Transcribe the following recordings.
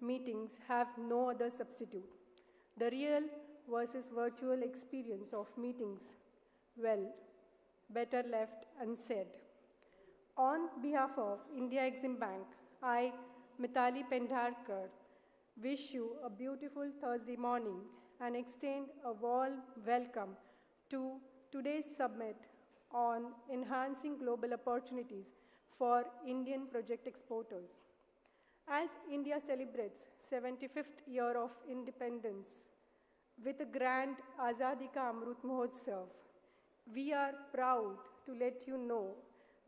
meetings have no other substitute. The real versus virtual experience of meetings, well, better left unsaid. On behalf of India Exim Bank, I, Mitali Pendharkar, wish you a beautiful Thursday morning and extend a warm welcome to today's summit on enhancing global opportunities for Indian project exporters. As India celebrates 75th year of independence with a grand Azadi Ka Amrut Mahotsav, we are proud to let you know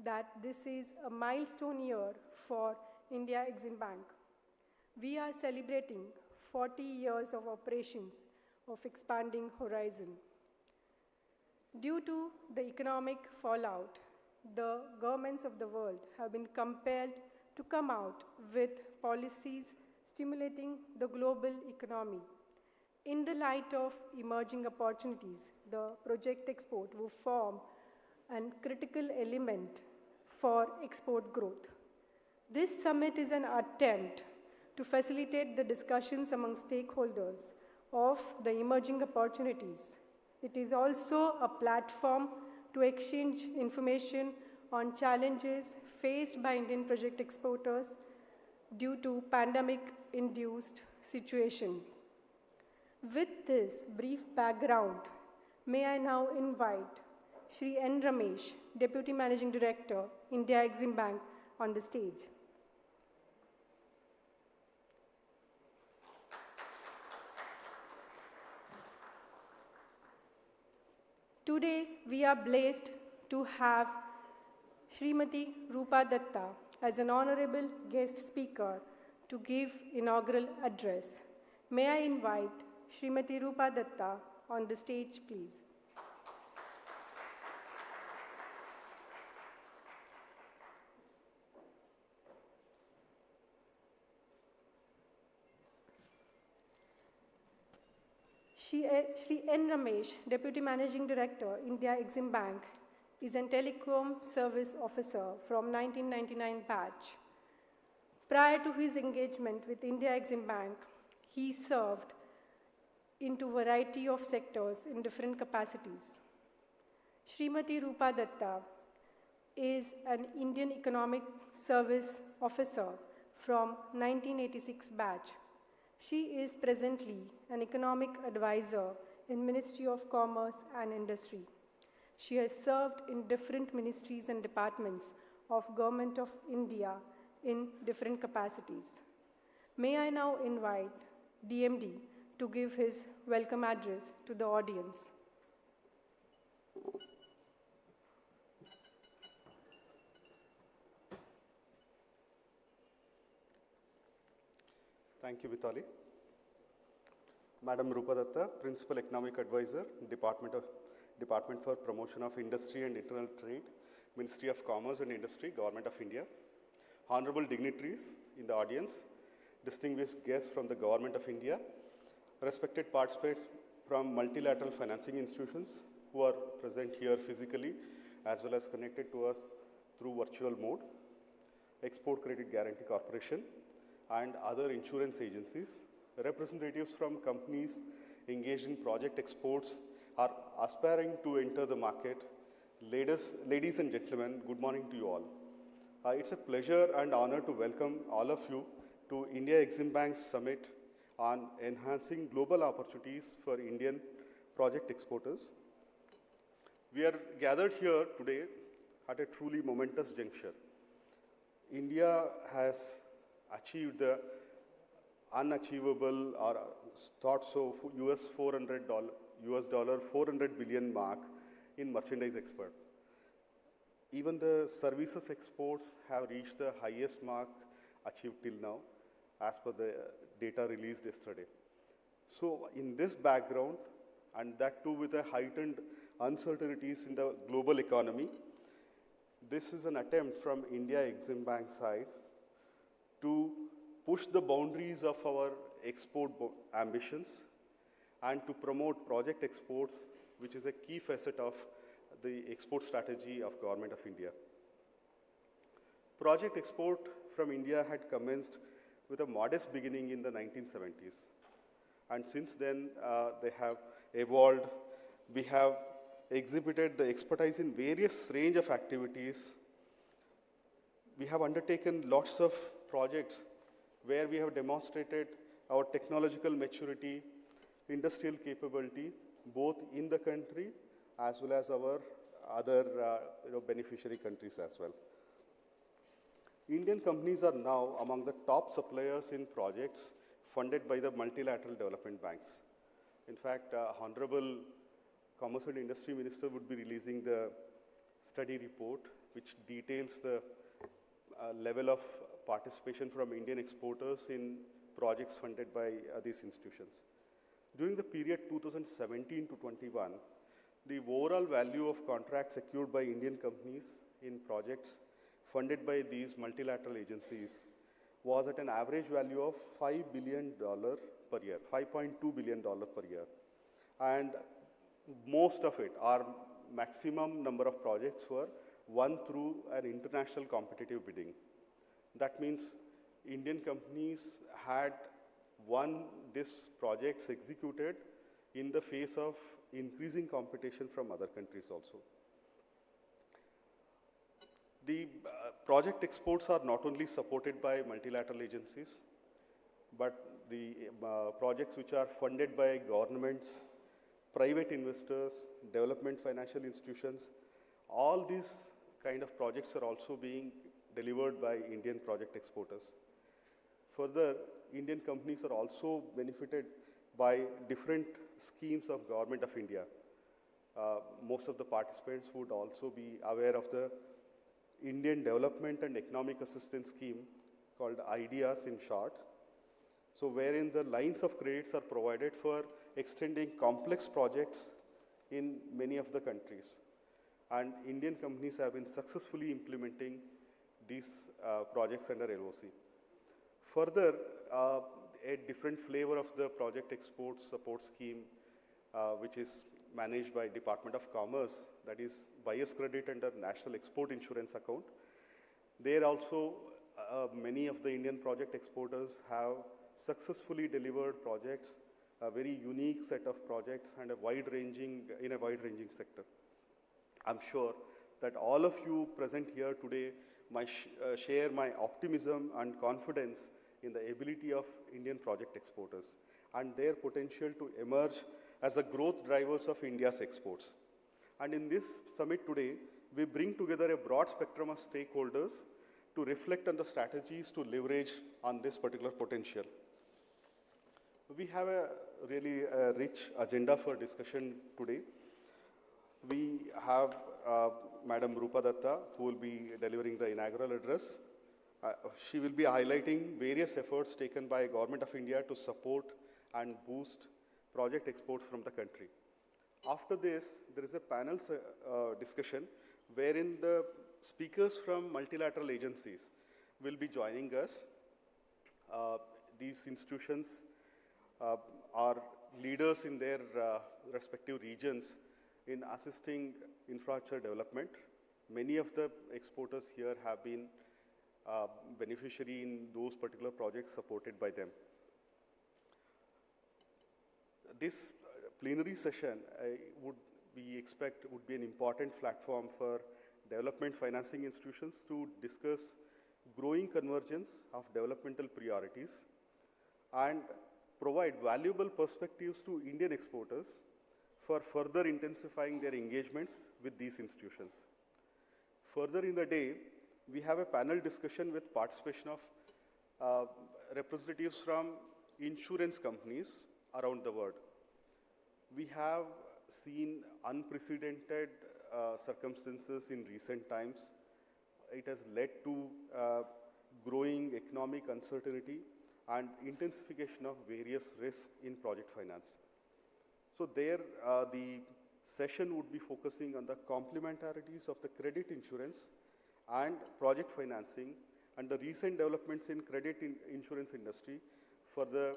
that this is a milestone year for India Exim Bank. We are celebrating 40 years of operations of expanding horizon. Due to the economic fallout, the governments of the world have been compelled to come out with policies stimulating the global economy. In the light of emerging opportunities, the project export will form a critical element for export growth. This summit is an attempt to facilitate the discussions among stakeholders of the emerging opportunities. It is also a platform to exchange information on challenges faced by Indian project exporters due to pandemic-induced situation. With this brief background, may I now invite Shri N. Ramesh, Deputy Managing Director, India Exim Bank, on the stage. Today, we are blessed to have Srimati Rupa Datta as an honorable guest speaker to give inaugural address. May I invite Srimati Rupa Datta on the stage, please. Shri N. Ramesh, Deputy Managing Director, India Exim Bank, is a telecom service officer from 1999 batch. Prior to his engagement with India Exim Bank, he served into a variety of sectors in different capacities. Srimati Rupa Datta is an Indian Economic Service Officer from 1986 batch. She is presently an economic advisor in Ministry of Commerce and Industry. She has served in different ministries and departments of Government of India in different capacities. May I now invite DMD to give his welcome address to the audience. Thank you, Vitali. Madam Rupa Datta, Principal Economic Advisor, Department for Promotion of Industry and Internal Trade, Ministry of Commerce and Industry, Government of India. Honorable dignitaries in the audience, distinguished guests from the Government of India, respected participants from multilateral financing institutions who are present here physically as well as connected to us through virtual mode, Export Credit Guarantee Corporation, and other insurance agencies, representatives from companies engaged in project exports are aspiring to enter the market. Ladies and gentlemen, good morning to you all. It's a pleasure and honor to welcome all of you to India Exim Bank's Summit on enhancing global opportunities for Indian project exporters. We are gathered here today at a truly momentous juncture. India has achieved the unachievable or thought so US $400 billion mark in merchandise export. Even the services exports have reached the highest mark achieved till now as per the data released yesterday. So in this background, and that too with a heightened uncertainties in the global economy, this is an attempt from India Exim Bank side to push the boundaries of our export ambitions and to promote project exports, which is a key facet of the export strategy of Government of India. Project export from India had commenced with a modest beginning in the 1970s. And since then, they have evolved. We have exhibited the expertise in various range of activities. We have undertaken lots of projects where we have demonstrated our technological maturity, industrial capability, both in the country as well as our other beneficiary countries as well. Indian companies are now among the top suppliers in projects funded by the multilateral development banks. In fact, Honorable Commerce and Industry Minister would be releasing the study report which details the level of participation from Indian exporters in projects funded by these institutions. During the period 2017 to 21, the overall value of contracts secured by Indian companies in projects funded by these multilateral agencies was at an average value of $5 billion per year, $5.2 billion per year. And most of it, our maximum number of projects were won through an international competitive bidding. That means Indian companies had won these projects executed in the face of increasing competition from other countries also. The project exports are not only supported by multilateral agencies, but the projects which are funded by governments, private investors, development financial institutions, all these kind of projects are also being delivered by Indian project exporters. Further, Indian companies are also benefited by different schemes of Government of India. Most of the participants would also be aware of the Indian Development and Economic Assistance Scheme, called IDEAS in short. So wherein the lines of credits are provided for extending complex projects in many of the countries. And Indian companies have been successfully implementing these projects under LOC. Further, a different flavor of the project export support scheme, which is managed by Department of Commerce, that is bias credit under National Export Insurance Account. There also, many of the Indian project exporters have successfully delivered projects, a very unique set of projects and in a wide-ranging sector. I'm sure that all of you present here today share my optimism and confidence in the ability of Indian project exporters and their potential to emerge as the growth drivers of India's exports. And in this summit today, we bring together a broad spectrum of stakeholders to reflect on the strategies to leverage on this particular potential. We have a really rich agenda for discussion today. We have Madam Rupa Datta, who will be delivering the inaugural address. She will be highlighting various efforts taken by Government of India to support and boost project exports from the country. After this, there is a panel discussion wherein the speakers from multilateral agencies will be joining us. These institutions are leaders in their respective regions in assisting infrastructure development. Many of the exporters here have been beneficiary in those particular projects supported by them. This plenary session we expect would be an important platform for development financing institutions to discuss growing convergence of developmental priorities and provide valuable perspectives to Indian exporters for further intensifying their engagements with these institutions. Further in the day, we have a panel discussion with participation of representatives from insurance companies around the world. We have seen unprecedented circumstances in recent times. It has led to growing economic uncertainty and intensification of various risks in project finance. So there, the session would be focusing on the complementarities of the credit insurance and project financing and the recent developments in credit insurance industry for the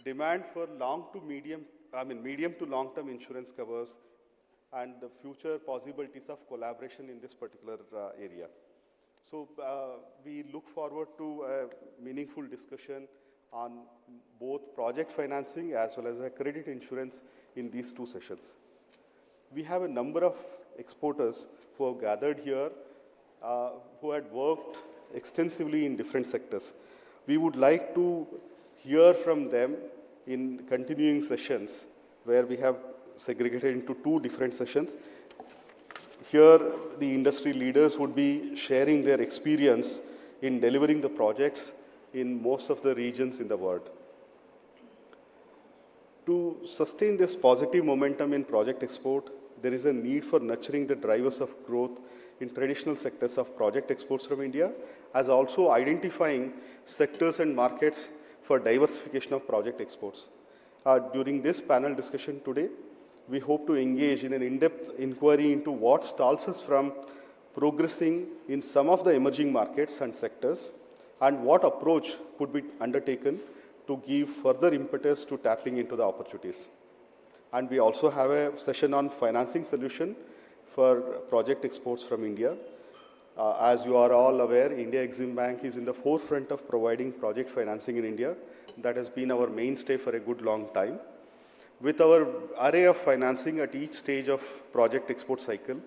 demand for medium to long-term insurance covers and the future possibilities of collaboration in this particular area. So we look forward to a meaningful discussion on both project financing as well as credit insurance in these two sessions. We have a number of exporters who have gathered here who had worked extensively in different sectors. We would like to hear from them in continuing sessions where we have segregated into two different sessions. Here, the industry leaders would be sharing their experience in delivering the projects in most of the regions in the world. To sustain this positive momentum in project export, there is a need for nurturing the drivers of growth in traditional sectors of project exports from India, as also identifying sectors and markets for diversification of project exports. During this panel discussion today, we hope to engage in an in-depth inquiry into what stalls us from progressing in some of the emerging markets and sectors, and what approach could be undertaken to give further impetus to tapping into the opportunities. And we also have a session on financing solution for project exports from India. As you are all aware, India Exim Bank is in the forefront of providing project financing in India. That has been our mainstay for a good long time. With our array of financing at each stage of project export cycle,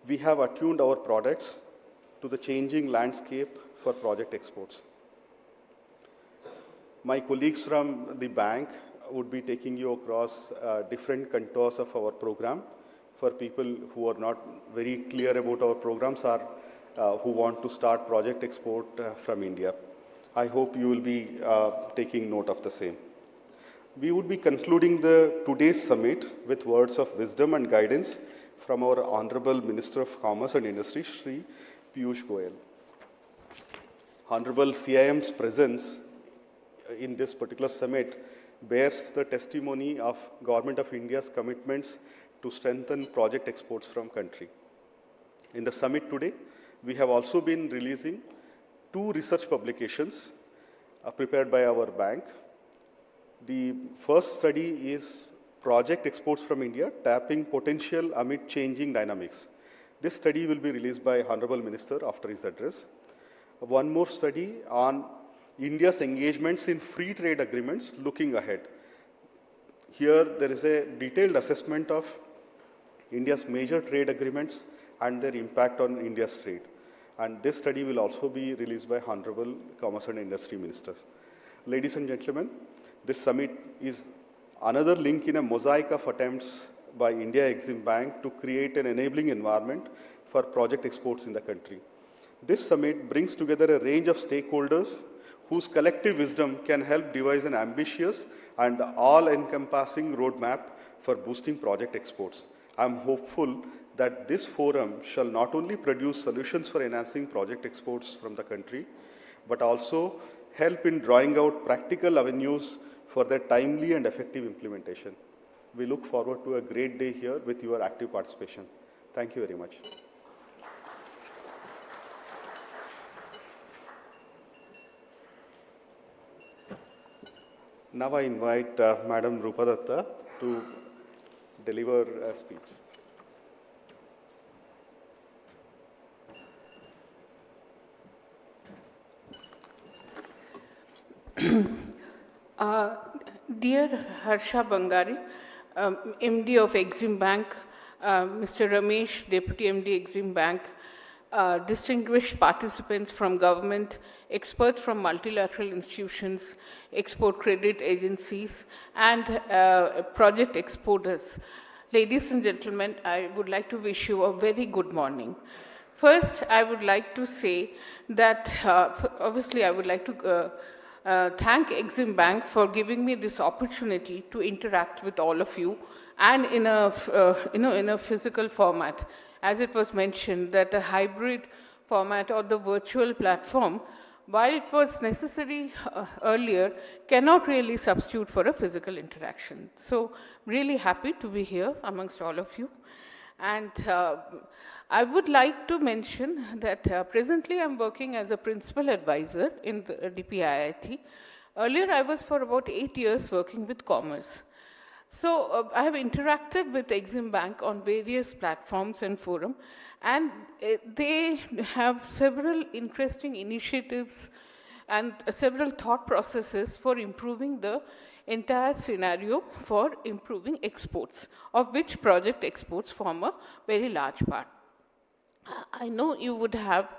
we have attuned our products to the changing landscape for project exports. My colleagues from the bank would be taking you across different contours of our program for people who are not very clear about our programs or who want to start project export from India. I hope you will be taking note of the same. We would be concluding today's summit with words of wisdom and guidance from our Honorable Minister of Commerce and Industry, Shri Piyush Goyal. Honorable CIM's presence in this particular summit bears the testimony of Government of India's commitments to strengthen project exports from country. In the summit today, we have also been releasing 2 research publications prepared by our bank. The first study is Project Exports from India, Tapping Potential Amid Changing Dynamics. This study will be released by Honorable Minister after his address. One more study on India's engagements in free trade agreements looking ahead. Here, there is a detailed assessment of India's major trade agreements and their impact on India's trade. And this study will also be released by Honorable Commerce and Industry Ministers. Ladies and gentlemen, this summit is another link in a mosaic of attempts by India Exim Bank to create an enabling environment for project exports in the country. This summit brings together a range of stakeholders whose collective wisdom can help devise an ambitious and all-encompassing roadmap for boosting project exports. I'm hopeful that this forum shall not only produce solutions for enhancing project exports from the country, but also help in drawing out practical avenues for their timely and effective implementation. We look forward to a great day here with your active participation. Thank you very much. Now I invite Madam Rupa Datta to deliver a speech. Dear Harsha Bangari, MD of Exim Bank, Mr. Ramesh, Deputy MD Exim Bank, distinguished participants from government, experts from multilateral institutions, export credit agencies, and project exporters. Ladies and gentlemen, I would like to wish you a very good morning. First, I would like to say that, obviously, I would like to thank Exim Bank for giving me this opportunity to interact with all of you, and in a physical format. As it was mentioned, that a hybrid format or the virtual platform, while it was necessary earlier, cannot really substitute for a physical interaction. So, really happy to be here amongst all of you. And I would like to mention that presently I'm working as a principal advisor in the DPIIT. Earlier, I was for about 8 years working with commerce. So I have interacted with Exim Bank on various platforms and forums, and they have several interesting initiatives and several thought processes for improving the entire scenario for improving exports, of which project exports form a very large part. I know you would have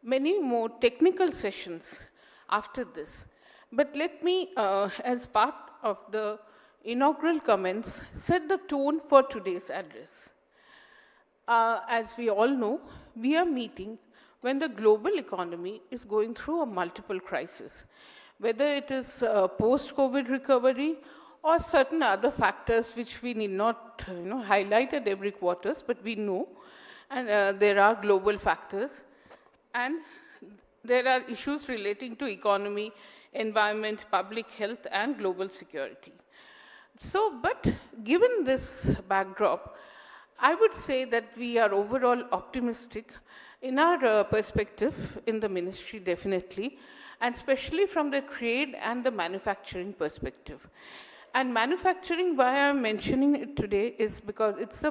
many more technical sessions after this, but let me, as part of the inaugural comments, set the tone for today's address. As we all know, we are meeting when the global economy is going through a multiple crisis, whether it is post-COVID recovery or certain other factors which we need not highlight at every quarters, but we know, and there are global factors, and there are issues relating to economy, environment, public health, and global security. So, but given this backdrop, I would say that we are overall optimistic in our perspective in the ministry, definitely, and especially from the trade and the manufacturing perspective. And manufacturing, why I'm mentioning it today, is because it's a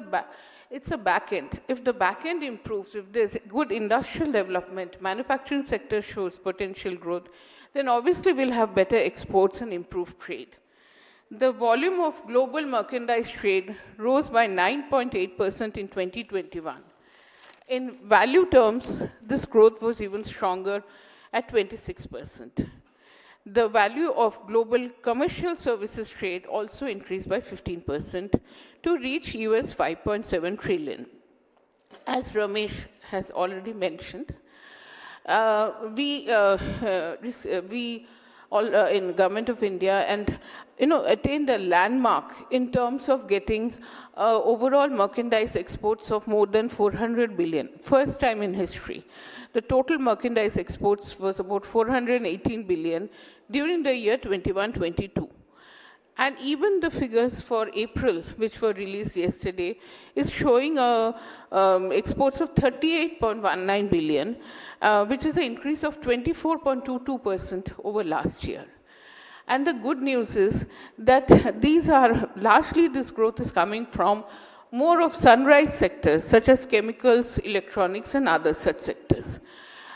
back end. If the back end improves, if there's good industrial development, manufacturing sector shows potential growth, then obviously we'll have better exports and improved trade. The volume of global merchandise trade rose by 9.8% in 2021. In value terms, this growth was even stronger at 26%. The value of global commercial services trade also increased by 15% to reach US 5.7 trillion. As Ramesh has already mentioned, we all in Government of India and attained a landmark in terms of getting overall merchandise exports of more than 400 billion, first time in history. The total merchandise exports was about 418 billion during the year 21-22. And even the figures for April, which were released yesterday, is showing exports of 38.19 billion, which is an increase of 24.22% over last year. And the good news is that these are, largely this growth is coming from more of sunrise sectors, such as chemicals, electronics, and other such sectors.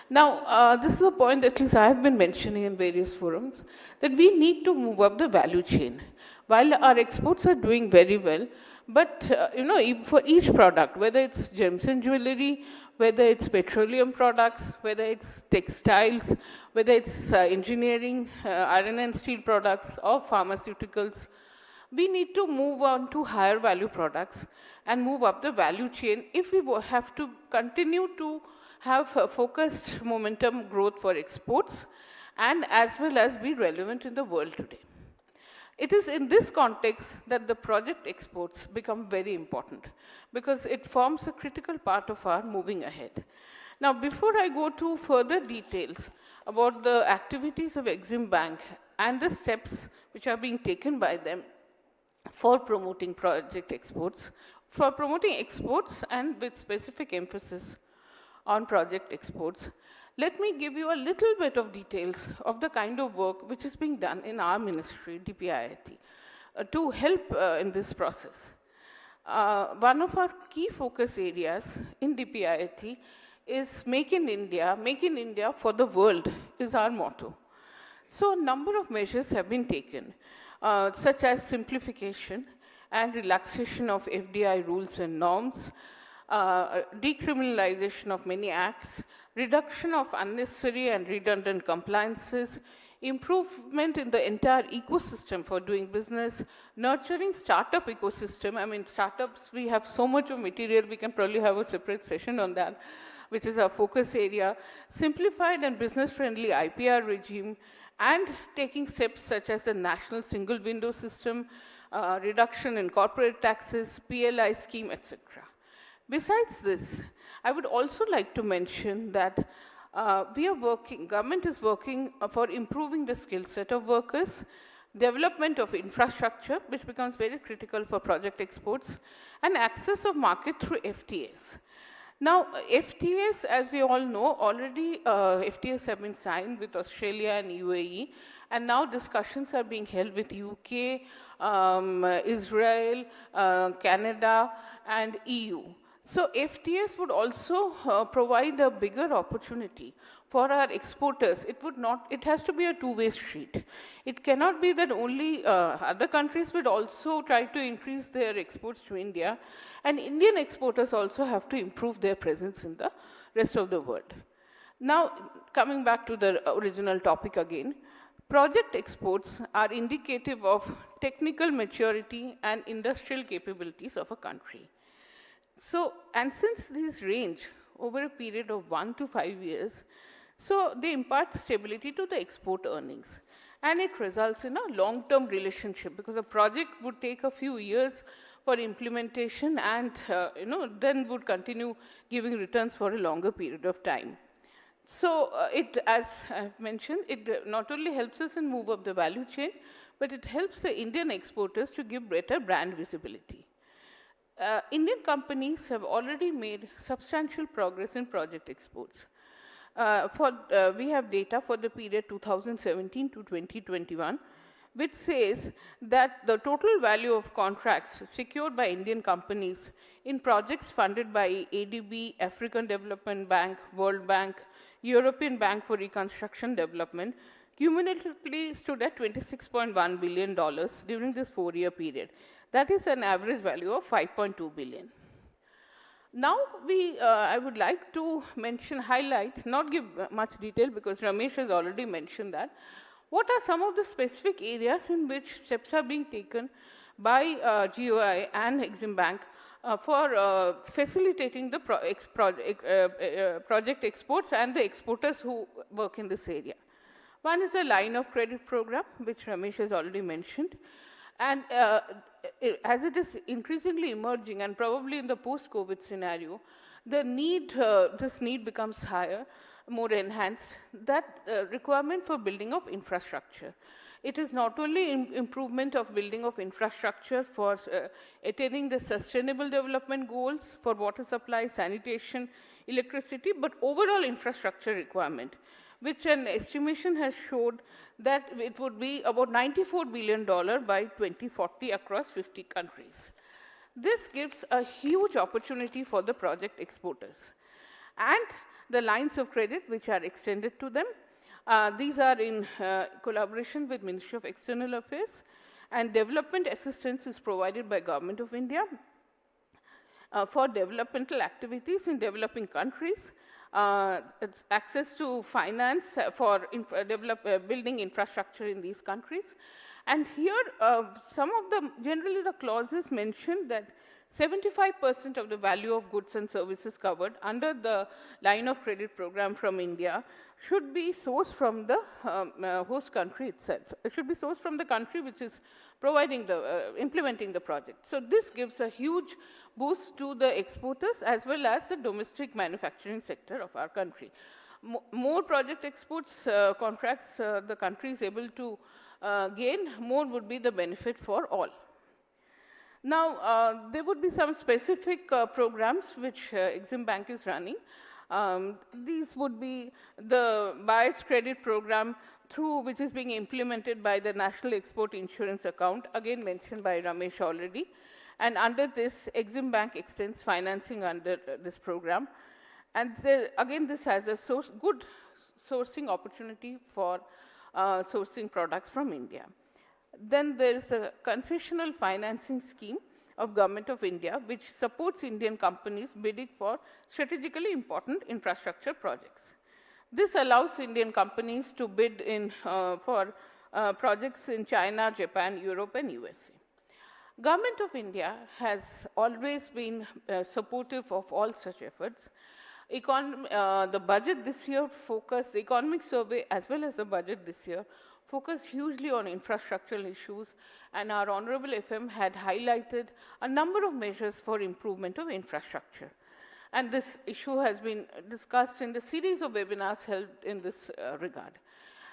Now, this is a point at least I have been mentioning in various forums, that we need to move up the value chain. While our exports are doing very well, but for each product, whether it's gems and jewelry, whether it's petroleum products, whether it's textiles, whether it's engineering, iron and steel products, or pharmaceuticals, we need to move on to higher value products and move up the value chain if we have to continue to have focused momentum growth for exports and as well as be relevant in the world today. It is in this context that the project exports become very important because it forms a critical part of our moving ahead. Now, before I go to further details about the activities of Exim Bank and the steps which are being taken by them for promoting project exports, for promoting exports and with specific emphasis on project exports, let me give you a little bit of details of the kind of work which is being done in our ministry, DPIIT, to help in this process. One of our key focus areas in DPIIT is Make in India for the world is our motto. So a number of measures have been taken, such as simplification and relaxation of FDI rules and norms, decriminalization of many acts, reduction of unnecessary and redundant compliances, improvement in the entire ecosystem for doing business, nurturing startup ecosystem. I mean, startups, we have so much of material, we can probably have a separate session on that, which is our focus area, simplified and business-friendly IPR regime, and taking steps such as the national single window system, reduction in corporate taxes, PLI scheme, etc. Besides this, I would also like to mention that government is working for improving the skill set of workers, development of infrastructure, which becomes very critical for project exports, and access of market through FTAs. Now, FTAs, as we all know, already FTAs have been signed with Australia and UAE, and now discussions are being held with UK, Israel, Canada, and EU. So FTAs would also provide a bigger opportunity for our exporters. It has to be a two-way street. It cannot be that only other countries would also try to increase their exports to India, and Indian exporters also have to improve their presence in the rest of the world. Now, coming back to the original topic again, project exports are indicative of technical maturity and industrial capabilities of a country. So, and since these range over a period of 1 to 5 years, so they impart stability to the export earnings. And it results in a long-term relationship, because a project would take a few years for implementation and then would continue giving returns for a longer period of time. So as I've mentioned, it not only helps us in move up the value chain, but it helps the Indian exporters to give better brand visibility. Indian companies have already made substantial progress in project exports. We have data for the period 2017 to 2021, which says that the total value of contracts secured by Indian companies in projects funded by ADB, African Development Bank, World Bank, European Bank for Reconstruction Development, cumulatively stood at $26.1 billion during this 4-year period. That is an average value of $5.2 billion. Now, I would like to highlight, not give much detail because Ramesh has already mentioned that. What are some of the specific areas in which steps are being taken by GOI and Exim Bank for facilitating the project exports and the exporters who work in this area? One is the line of credit program, which Ramesh has already mentioned. And as it is increasingly emerging, and probably in the post-COVID scenario, this need becomes higher, more enhanced, that requirement for building of infrastructure. It is not only improvement of building of infrastructure for attaining the sustainable development goals for water supply, sanitation, electricity, but overall infrastructure requirement, which an estimation has showed that it would be about $94 billion by 2040 across 50 countries. This gives a huge opportunity for the project exporters. And the lines of credit which are extended to them, these are in collaboration with Ministry of External Affairs, and development assistance is provided by Government of India for developmental activities in developing countries. It's access to finance for building infrastructure in these countries. And here, generally the clauses mention that 75% of the value of goods and services covered under the line of credit program from India should be sourced from the host country itself. It should be sourced from the country which is implementing the project. So this gives a huge boost to the exporters as well as the domestic manufacturing sector of our country. More project exports contracts the country is able to gain, more would be the benefit for all. Now, there would be some specific programs which Exim Bank is running. These would be the buyer's credit program which is being implemented by the National Export Insurance Account, again mentioned by Ramesh already. And under this, Exim Bank extends financing under this program. And again, this has a good sourcing opportunity for sourcing products from India. Then there is a concessional financing scheme of Government of India, which supports Indian companies bidding for strategically important infrastructure projects. This allows Indian companies to bid for projects in China, Japan, Europe, and USA. Government of India has always been supportive of all such efforts. The budget this year the economic survey as well as the budget this year focused hugely on infrastructural issues, and our Honorable FM had highlighted a number of measures for improvement of infrastructure. And this issue has been discussed in the series of webinars held in this regard.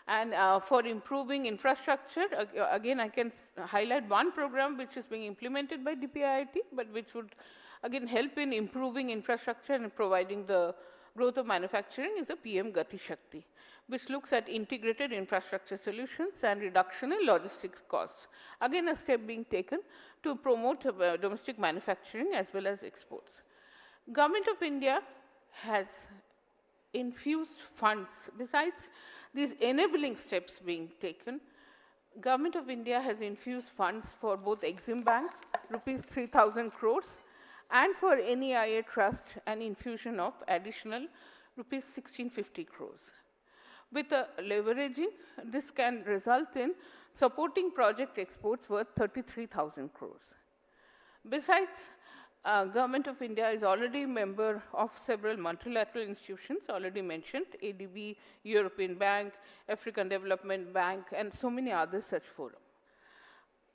And for improving infrastructure, again, I can highlight one program which is being implemented by DPIIT, but which would again help in improving infrastructure and providing the growth of manufacturing is a PM Gati Shakti, which looks at integrated infrastructure solutions and reduction in logistics costs. Again, a step being taken to promote domestic manufacturing as well as exports. Government of India has infused funds. Besides these enabling steps being taken, Government of India has infused funds for both Exim Bank, rupees 3,000 crores, and for NEIA Trust, an infusion of additional rupees 1,650 crores. With a leveraging, this can result in supporting project exports worth 33,000 crores. Besides, Government of India is already a member of several multilateral institutions already mentioned, ADB, European Bank, African Development Bank, and so many other such forums.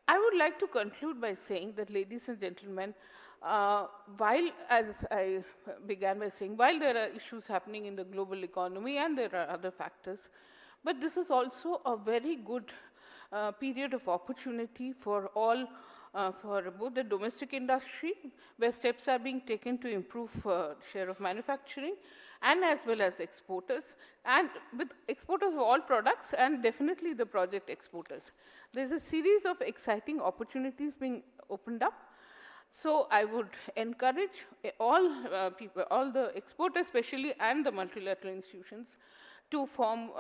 I would like to conclude by saying that, ladies and gentlemen, while, as I began by saying, while there are issues happening in the global economy and there are other factors, but this is also a very good period of opportunity for all, for both the domestic industry, where steps are being taken to improve share of manufacturing, and as well as exporters, and with exporters of all products, and definitely the project exporters. There's a series of exciting opportunities being opened up. So I would encourage all people, all the exporters especially, and the multilateral institutions to form,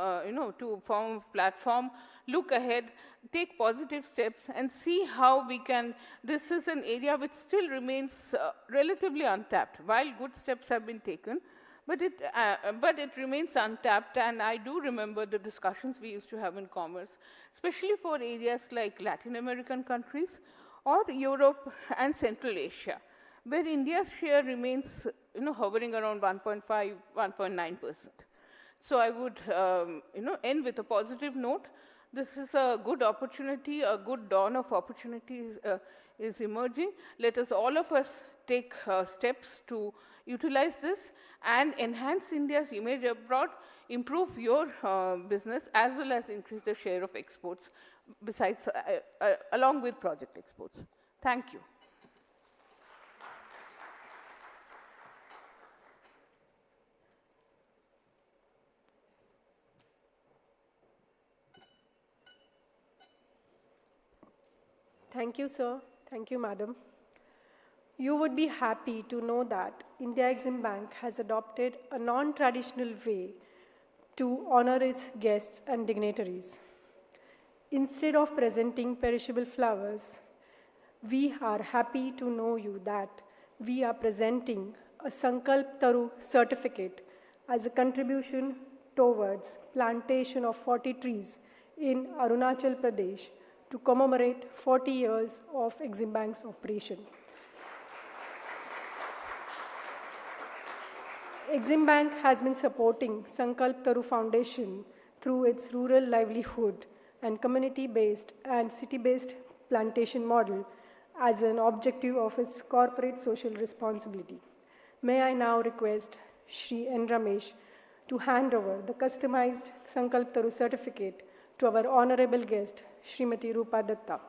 to form a platform, look ahead, take positive steps, and see how we can. This is an area which still remains relatively untapped. While good steps have been taken, but it remains untapped. And I do remember the discussions we used to have in commerce, especially for areas like Latin American countries or Europe and Central Asia, where India's share remains, hovering around 1.5, 1.9%. So I would, end with a positive note. This is a good opportunity, a good dawn of opportunity is emerging. Let us, all of us, take steps to utilize this and enhance India's image abroad, improve your business, as well as increase the share of exports, besides, along with project exports. Thank you. Thank you, sir. Thank you, madam. You would be happy to know that India Exim Bank has adopted a non-traditional way to honor its guests and dignitaries. Instead of presenting perishable flowers, we are happy to know you that we are presenting a Sankalp Taru certificate as a contribution towards plantation of 40 trees in Arunachal Pradesh to commemorate 40 years of Exim Bank's operation. Exim Bank has been supporting Sankalp Taru Foundation through its rural livelihood and community-based and city-based plantation model as an objective of its corporate social responsibility. May I now request Shri N. Ramesh to hand over the customized Sankalp Taru certificate to our honorable guest, Srimati Rupa Datta.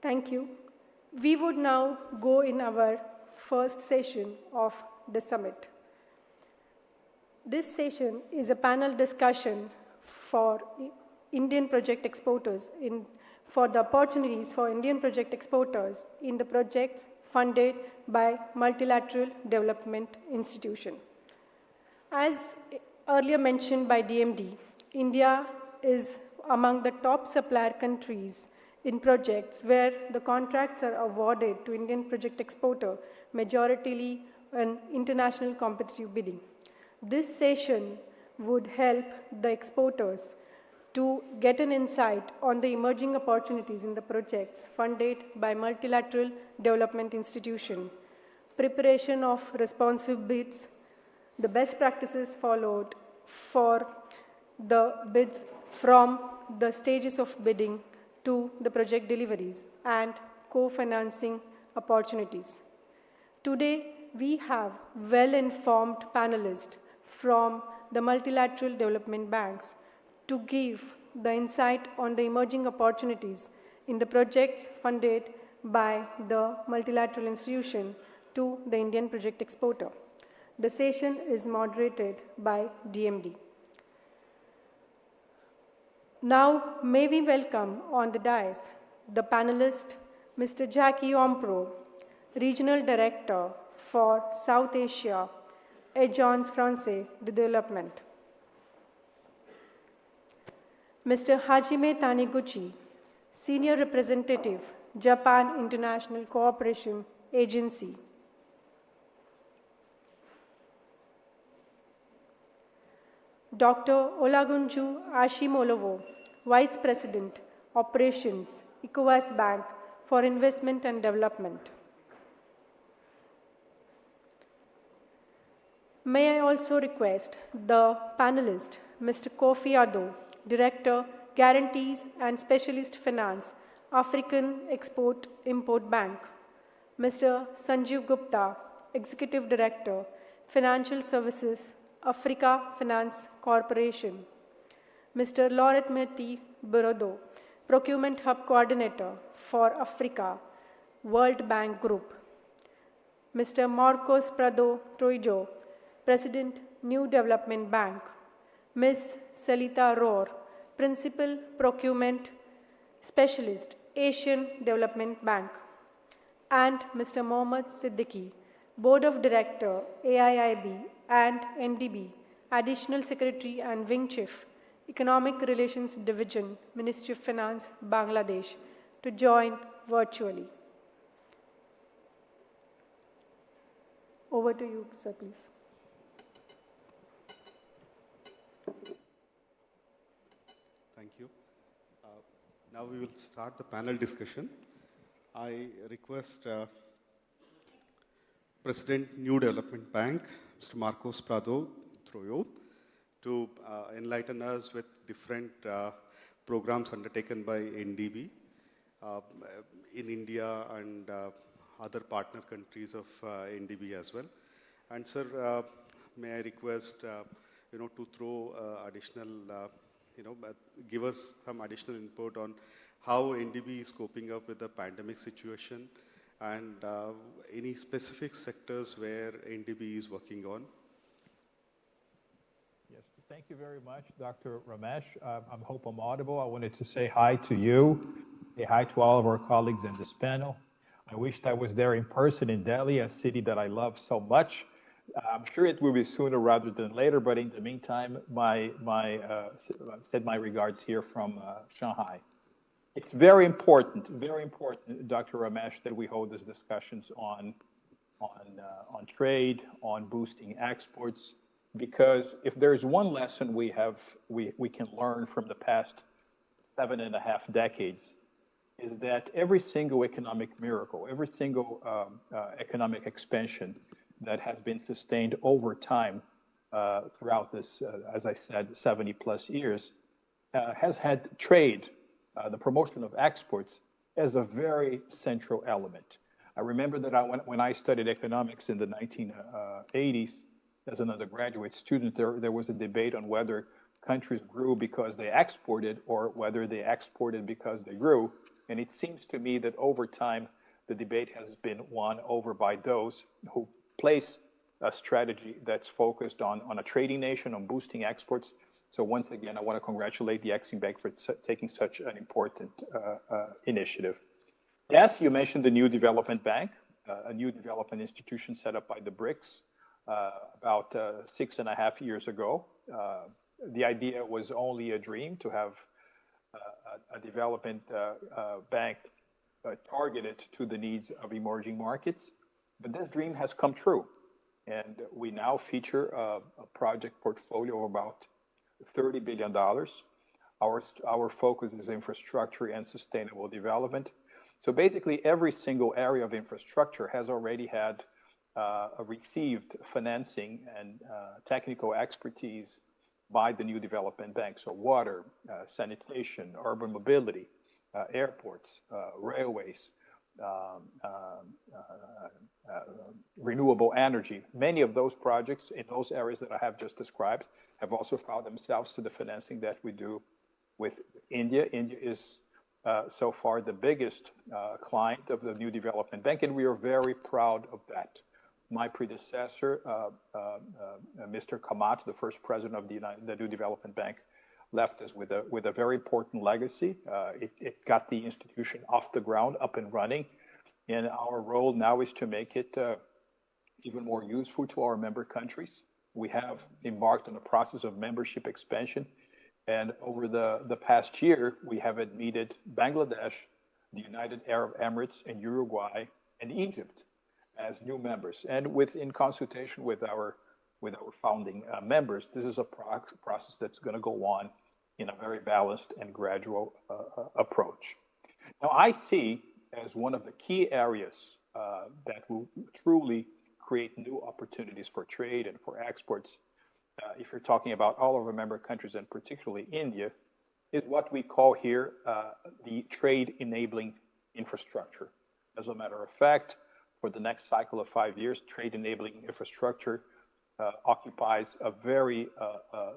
Thank you. We would now go in our first session of the summit. This session is a panel discussion for Indian project exporters, for the opportunities for Indian project exporters in the projects funded by Multilateral Development Institution. As earlier mentioned by DMD, India is among the top supplier countries in projects where the contracts are awarded to Indian project exporter, majoritarily in international competitive bidding. This session would help the exporters to get an insight on the emerging opportunities in the projects funded by Multilateral Development Institution, preparation of responsive bids, the best practices followed for the bids from the stages of bidding to the project deliveries, and co-financing opportunities. Today, we have well-informed panelists from the multilateral development banks to give the insight on the emerging opportunities in the projects funded by the multilateral institution to the Indian project exporter. The session is moderated by DMD. Now, may we welcome on the dais the panelist, Mr. Jackie Ompro, Regional Director for South Asia, Agence France de Développement. Mr. Hajime Taniguchi, Senior Representative, Japan International Cooperation Agency. Dr. Olagunju Ashimolowo, Vice President, Operations, Ecowas Bank for Investment and Development. May I also request the panelist, Mr. Kofi Addo, Director, Guarantees and Specialist Finance, African Export-Import Bank, Mr. Sanjeev Gupta, Executive Director, Financial Services, Africa Finance Corporation, Mr. Lauret Mehti Birodo, Procurement Hub Coordinator for Africa, World Bank Group, Mr. Marcos Prado Troijo, President, New Development Bank, Ms. Salita Rohr, Principal Procurement Specialist, Asian Development Bank, and Mr. Mohammad Siddiqui, Board of Director, AIIB and NDB, Additional Secretary and Wing Chief, Economic Relations Division, Ministry of Finance, Bangladesh, to join virtually. Over to you, sir, please. Thank you. Now we will start the panel discussion. I request President, New Development Bank, Mr. Marcos Prado Troyo, to enlighten us with different programs undertaken by NDB in India and other partner countries of NDB as well. And sir, may I request to throw additional, give us some additional input on how NDB is coping up with the pandemic situation and any specific sectors where NDB is working on. Yes, thank you very much, Dr. Ramesh. I hope I'm audible. I wanted to say hi to you, say hi to all of our colleagues in this panel. I wished I was there in person in Delhi, a city that I love so much. I'm sure it will be sooner rather than later, but in the meantime, send my regards here from Shanghai. It's very important, Dr. Ramesh, that we hold these discussions on trade, on boosting exports, because if there's one lesson we can learn from the past 7.5 decades, is that every single economic miracle, every single economic expansion that has been sustained over time throughout this, as I said, 70+ years, has had trade, the promotion of exports, as a very central element. I remember that when I studied economics in the 1980s, as an undergraduate student, there was a debate on whether countries grew because they exported or whether they exported because they grew. And it seems to me that over time, the debate has been won over by those who place a strategy that's focused on a trading nation, on boosting exports. So once again, I want to congratulate the Exim Bank for taking such an important initiative. Yes, you mentioned the New Development Bank, a new development institution set up by the BRICS about 6.5 years ago. The idea was only a dream to have a development bank targeted to the needs of emerging markets. But this dream has come true. And we now feature a project portfolio of about $30 billion. Our focus is infrastructure and sustainable development. So basically, every single area of infrastructure has already had received financing and technical expertise by the New Development Bank. So water, sanitation, urban mobility, airports, railways, renewable energy. Many of those projects in those areas that I have just described have also found themselves to the financing that we do with India. India is so far the biggest client of the New Development Bank, and we are very proud of that. My predecessor, Mr. Kamat, the first president of the New Development Bank, left us with a very important legacy. It got the institution off the ground, up and running, and our role now is to make it even more useful to our member countries. We have embarked on a process of membership expansion, and over the past year, we have admitted Bangladesh, the United Arab Emirates, and Uruguay, and Egypt as new members. And in consultation with our founding members, this is a process that's going to go on in a very balanced and gradual approach. Now, I see as one of the key areas that will truly create new opportunities for trade and for exports, if you're talking about all of our member countries and particularly India, is what we call here the trade enabling infrastructure. As a matter of fact, for the next cycle of 5 years, trade enabling infrastructure occupies a very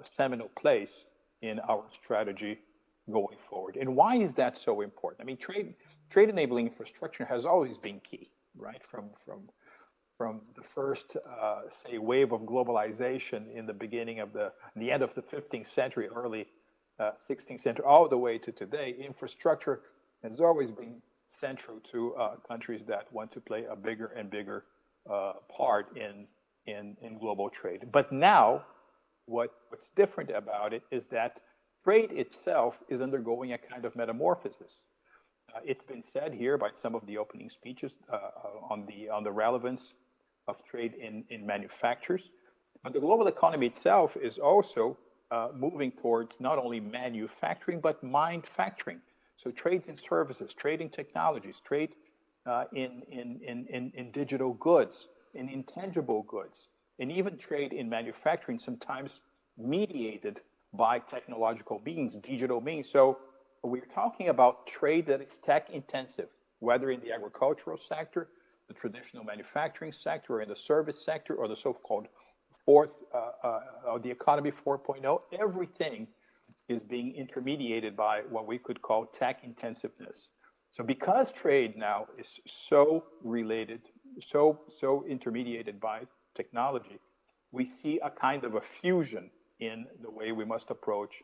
seminal place in our strategy going forward. And why is that so important? I mean, trade enabling infrastructure has always been key, right? From the first, say, wave of globalization in the beginning of the end of the 15th century, early 16th century, all the way to today, infrastructure has always been central to countries that want to play a bigger and bigger part in global trade. But now, what's different about it is that trade itself is undergoing a kind of metamorphosis. It's been said here by some of the opening speeches on the relevance of trade in manufacturers. But the global economy itself is also moving towards not only manufacturing, but mindfacturing. So trade in services, trade in technologies, trade in digital goods, in intangible goods, and even trade in manufacturing, sometimes mediated by technological means, digital means. So we're talking about trade that is tech intensive, whether in the agricultural sector, the traditional manufacturing sector, or in the service sector, or the so-called the economy 4.0, everything is being intermediated by what we could call tech intensiveness. So because trade now is so related, so intermediated by technology, we see a kind of a fusion in the way we must approach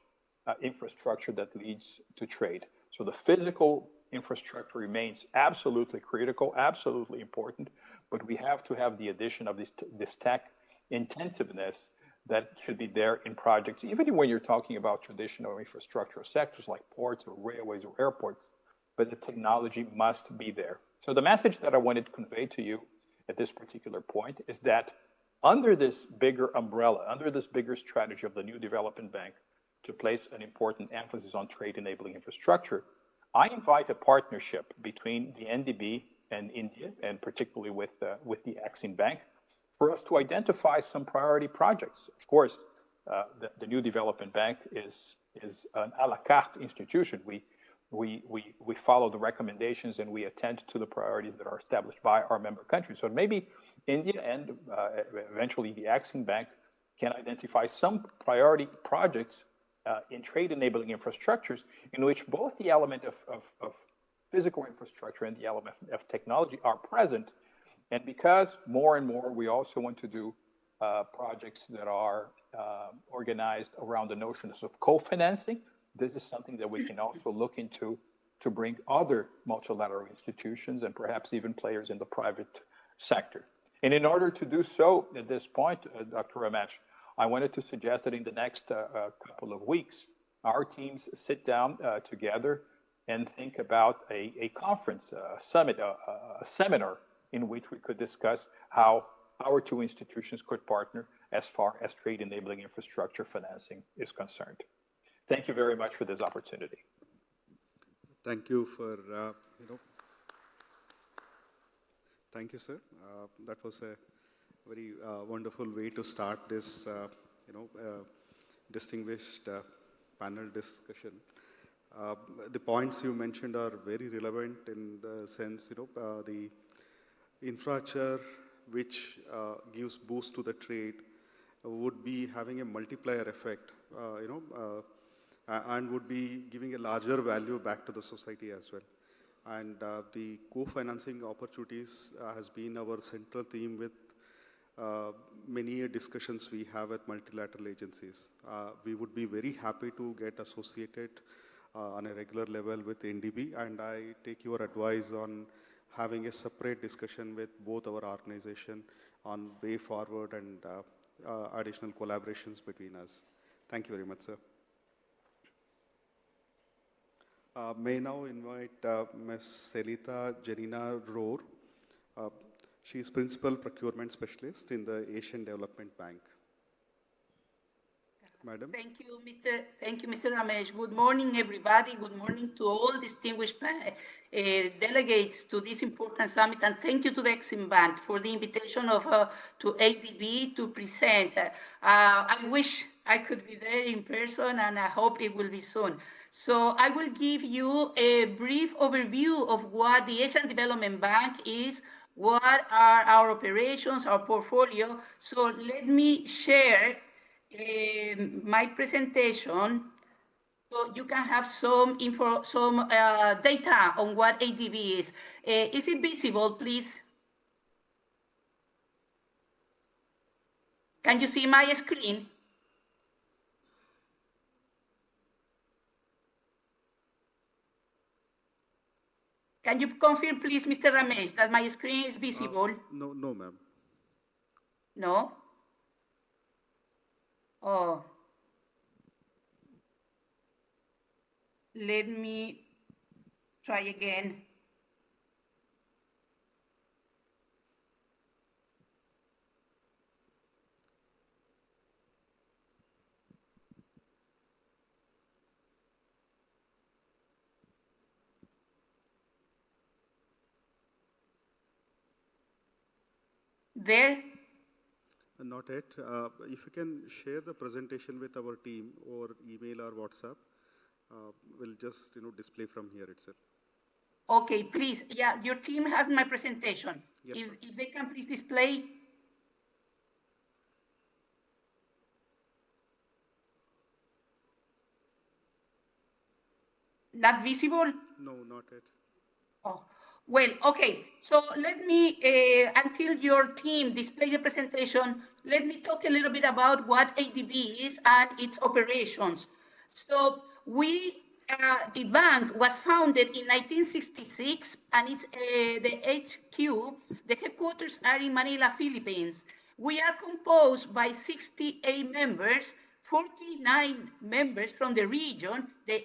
infrastructure that leads to trade. So the physical infrastructure remains absolutely critical, absolutely important, but we have to have the addition of this tech intensiveness that should be there in projects, even when you're talking about traditional infrastructure sectors like ports or railways or airports, but the technology must be there. So the message that I wanted to convey to you at this particular point is that under this bigger umbrella, under this bigger strategy of the New Development Bank to place an important emphasis on trade enabling infrastructure, I invite a partnership between the NDB and India, and particularly with the Exim Bank, for us to identify some priority projects. Of course, the New Development Bank is an a la carte institution. We follow the recommendations and we attend to the priorities that are established by our member countries. So maybe India and eventually the Exim Bank can identify some priority projects in trade enabling infrastructures in which both the element of physical infrastructure and the element of technology are present. And because more and more we also want to do projects that are organized around the notions of co-financing, this is something that we can also look into to bring other multilateral institutions and perhaps even players in the private sector. And in order to do so at this point, Dr. Ramesh, I wanted to suggest that in the next couple of weeks, our teams sit down together and think about a conference, a summit, a seminar in which we could discuss how our two institutions could partner as far as trade enabling infrastructure financing is concerned. Thank you very much for this opportunity. Thank you for, thank you, sir. That was a very wonderful way to start this, distinguished panel discussion. The points you mentioned are very relevant in the sense, infrastructure which gives boost to the trade would be having a multiplier effect, and would be giving a larger value back to the society as well. And the co-financing opportunities has been our central theme with many discussions we have at multilateral agencies. We would be very happy to get associated on a regular level with NDB, and I take your advice on having a separate discussion with both our organization on way forward and additional collaborations between us. Thank you very much, sir. May now invite Ms. Selita Janina Rohr. She is Principal Procurement Specialist in the Asian Development Bank. Madam. Thank you, Mr. Ramesh. Good morning, everybody. Good morning to all distinguished delegates to this important summit, and thank you to the Exim Bank for the invitation to ADB to present. I wish I could be there in person, and I hope it will be soon. So I will give you a brief overview of what the Asian Development Bank is, what are our operations, our portfolio. So let me share my presentation so you can have some data on what ADB is. Is it visible, please? Can you see my screen? Can you confirm, please, Mr. Ramesh, that my screen is visible? No, ma'am. No? Oh. Let me try again. There? Not yet. If you can share the presentation with our team or email or WhatsApp, we'll just display from here itself. Okay, please. Yeah, your team has my presentation. Yes, if they can please display. Not visible? No, not yet. Oh, well, okay. So let me, until your team display the presentation, let me talk a little bit about what ADB is and its operations. So the bank was founded in 1966, and it's the HQ, the headquarters are in Manila, Philippines. We are composed by 68 members, 49 members from the region, the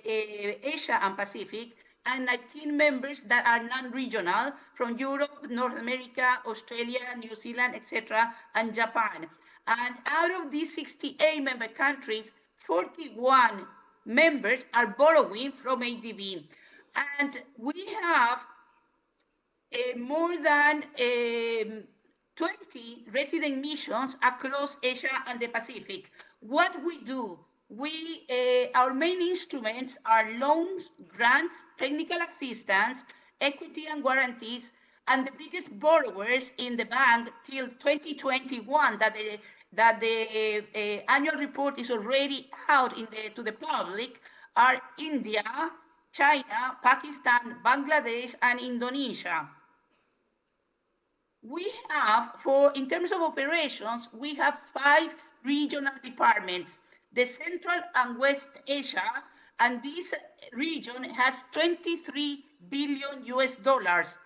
Asia and Pacific, and 19 members that are non-regional from Europe, North America, Australia, New Zealand, etc., and Japan. And out of these 68 member countries, 41 members are borrowing from ADB. And we have more than 20 resident missions across Asia and the Pacific. What we do, our main instruments are loans, grants, technical assistance, equity and guarantees, and the biggest borrowers in the bank till 2021 that the annual report is already out to the public are India, China, Pakistan, Bangladesh, and Indonesia. We have, in terms of operations, we have 5 regional departments. The Central and West Asia, and this region has 23 billion US dollars.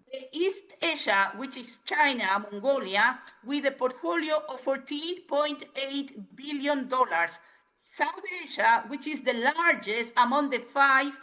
The East Asia, which is China, Mongolia, with a portfolio of $14.8 billion. South Asia, which is the largest among the 5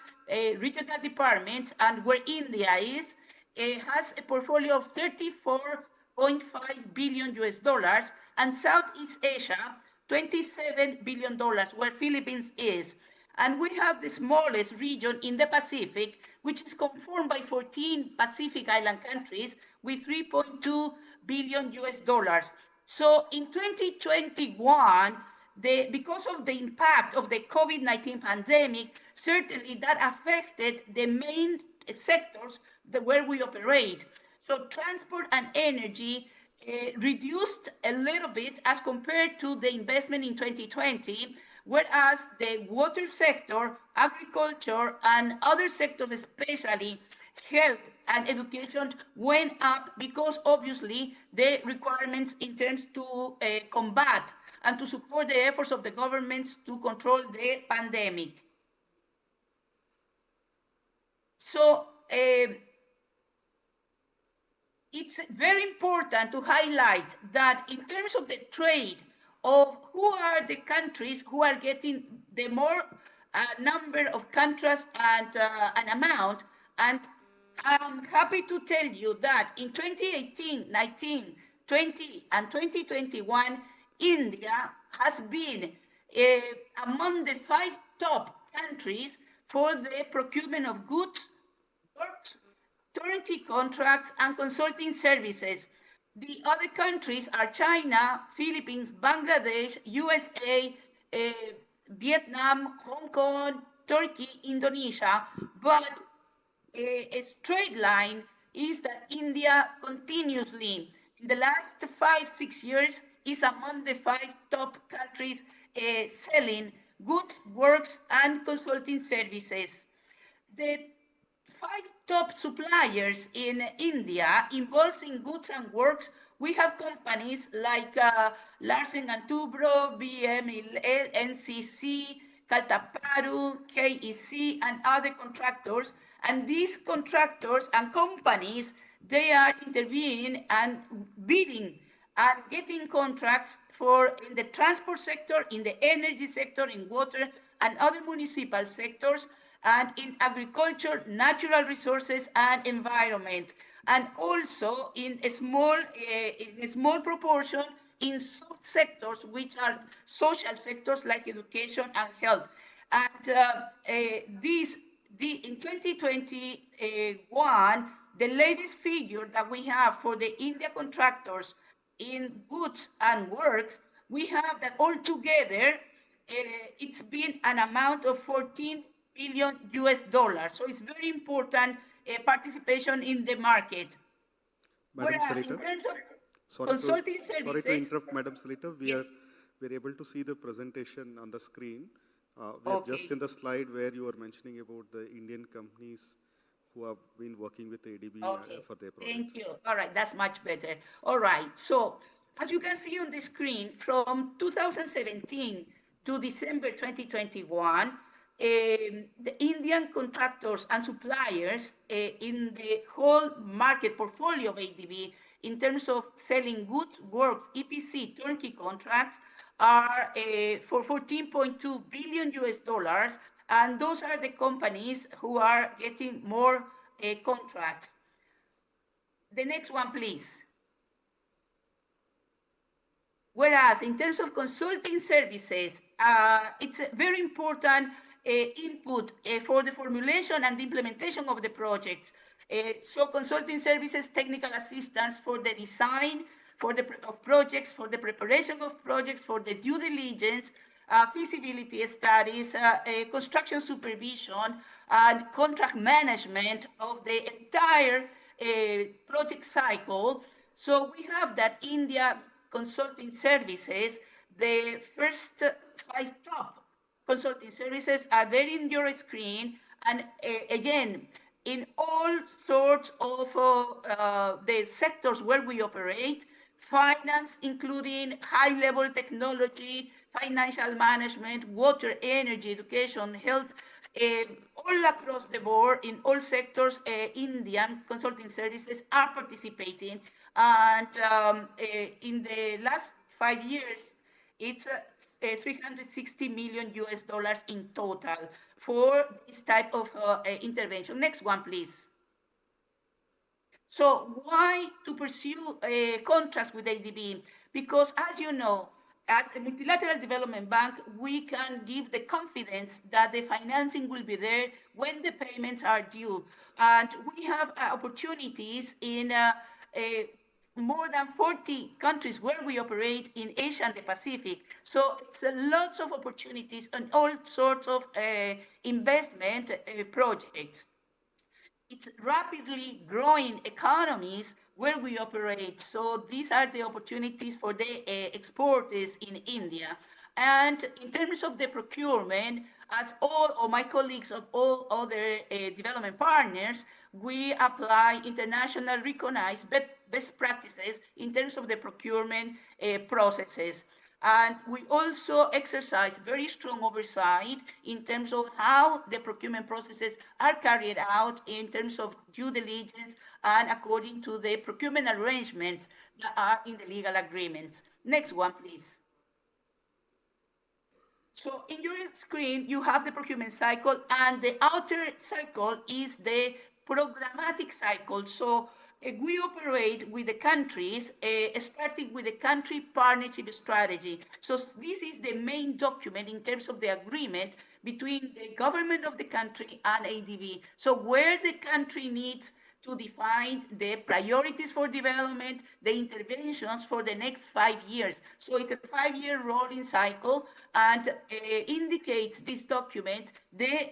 regional departments, and where India is, has a portfolio of $34.5 billion US dollars, and Southeast Asia, $27 billion, where Philippines is. And we have the smallest region in the Pacific, which is conformed by 14 Pacific Island countries with $3.2 billion US dollars. So in 2021, because of the impact of the COVID-19 pandemic, certainly that affected the main sectors where we operate. So transport and energy reduced a little bit as compared to the investment in 2020, whereas the water sector, agriculture, and other sectors, especially health and education, went up because obviously the requirements in terms to combat and to support the efforts of the governments to control the pandemic. So it's very important to highlight that in terms of the trade of who are the countries who are getting the more number of contracts and an amount, and I'm happy to tell you that in 2018, 19, 20, and 2021, India has been among the 5 top countries for the procurement of goods, works, turnkey contracts, and consulting services. The other countries are China, Philippines, Bangladesh, USA, Vietnam, Hong Kong, Turkey, Indonesia, but a straight line is that India continuously, in the last 5-6 years, is among the 5 top countries selling goods, works, and consulting services. The 5 top suppliers in India involved in goods and works. We have companies like Larsen and Toubro, BML, NCC, Kaltaparu, KEC, and other contractors. And these contractors and companies, they are intervening and bidding and getting contracts for in the transport sector, in the energy sector, in water, and other municipal sectors, and in agriculture, natural resources, and environment, and also in a small proportion in soft sectors, which are social sectors like education and health. And in 2021, the latest figure that we have for the India contractors in goods and works, we have that altogether it's been an amount of 14 billion US dollars. So it's very important participation in the market. Madam Whereas Salita, in terms of consulting services... Sorry to interrupt, Madam Salita. Yes. We're able to see the presentation on the screen. We're just in the slide where you were mentioning about the Indian companies who have been working with ADB for their projects. Thank you. All right, that's much better. All right, so as you can see on the screen, from 2017 to December 2021, the Indian contractors and suppliers in the whole market portfolio of ADB, in terms of selling goods, works, EPC, turnkey contracts, are for 14.2 billion US dollars, and those are the companies who are getting more contracts. The next one, please. Whereas in terms of consulting services, it's a very important input for the formulation and implementation of the projects. So consulting services, technical assistance for the design of projects, for the preparation of projects, for the due diligence, feasibility studies, construction supervision, and contract management of the entire project cycle. So we have that India consulting services, the first 5 top consulting services are there in your screen, and again, in all sorts of the sectors where we operate, finance, including high-level technology, financial management, water, energy, education, health, all across the board, in all sectors, Indian consulting services are participating. And in the last 5 years, it's 360 million US dollars in total for this type of intervention. Next one, please. So why to pursue contracts with ADB? Because as you know, as a multilateral development bank, we can give the confidence that the financing will be there when the payments are due. And we have opportunities in more than 40 countries where we operate in Asia and the Pacific. So it's lots of opportunities and all sorts of investment projects. it's rapidly growing economies where we operate. So these are the opportunities for the exporters in India. And in terms of the procurement, as all of my colleagues of all other development partners, we apply international recognized best practices in terms of the procurement processes. And we also exercise very strong oversight in terms of how the procurement processes are carried out in terms of due diligence and according to the procurement arrangements that are in the legal agreements. Next one, please. So in your screen, you have the procurement cycle, and the outer cycle is the programmatic cycle. So we operate with the countries, starting with the country partnership strategy. So this is the main document in terms of the agreement between the government of the country and ADB. So where the country needs to define the priorities for development, the interventions for the next 5 years. So it's a 5-year rolling cycle, and indicates this document the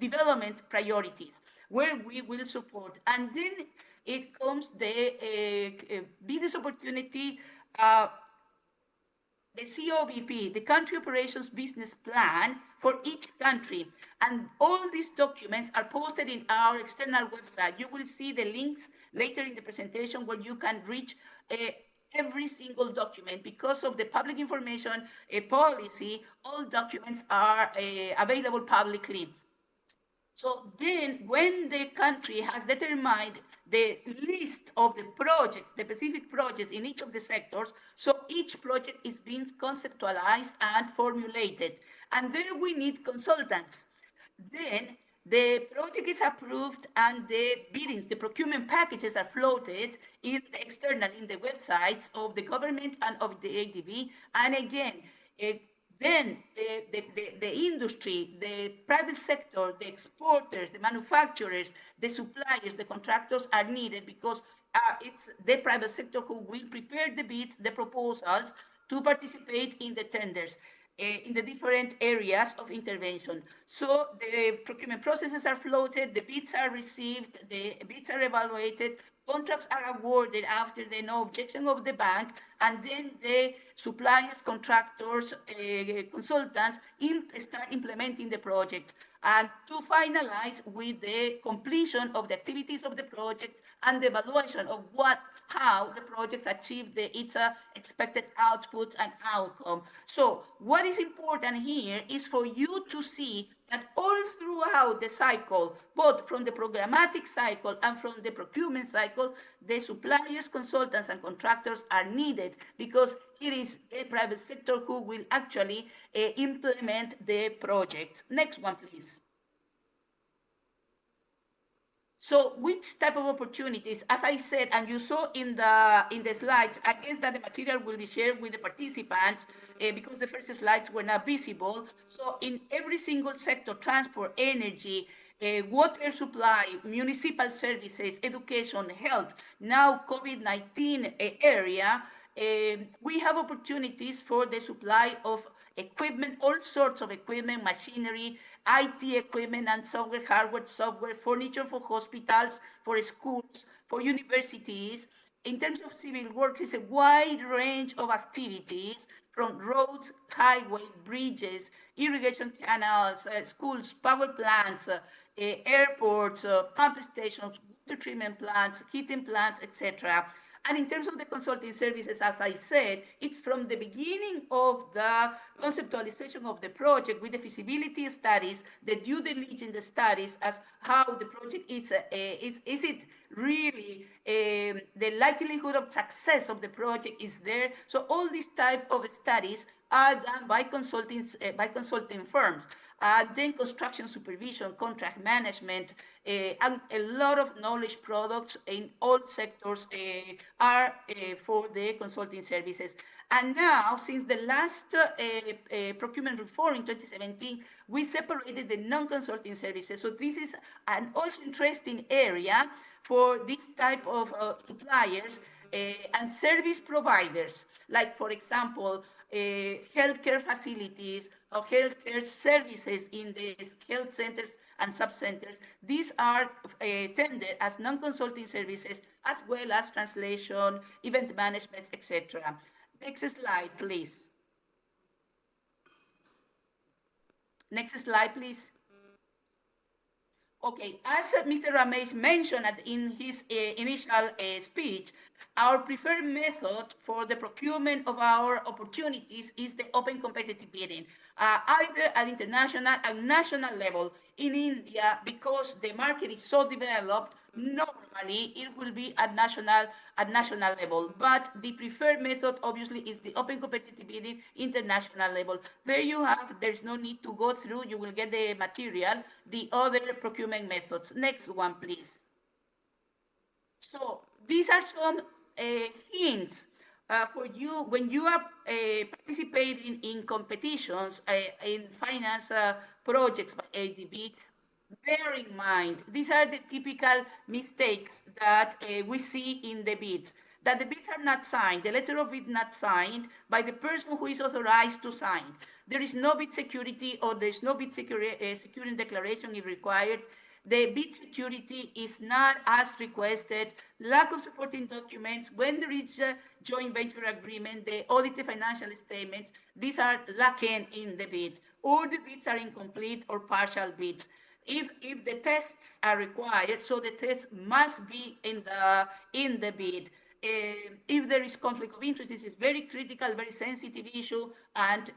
development priorities where we will support. And then it comes the business opportunity, the COBP, the Country Operations Business Plan for each country. And all these documents are posted in our external website. You will see the links later in the presentation where you can reach every single document. Because of the public information policy, all documents are available publicly. So then when the country has determined the list of the projects, the specific projects in each of the sectors, so each project is being conceptualized and formulated. And then we need consultants. Then the project is approved and the biddings, the procurement packages are floated in the external, in the websites of the government and of the ADB. And again, then the industry, the private sector, the exporters, the manufacturers, the suppliers, the contractors are needed, because it's the private sector who will prepare the bids, the proposals to participate in the tenders in the different areas of intervention. So the procurement processes are floated, the bids are received, the bids are evaluated, contracts are awarded after the no objection of the bank, and then the suppliers, contractors, consultants start implementing the project. And to finalize with the completion of the activities of the project and the evaluation of how the projects achieve its expected outputs and outcome. So what is important here is for you to see that all throughout the cycle, both from the programmatic cycle and from the procurement cycle, the suppliers, consultants, and contractors are needed, because it is the private sector who will actually implement the project. Next one, please. So which type of opportunities? As I said, and you saw in the slides, I guess that the material will be shared with the participants because the first slides were not visible. So in every single sector, transport, energy, water supply, municipal services, education, health, now COVID-19 area, we have opportunities for the supply of equipment, all sorts of equipment, machinery, IT equipment and software, hardware, software, furniture for hospitals, for schools, for universities. In terms of civil works, it's a wide range of activities, from roads, highways, bridges, irrigation canals, schools, power plants, airports, pump stations, water treatment plants, heating plants, etc. And in terms of the consulting services, as I said, it's from the beginning of the conceptualization of the project with the feasibility studies, the due diligence studies, as how the project is it really the likelihood of success of the project is there. So all these type of studies are done by consulting firms. Then construction supervision, contract management, and a lot of knowledge products in all sectors are for the consulting services. And now, since the last procurement reform in 2017, we separated the non-consulting services. So this is an also interesting area for this type of suppliers and service providers, like, for example, healthcare facilities or healthcare services in the health centers and sub-centers. These are tendered as non-consulting services, as well as translation, event management, etc. Next slide, please. Next slide, please. Okay, as Mr. Ramesh mentioned in his initial speech, our preferred method for the procurement of our opportunities is the open competitive bidding, either at international and national level. In India, because the market is so developed, normally it will be at national level, but the preferred method obviously is the open competitive bidding international level. There you have, there's no need to go through, you will get the material, the other procurement methods. Next one, please. So these are some hints for you when you are participating in competitions in finance projects by ADB. Bear in mind, these are the typical mistakes that we see in the bids. That the bids are not signed, the letter of bid not signed by the person who is authorized to sign. There is no bid security, or there is no bid security declaration if required. The bid security is not as requested. Lack of supporting documents. When there is a joint venture agreement, the audited financial statements, these are lacking in the bid. Or the bids are incomplete or partial bids. If the tests are required, so the tests must be in the bid. If there is conflict of interest, this is very critical, very sensitive issue, and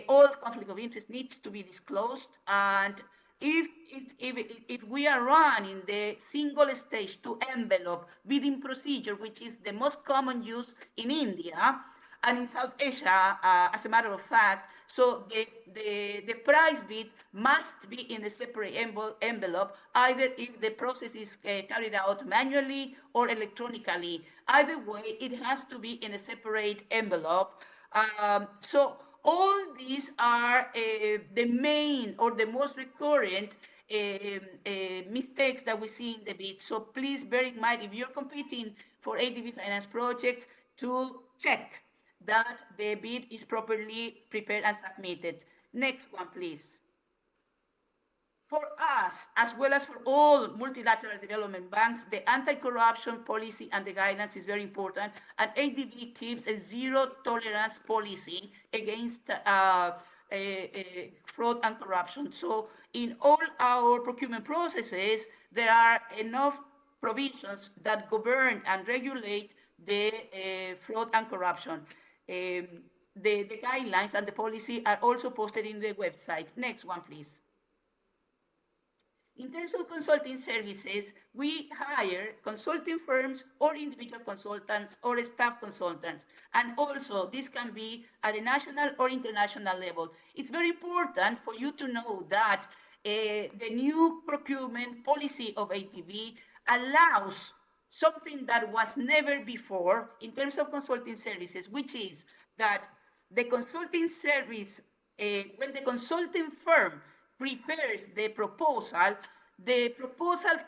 all conflict of interest needs to be disclosed. And if we are running the single stage to envelope bidding procedure, which is the most common use in India and in South Asia, as a matter of fact, so the price bid must be in a separate envelope, either if the process is carried out manually or electronically. Either way, it has to be in a separate envelope. So all these are the main or the most recurrent mistakes that we see in the bid. So please bear in mind, if you're competing for ADB finance projects, to check that the bid is properly prepared and submitted. Next one, please. For us, as well as for all multilateral development banks, the anti-corruption policy and the guidelines is very important, and ADB keeps a zero-tolerance policy against fraud and corruption. So in all our procurement processes, there are enough provisions that govern and regulate the fraud and corruption. The guidelines and the policy are also posted in the website. Next one, please. In terms of consulting services, we hire consulting firms or individual consultants or staff consultants. And also, this can be at a national or international level. It's very important for you to know that the new procurement policy of ATB allows something that was never before in terms of consulting services, which is that the consulting service, when the consulting firm prepares the proposal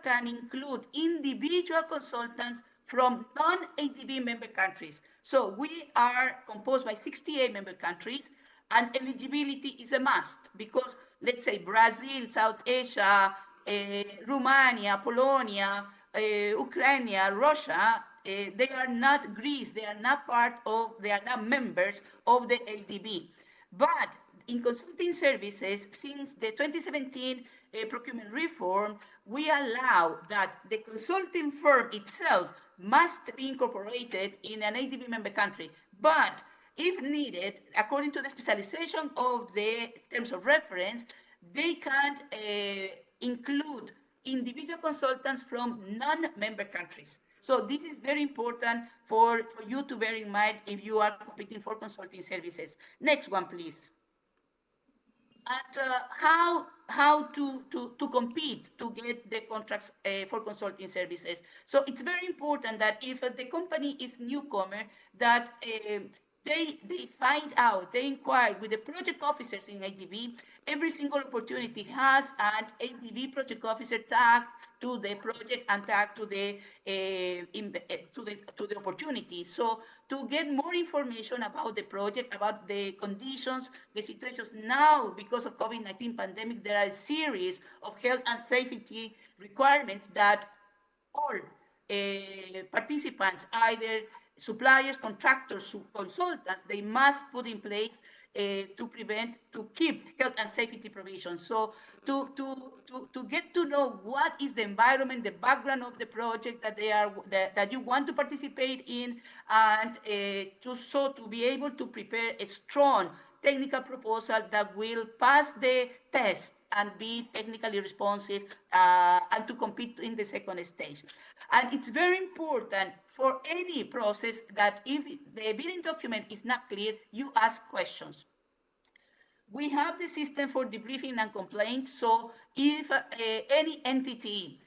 can include individual consultants from non-ADB member countries. So we are composed by 68 member countries, and eligibility is a must because, let's say, Brazil, South Asia, Romania, Polonia, Ukraine, Russia, they are not Greece, they are not members of the ADB. But in consulting services, since the 2017 procurement reform, we allow that the consulting firm itself must be incorporated in an ADB member country. But if needed, according to the specialization of the terms of reference, they can include individual consultants from non-member countries. So this is very important for you to bear in mind if you are competing for consulting services. Next one, please. And how to compete to get the contracts for consulting services. So it's very important that if the company is newcomer, that they find out, they inquire with the project officers in ADB. Every single opportunity has an ADB project officer tagged to the project and tagged to the opportunity. So to get more information about the project, about the conditions, the situations now, because of COVID-19 pandemic, there are a series of health and safety requirements that all participants, either suppliers, contractors, consultants, they must put in place to keep health and safety provisions. So to get to know what is the environment, the background of the project that you want to participate in, and to be able to prepare a strong technical proposal that will pass the test and be technically responsive and to compete in the second stage. And it's very important for any process that if the bidding document is not clear, you ask questions. We have the system for debriefing and complaints, so if any entity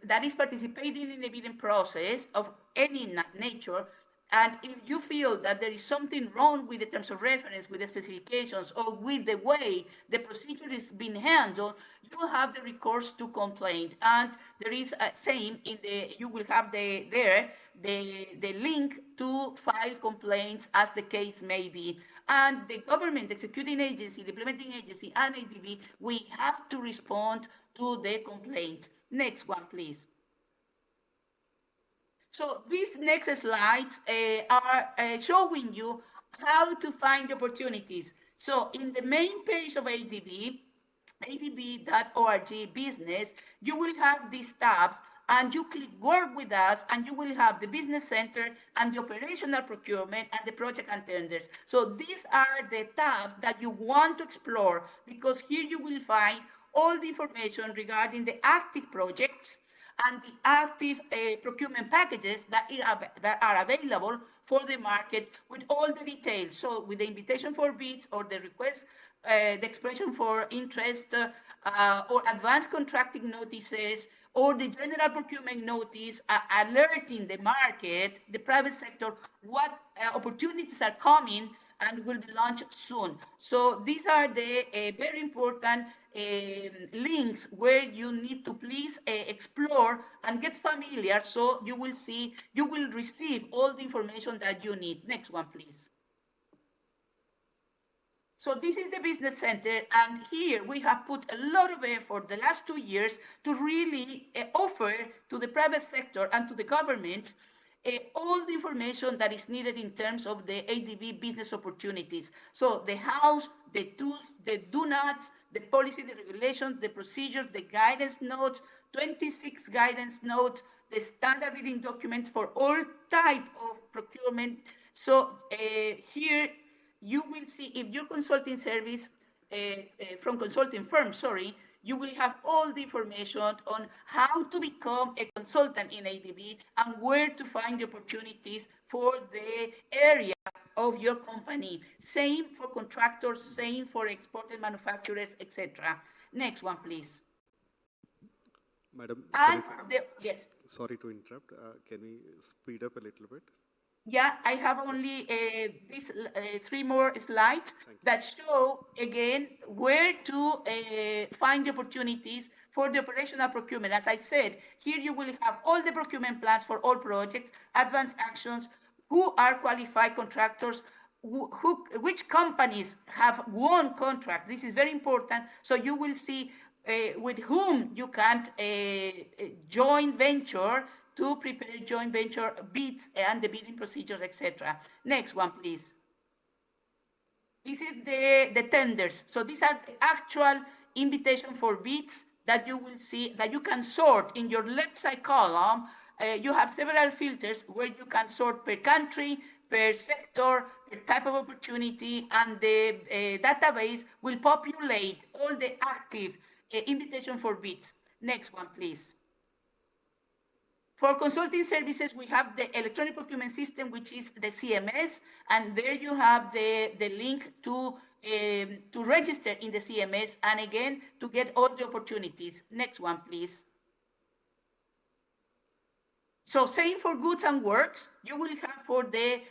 that is participating in the bidding process of any nature, and if you feel that there is something wrong with the terms of reference, with the specifications, or with the way the procedure is being handled, you have the recourse to complaint. And there is a same you will have the link to file complaints as the case may be. And the government, the executing agency, the implementing agency, and ADB, we have to respond to the complaint. Next one, please. So these next slides are showing you how to find opportunities. So in the main page of ADB, adb.org business, you will have these tabs, and you click work with us, and you will have the business center and the operational procurement and the project and tenders. So these are the tabs that you want to explore, because here you will find all the information regarding the active projects and the active procurement packages that are available for the market, with all the details. So with the invitation for bids, or the request, the expression for interest, or advanced contracting notices, or the general procurement notice, alerting the market, the private sector, what opportunities are coming and will be launched soon. So these are the very important links where you need to please explore and get familiar, so you will receive all the information that you need. Next one, please. So this is the business center, and here we have put a lot of effort the last 2 years to really offer to the private sector and to the government all the information that is needed in terms of the ADB business opportunities. So the hows, the do's, the do nots, the policy, the regulations, the procedures, the guidance notes, 26 guidance notes, the standard bidding documents for all type of procurement. So here you will see, if your consulting service from consulting firm, you will have all the information on how to become a consultant in ADB and where to find the opportunities for the area of your company. Same for contractors, same for exported manufacturers, etc. Next one, please. Madam, yes. Sorry to interrupt. Can we speed up a little bit? Yeah, I have only these 3 more slides that show again where to find the opportunities for the operational procurement. As I said, here you will have all the procurement plans for all projects, advanced actions, who are qualified contractors, which companies have won contract. This is very important. So you will see with whom you can joint venture to prepare joint venture bids and the bidding procedures, etc. Next one, please. This is the tenders. So these are the actual invitation for bids that you will see, that you can sort in your left side column. You have several filters where you can sort per country, per sector, per type of opportunity, and the database will populate all the active invitation for bids. Next one, please. For consulting services, we have the electronic procurement system, which is the CMS, and there you have the link to register in the CMS, and again, to get all the opportunities. Next one, please. So same for goods and works, you will have for the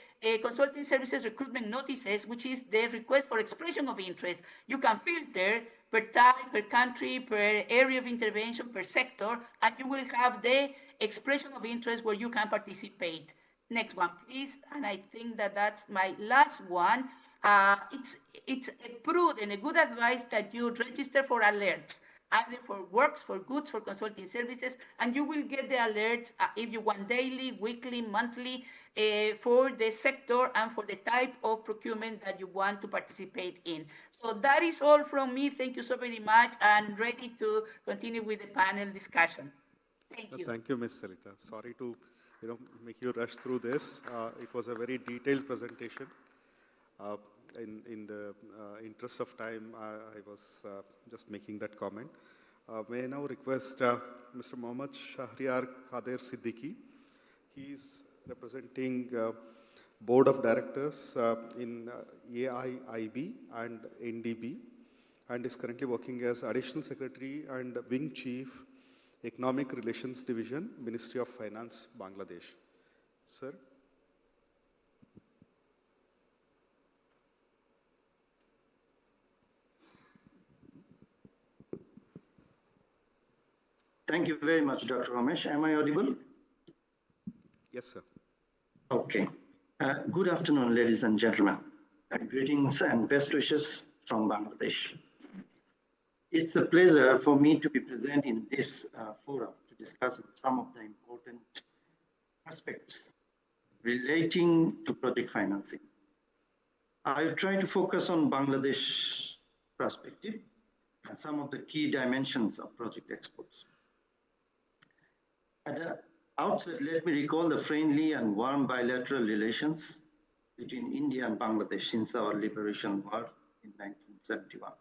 consulting services recruitment notices, which is the request for expression of interest. You can filter per type, per country, per area of intervention, per sector, and you will have the expression of interest where you can participate. Next one, please. And I think that that's my last one. It's a prudent, a good advice that you register for alerts, either for works, for goods, for consulting services, and you will get the alerts if you want daily, weekly, monthly, for the sector and for the type of procurement that you want to participate in. So that is all from me. Thank you so very much, and ready to continue with the panel discussion. Thank you. Thank you, Ms. Sarita. Sorry to make you rush through this. It was a very detailed presentation. In the interest of time, I was just making that comment. May I now request Mr. Mohammad Shahriar Khader Siddiqui. He is representing Board of Directors in AIIB and NDB, and is currently working as Additional Secretary and Wing Chief, Economic Relations Division, Ministry of Finance, Bangladesh. Sir. Thank you very much, Dr. Ramesh. Am I audible? Yes, sir. Okay. Good afternoon, ladies and gentlemen. Greetings and best wishes from Bangladesh. It's a pleasure for me to be present in this forum to discuss some of the important aspects relating to project financing. I'll try to focus on Bangladesh perspective and some of the key dimensions of project exports. At the outset, let me recall the friendly and warm bilateral relations between India and Bangladesh since our liberation war in 1971.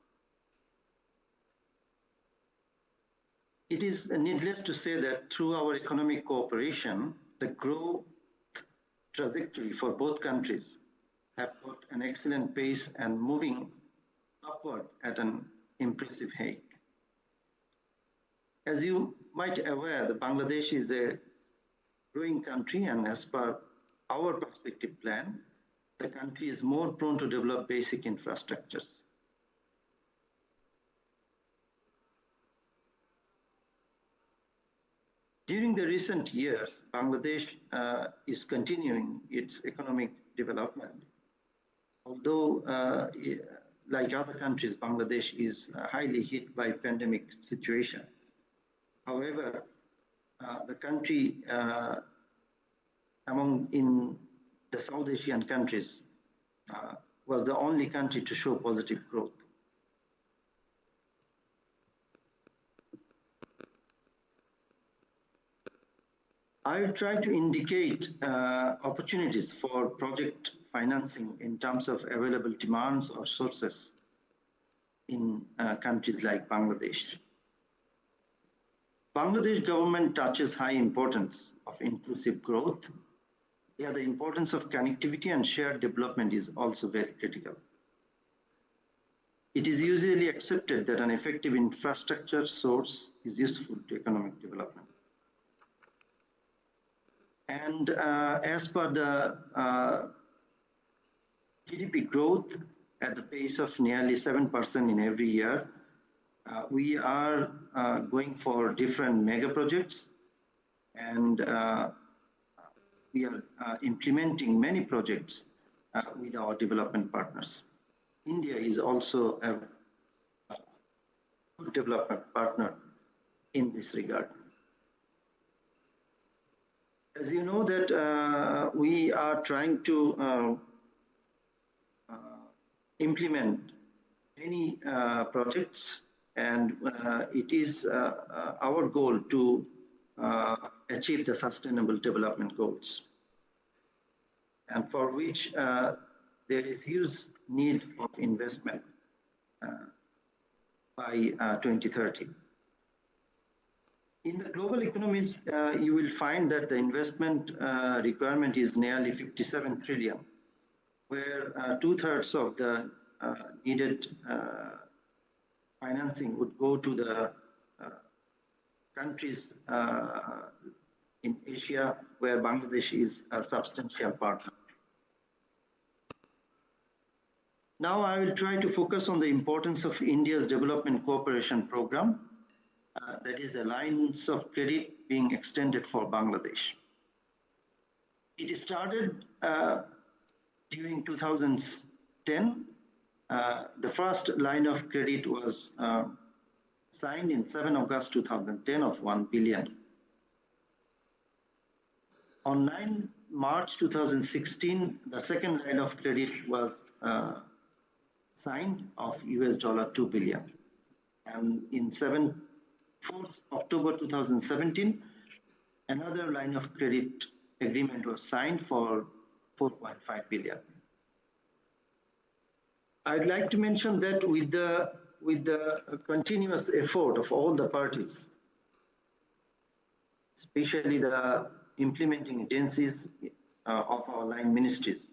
It is needless to say that through our economic cooperation, the growth trajectory for both countries have got an excellent pace and moving upward at an impressive rate. As you might aware, Bangladesh is a growing country, and as per our perspective plan, the country is more prone to develop basic infrastructures. During the recent years, Bangladesh is continuing its economic development. Although, like other countries, Bangladesh is highly hit by pandemic situation. However, the country in the South Asian countries was the only country to show positive growth. I will try to indicate opportunities for project financing in terms of available demands or sources in countries like Bangladesh. Bangladesh government touches high importance of inclusive growth. Here, the importance of connectivity and shared development is also very critical. It is usually accepted that an effective infrastructure source is useful to economic development. And as per the GDP growth at the pace of nearly 7% in every year, we are going for different mega projects, and we are implementing many projects with our development partners. India is also a good development partner in this regard. As you know that we are trying to implement many projects, and it is our goal to achieve the sustainable development goals, and for which there is huge need of investment by 2030. In the global economies, you will find that the investment requirement is nearly 57 trillion, where 2/3 of the needed financing would go to the countries in Asia, where Bangladesh is a substantial partner. Now I will try to focus on the importance of India's development cooperation program, that is the lines of credit being extended for Bangladesh. It started during 2010. The first line of credit was signed in 7 August 2010 of 1 billion. On 9 March 2016, the second line of credit was signed of $2 billion. And in 4th October 2017, another line of credit agreement was signed for 4.5 billion. I'd like to mention that with the continuous effort of all the parties, especially the implementing agencies of our line ministries,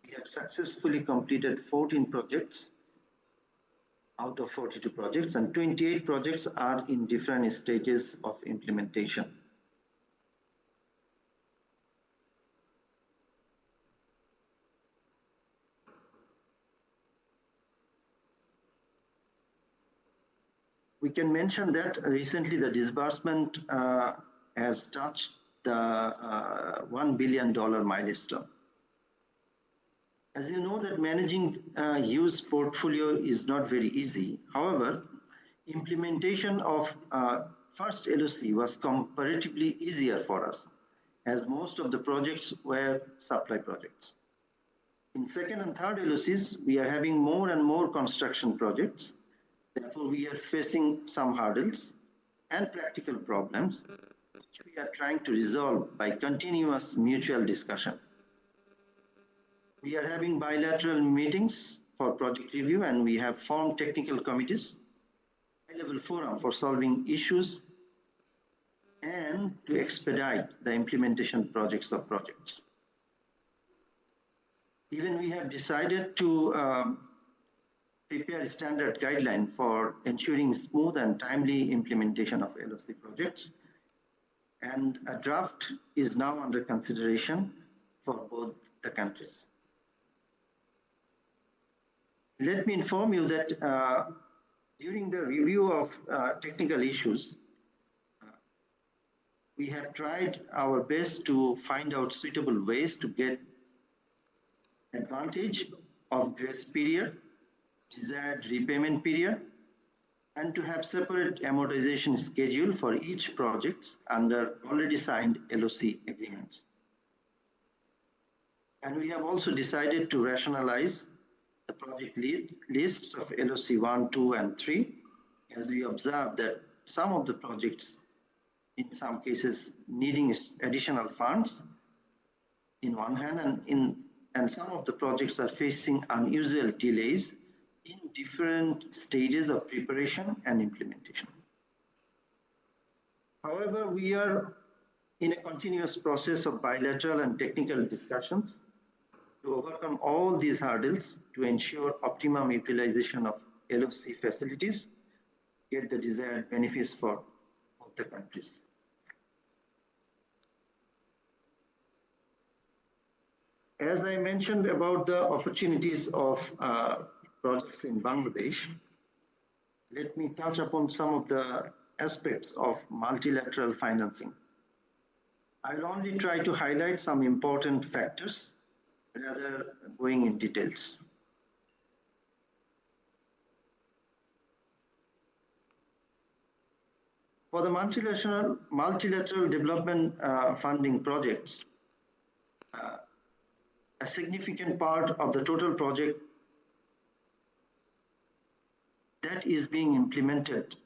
we have successfully completed 14 projects out of 42 projects, and 28 projects are in different stages of implementation. We can mention that recently the disbursement has touched the $1 billion milestone. As you know, that managing use portfolio is not very easy. However, implementation of first LOC was comparatively easier for us, as most of the projects were supply projects. In second and third LOCs, we are having more and more construction projects. Therefore, we are facing some hurdles and practical problems, which we are trying to resolve by continuous mutual discussion. We are having bilateral meetings for project review, and we have formed technical committees, high-level forum for solving issues and to expedite the implementation projects. Even we have decided to prepare a standard guideline for ensuring smooth and timely implementation of LOC projects. And a draft is now under consideration for both the countries. Let me inform you that during the review of technical issues, we have tried our best to find out suitable ways to get advantage of grace period, desired repayment period, and to have separate amortization schedule for each project under already signed LOC agreements. And we have also decided to rationalize the project lists of LOC 1, 2, and 3, as we observe that some of the projects, in some cases, needing additional funds in one hand, and some of the projects are facing unusual delays in different stages of preparation and implementation. However, we are in a continuous process of bilateral and technical discussions to overcome all these hurdles to ensure optimum utilization of LOC facilities, get the desired benefits for both the countries. As I mentioned about the opportunities of projects in Bangladesh, let me touch upon some of the aspects of multilateral financing. I will only try to highlight some important factors rather going in details. For the multilateral development funding projects, a significant part of the total project that is being implemented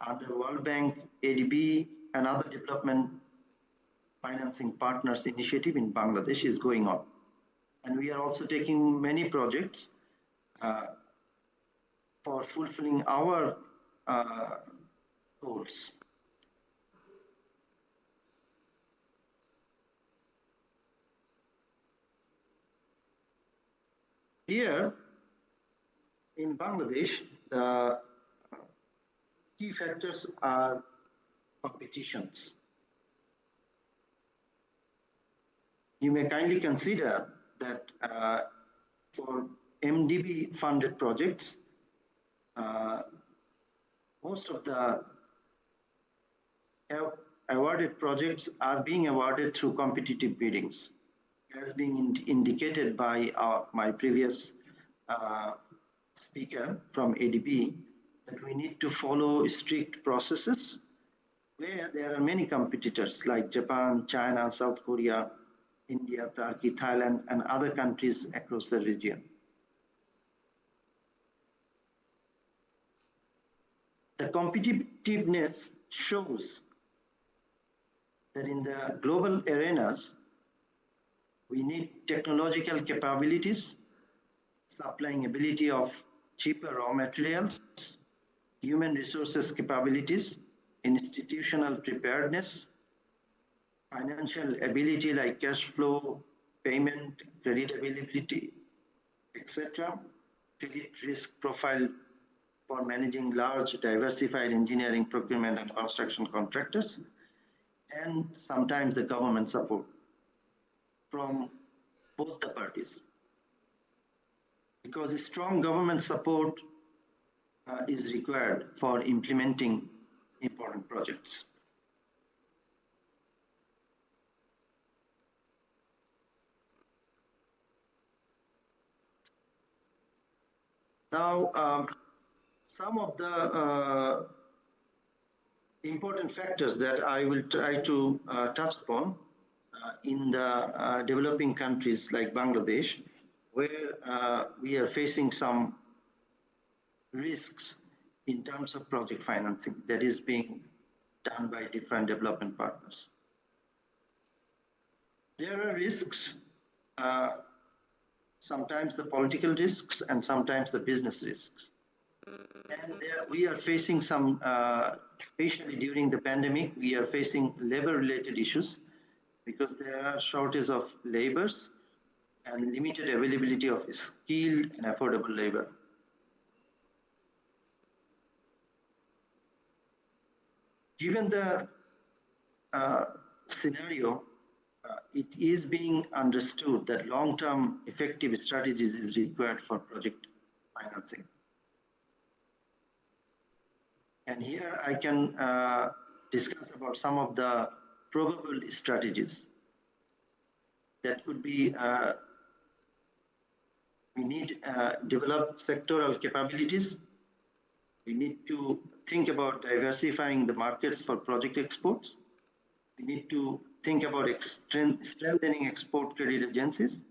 under World Bank, ADB, and other development financing partners initiative in Bangladesh is going on. And we are also taking many projects for fulfilling our goals. Here in Bangladesh, the key factors are competitions. you may kindly consider that for MDB funded projects, most of the awarded projects are being awarded through competitive biddings, as being indicated by my previous speaker from ADB, that we need to follow strict processes where there are many competitors like Japan, China, South Korea, India, Turkey, Thailand, and other countries across the region. The competitiveness shows that in the global arenas, we need technological capabilities, supplying ability of cheaper raw materials, human resources capabilities, institutional preparedness, financial ability like cash flow, payment, credit availability, etc., credit risk profile for managing large diversified engineering, procurement, and construction contractors, and sometimes the government support from both the parties. Because strong government support is required for implementing important projects. Now, some of the important factors that I will try to touch upon in the developing countries like Bangladesh, where we are facing some risks in terms of project financing that is being done by different development partners. There are risks, sometimes the political risks and sometimes the business risks. And we are facing some, especially during the pandemic, we are facing labor-related issues because there are shortage of laborers and limited availability of skilled and affordable labor. Given the scenario, it is being understood that long-term effective strategies is required for project financing. And here I can discuss about some of the probable strategies that could be, we need develop sectoral capabilities. We need to think about diversifying the markets for project exports. We need to think about strengthening export credit agencies.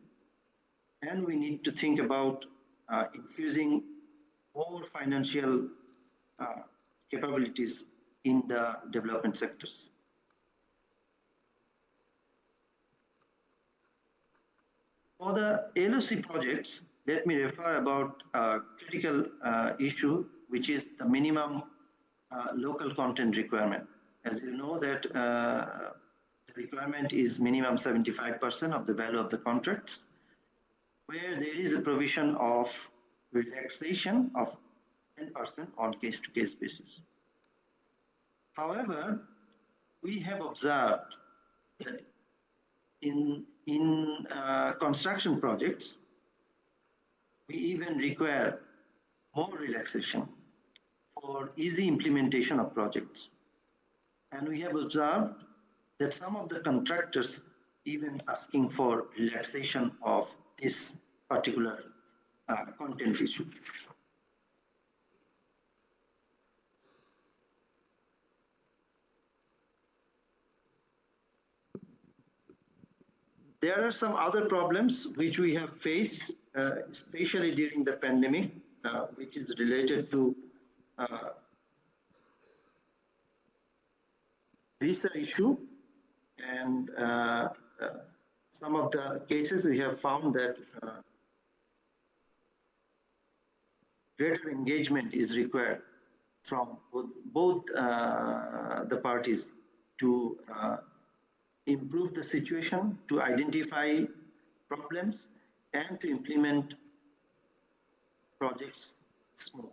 And we need to think about infusing more financial capabilities in the development sectors. For the LOC projects, let me refer about a critical issue, which is the minimum local content requirement. As you know that the requirement is minimum 75% of the value of the contracts, where there is a provision of relaxation of 10% on case-to-case basis. However, we have observed that in construction projects, we even require more relaxation for easy implementation of projects. And we have observed that some of the contractors even asking for relaxation of this particular content issue. There are some other problems which we have faced, especially during the pandemic, which is related to visa issue. And some of the cases we have found that greater engagement is required from both the parties to improve the situation, to identify problems, and to implement projects smoothly.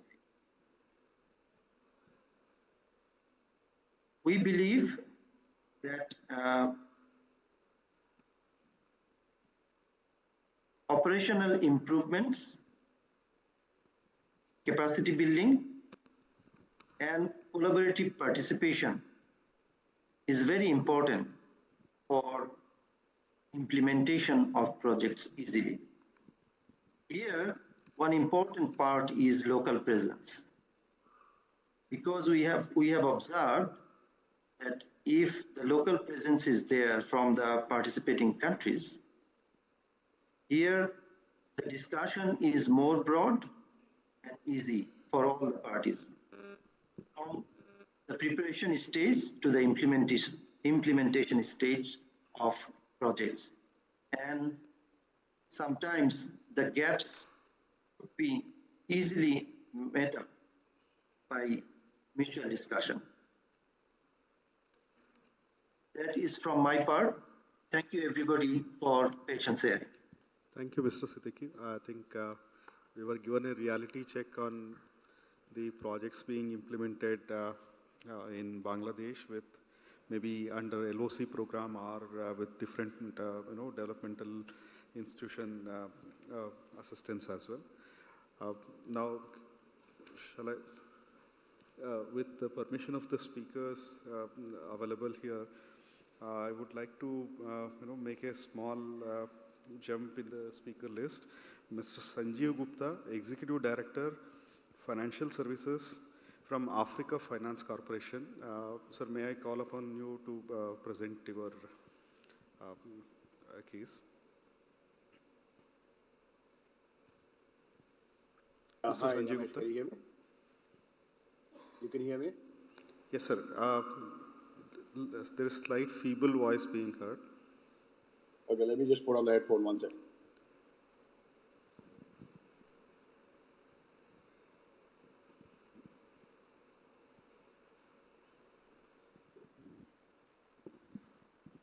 We believe that operational improvements, capacity building, and collaborative participation is very important for implementation of projects easily. Here, one important part is local presence, because we have observed that if the local presence is there from the participating countries, here the discussion is more broad and easy for all the parties, from the preparation stage to the implementation stage of projects. And sometimes the gaps could be easily met up by mutual discussion. That is from my part. Thank you everybody for patient sharing. Thank you, Mr. Siddiqui. I think we were given a reality check on the projects being implemented in Bangladesh with maybe under LOC program or with different developmental institution assistance as well. Now, shall I, with the permission of the speakers available here, I would like to make a small jump in the speaker list. Mr. Sanjeev Gupta, Executive Director, Financial Services from Africa Finance Corporation. Sir, may I call upon you to present your case? Mr. Hi, Sanjeev Ramesh, Gupta. can you hear me? You can hear me? Yes, sir. There is slight feeble voice being heard. Okay, let me just put on the headphone 1 second.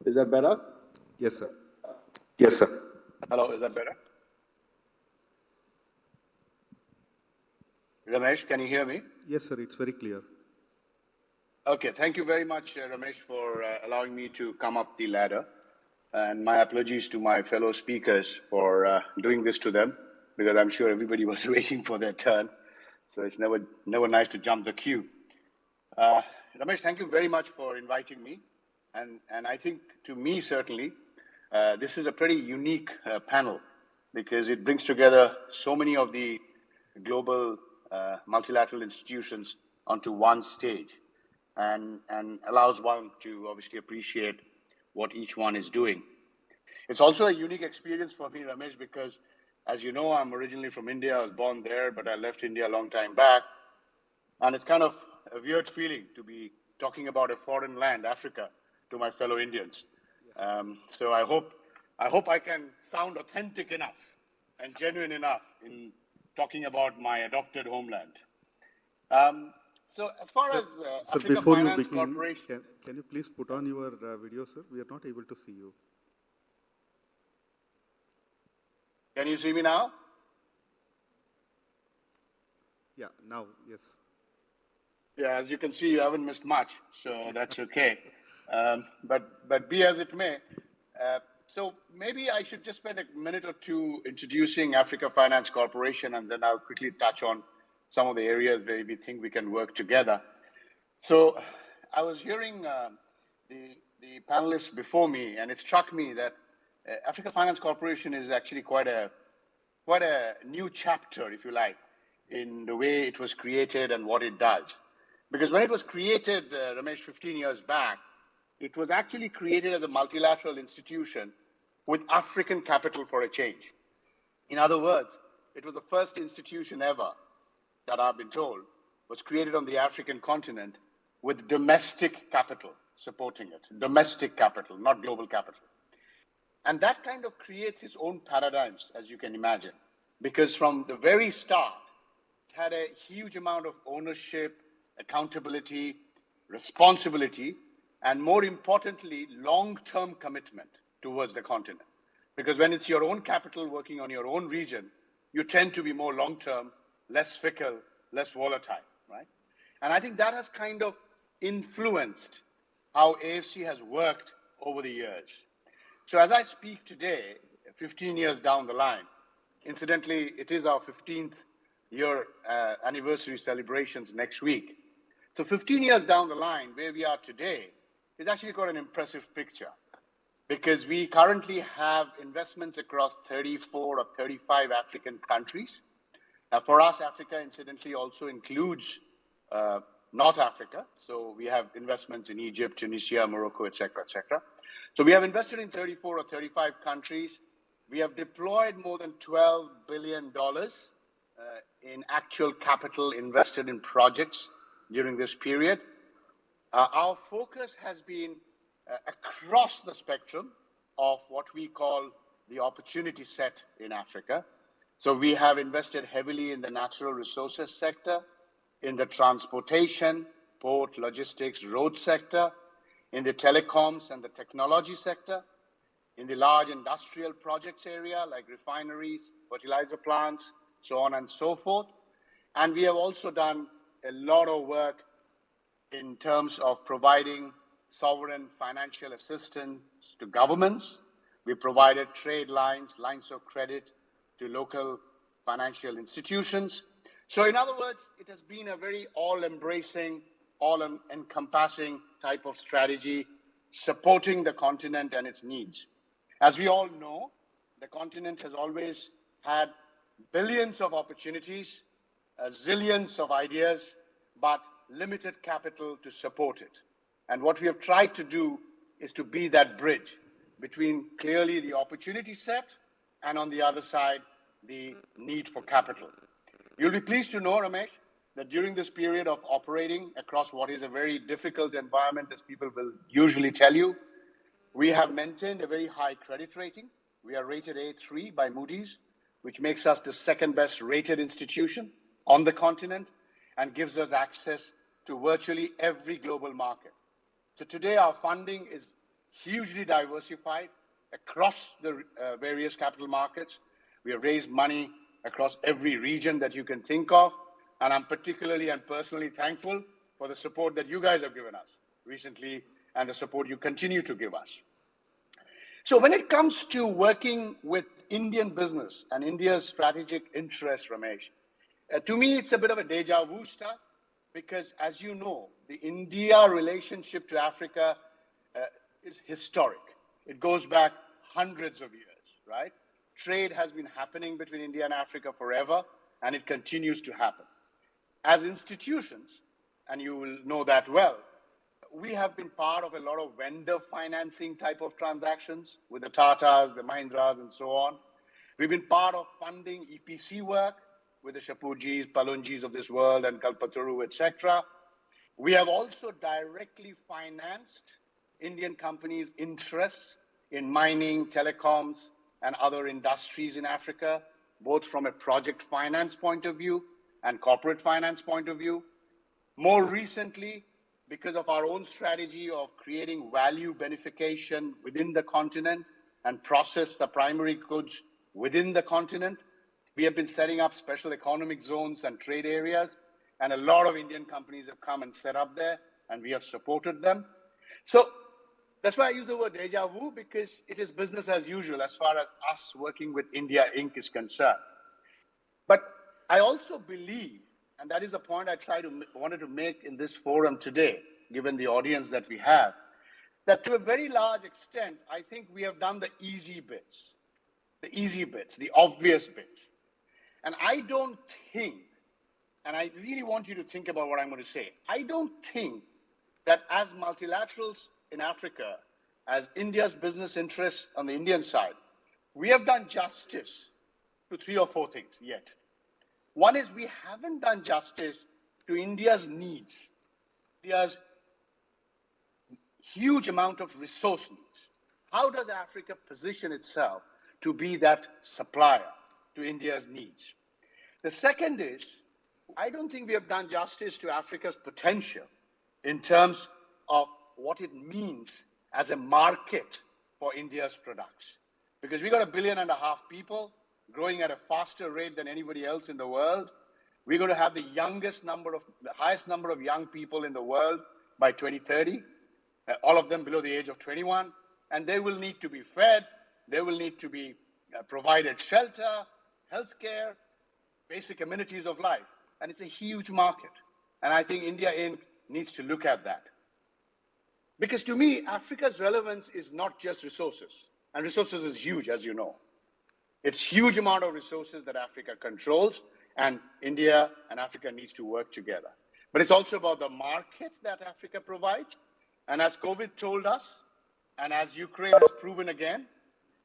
Is that better? Yes, sir. Yes, sir. Hello, is that better? Ramesh, can you hear me? Yes, sir. It's very clear. Okay, thank you very much, Ramesh, for allowing me to come up the ladder. And my apologies to my fellow speakers for doing this to them, because I'm sure everybody was waiting for their turn. So it's never nice to jump the queue. Ramesh, thank you very much for inviting me. And I think, to me, certainly, this is a pretty unique panel, because it brings together so many of the global multilateral institutions onto one stage and allows one to obviously appreciate what each one is doing. It's also a unique experience for me, Ramesh, because, as you know, I'm originally from India. I was born there, but I left India a long time back. And it's kind of a weird feeling to be talking about a foreign land, Africa, to my fellow Indians. So I hope I can sound authentic enough and genuine enough in talking about my adopted homeland. So as far as Africa before Finance you begin, Corporation... Can you please put on your video, sir? We are not able to see you. Can you see me now? Yeah, now, yes. Yeah, as you can see, you haven't missed much, so that's okay. But be as it may, so maybe I should just spend a minute or two introducing Africa Finance Corporation, and then I'll quickly touch on some of the areas where we think we can work together. So I was hearing the panelists before me, and it struck me that Africa Finance Corporation is actually quite a new chapter, if you like, in the way it was created and what it does. Because when it was created, Ramesh, 15 years back, it was actually created as a multilateral institution with African capital for a change. In other words, it was the first institution ever that I've been told was created on the African continent with domestic capital supporting it. Domestic capital, not global capital. And that kind of creates its own paradigms, as you can imagine, because from the very start, it had a huge amount of ownership, accountability, responsibility, and more importantly, long-term commitment towards the continent. Because when it's your own capital working on your own region, you tend to be more long-term, less fickle, less volatile, right? And I think that has kind of influenced how AFC has worked over the years. So as I speak today, 15 years down the line, Incidentally, it is our 15th year anniversary celebrations next week. So 15 years down the line, where we are today, is actually quite an impressive picture, because we currently have investments across 34 or 35 African countries. For us, Africa, incidentally, also includes North Africa. So we have investments in Egypt, Tunisia, Morocco, et cetera, et cetera. So we have invested in 34 or 35 countries. We have deployed more than $12 billion in actual capital invested in projects during this period. Our focus has been across the spectrum of what we call the opportunity set in Africa. So we have invested heavily in the natural resources sector, in the transportation, port, logistics, road sector, in the telecoms and the technology sector, in the large industrial projects area like refineries, fertilizer plants, so on and so forth. And we have also done a lot of work in terms of providing sovereign financial assistance to governments. We provided trade lines of credit to local financial institutions. So in other words, it has been a very all-embracing, all-encompassing type of strategy, supporting the continent and its needs. As we all know, the continent has always had billions of opportunities, zillions of ideas, but limited capital to support it. And what we have tried to do is to be that bridge between clearly the opportunity set and on the other side, the need for capital. You'll be pleased to know, Ramesh, that during this period of operating across what is a very difficult environment, as people will usually tell you, we have maintained a very high credit rating. We are rated A3 by Moody's, which makes us the second best rated institution on the continent and gives us access to virtually every global market. So today our funding is hugely diversified across the various capital markets. We have raised money across every region that you can think of. And I'm particularly and personally thankful for the support that you guys have given us recently and the support you continue to give us. So when it comes to working with Indian business and India's strategic interests, Ramesh, to me, it's a bit of a deja vu stuff, because as you know, the India relationship to Africa is historic. It goes back hundreds of years, right? Trade has been happening between India and Africa forever, and it continues to happen. As institutions, and you will know that well, we have been part of a lot of vendor financing type of transactions with the Tatas, the Mahindras, and so on. We've been part of funding EPC work with the Shapurjis, Palunjis of this world, and Kalpataru, etc. We have also directly financed Indian companies' interests in mining, telecoms, and other industries in Africa, both from a project finance point of view and corporate finance point of view. More recently, because of our own strategy of creating value beneficiation within the continent and process the primary goods within the continent, we have been setting up special economic zones and trade areas, and a lot of Indian companies have come and set up there, and we have supported them. So that's why I use the word deja vu, because it is business as usual as far as us working with India Inc. is concerned. But I also believe, and that is a point I wanted to make in this forum today, given the audience that we have, that to a very large extent, I think we have done the easy bits, the obvious bits. And I don't think, and I really want you to think about what I'm going to say, I don't think that as multilaterals in Africa, as India's business interests on the Indian side, we have done justice to 3 or 4 things yet. One is we haven't done justice to India's needs, India's huge amount of resource needs. How does Africa position itself to be that supplier to India's needs? The second is, I don't think we have done justice to Africa's potential in terms of what it means as a market for India's products. Because we got 1.5 billion people growing at a faster rate than anybody else in the world. We're going to have the highest number of young people in the world by 2030, all of them below the age of 21, and they will need to be fed, they will need to be provided shelter, healthcare, basic amenities of life. And it's a huge market. And I think India Inc. needs to look at that. Because to me, Africa's relevance is not just resources. And resources is huge, as you know. It's huge amount of resources that Africa controls, and India and Africa needs to work together. But it's also about the market that Africa provides. And as COVID told us, and as Ukraine has proven again,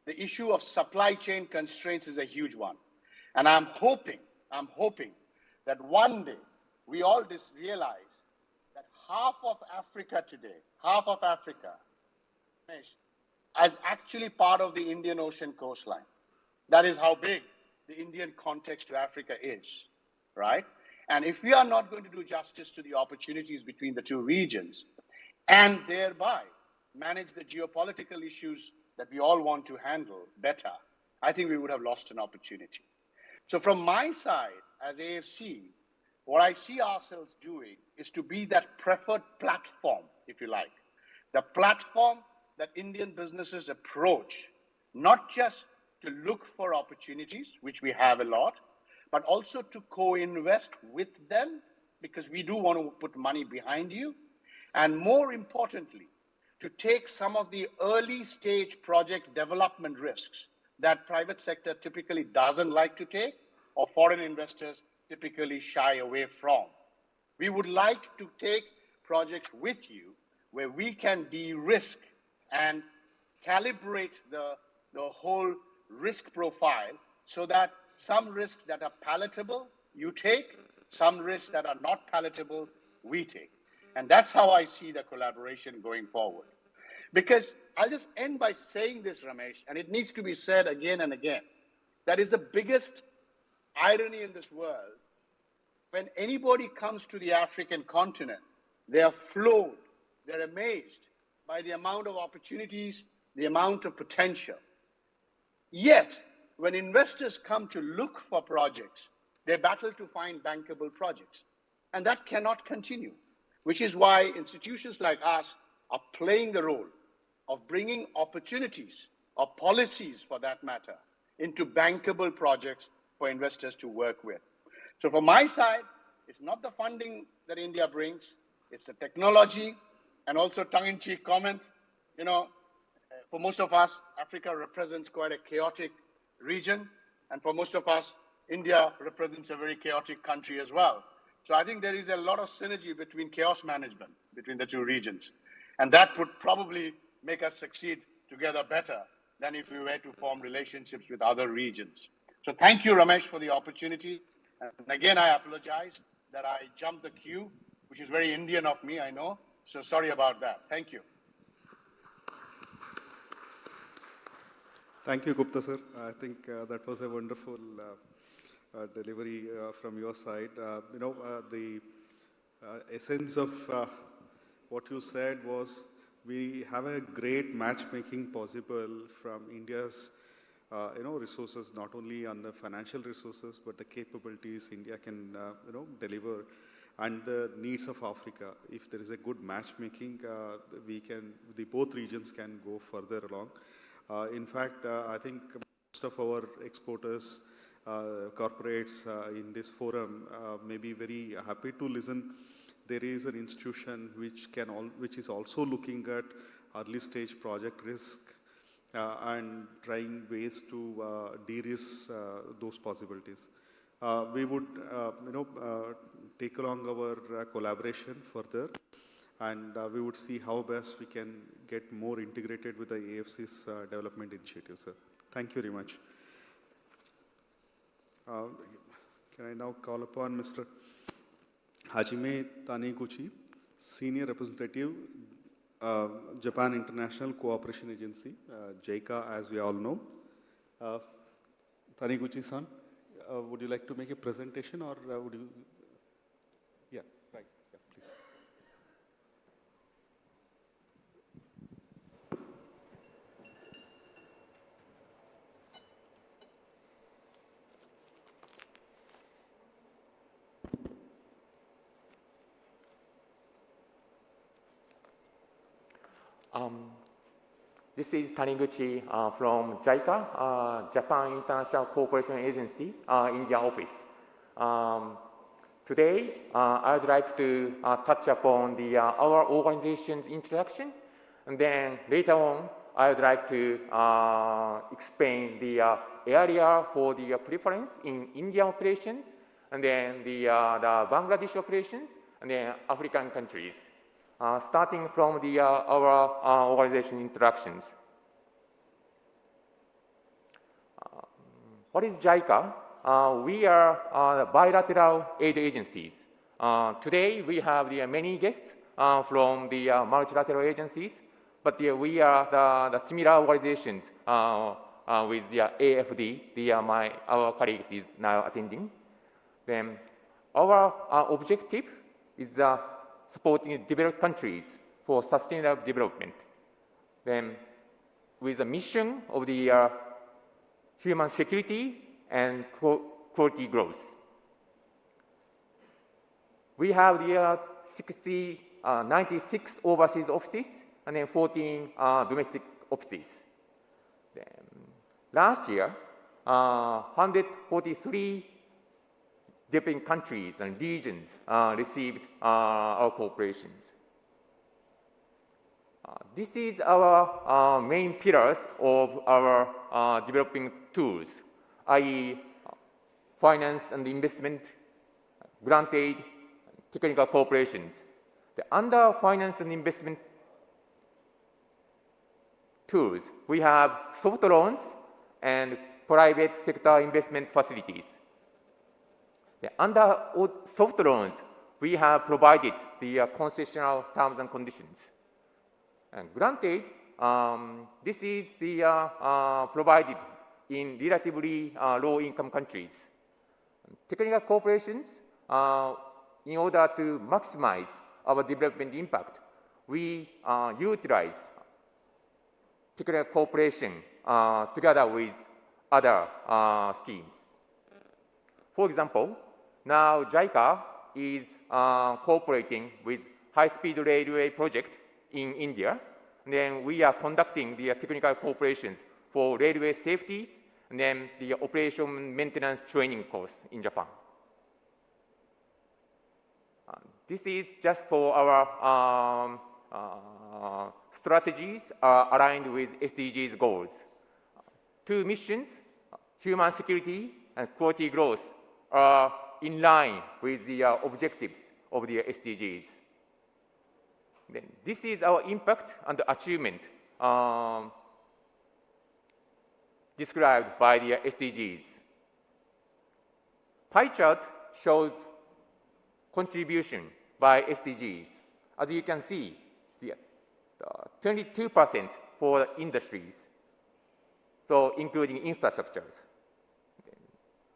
the issue of supply chain constraints is a huge one. And I'm hoping that one day we all realize that half of Africa today, is actually part of the Indian Ocean coastline. That is how big the Indian context to Africa is, right? And if we are not going to do justice to the opportunities between the two regions, and thereby manage the geopolitical issues that we all want to handle better, I think we would have lost an opportunity. So from my side, as AFC, what I see ourselves doing is to be that preferred platform, if you like, the platform that Indian businesses approach, not just to look for opportunities, which we have a lot, but also to co-invest with them, because we do want to put money behind you, and more importantly, to take some of the early stage project development risks that private sector typically doesn't like to take, or foreign investors typically shy away from. We would like to take projects with you where we can de-risk and calibrate the whole risk profile so that some risks that are palatable, you take, some risks that are not palatable, we take. And that's how I see the collaboration going forward. Because I'll just end by saying this, Ramesh, and it needs to be said again and again. That is the biggest irony in this world. When anybody comes to the African continent, they are floored, they're amazed by the amount of opportunities, the amount of potential. Yet, when investors come to look for projects, they battle to find bankable projects. And that cannot continue, which is why institutions like us are playing the role of bringing opportunities, or policies for that matter, into bankable projects for investors to work with. So from my side, it's not the funding that India brings, it's the technology, and also tongue-in-cheek comment, you know, for most of us, Africa represents quite a chaotic region, and for most of us, India represents a very chaotic country as well. So I think there is a lot of synergy between chaos management between the two regions, and that would probably make us succeed together better than if we were to form relationships with other regions. So thank you, Ramesh, for the opportunity. And again, I apologize that I jumped the queue, which is very Indian of me, I know. So sorry about that. Thank you. Thank you, Gupta sir. I think that was a wonderful delivery from your side. The essence of what you said was we have a great matchmaking possible from India's resources, not only on the financial resources, but the capabilities India can deliver, and the needs of Africa. If there is a good matchmaking, both regions can go further along. In fact, I think most of our exporters, corporates in this forum may be very happy to listen. There is an institution which is also looking at early stage project risk and trying ways to de-risk those possibilities. We would take along our collaboration further, and we would see how best we can get more integrated with the AFC's development initiative, sir. Thank you very much. Can I now call upon Mr. Hajime Taniguchi, Senior Representative, Japan International Cooperation Agency, JICA, as we all know. Taniguchi-san, would you like to make a presentation, or would you? Yeah, right. Yeah, please. This is Taniguchi from JICA, Japan International Cooperation Agency, India office. Today, I would like to touch upon our organization's introduction, and then later on, I would like to explain the area for the preference in Indian operations, and then the Bangladesh operations, and then African countries, starting from our organization introductions. What is JICA? We are bilateral aid agencies. Today, we have many guests from the multilateral agencies, but we are the similar organizations with the AFD. Our colleagues is now attending. Then, our objective is supporting developed countries for sustainable development. Then, with the mission of the human security and quality growth. We have 96 overseas offices and then 14 domestic offices. Then, last year, 143 developing countries and regions received our cooperations. This is our main pillars of our developing tools, i.e. finance and investment, grant aid, technical cooperations. Under finance and investment tools, we have soft loans and private sector investment facilities. Under soft loans, we have provided the concessional terms and conditions. And grant aid, this is provided in relatively low-income countries. Technical cooperations, in order to maximize our development impact, we utilize technical cooperation together with other schemes. For example, now JICA is cooperating with high-speed railway project in India. And then we are conducting the technical cooperations for railway safety and then the operation maintenance training course in Japan. This is just for our strategies aligned with SDGs goals. Two missions, human security and quality growth, are in line with the objectives of the SDGs. Then this is our impact and achievement described by the SDGs. Pie chart shows contribution by SDGs. As you can see, 22% for industries, so including infrastructures.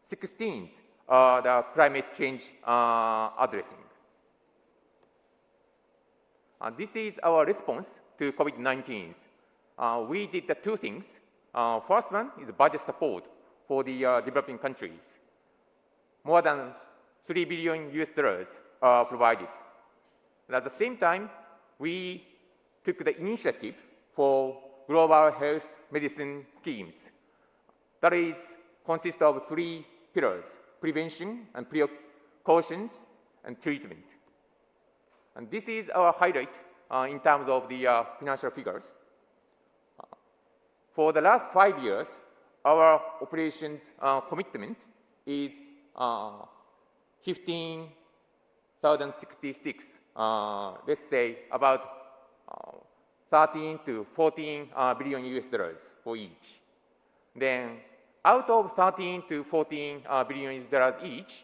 16 are the climate change addressing. This is our response to COVID-19. We did the two things. First one is budget support for the developing countries. More than $3 billion are provided. And at the same time, we took the initiative for global health medicine schemes. That is consists of three pillars: prevention and precautions and treatment. And this is our highlight in terms of the financial figures. For the last 5 years, our operations commitment is 15,066, let's say about 13 to 14 billion for each. Then out of 13 to 14 billion each,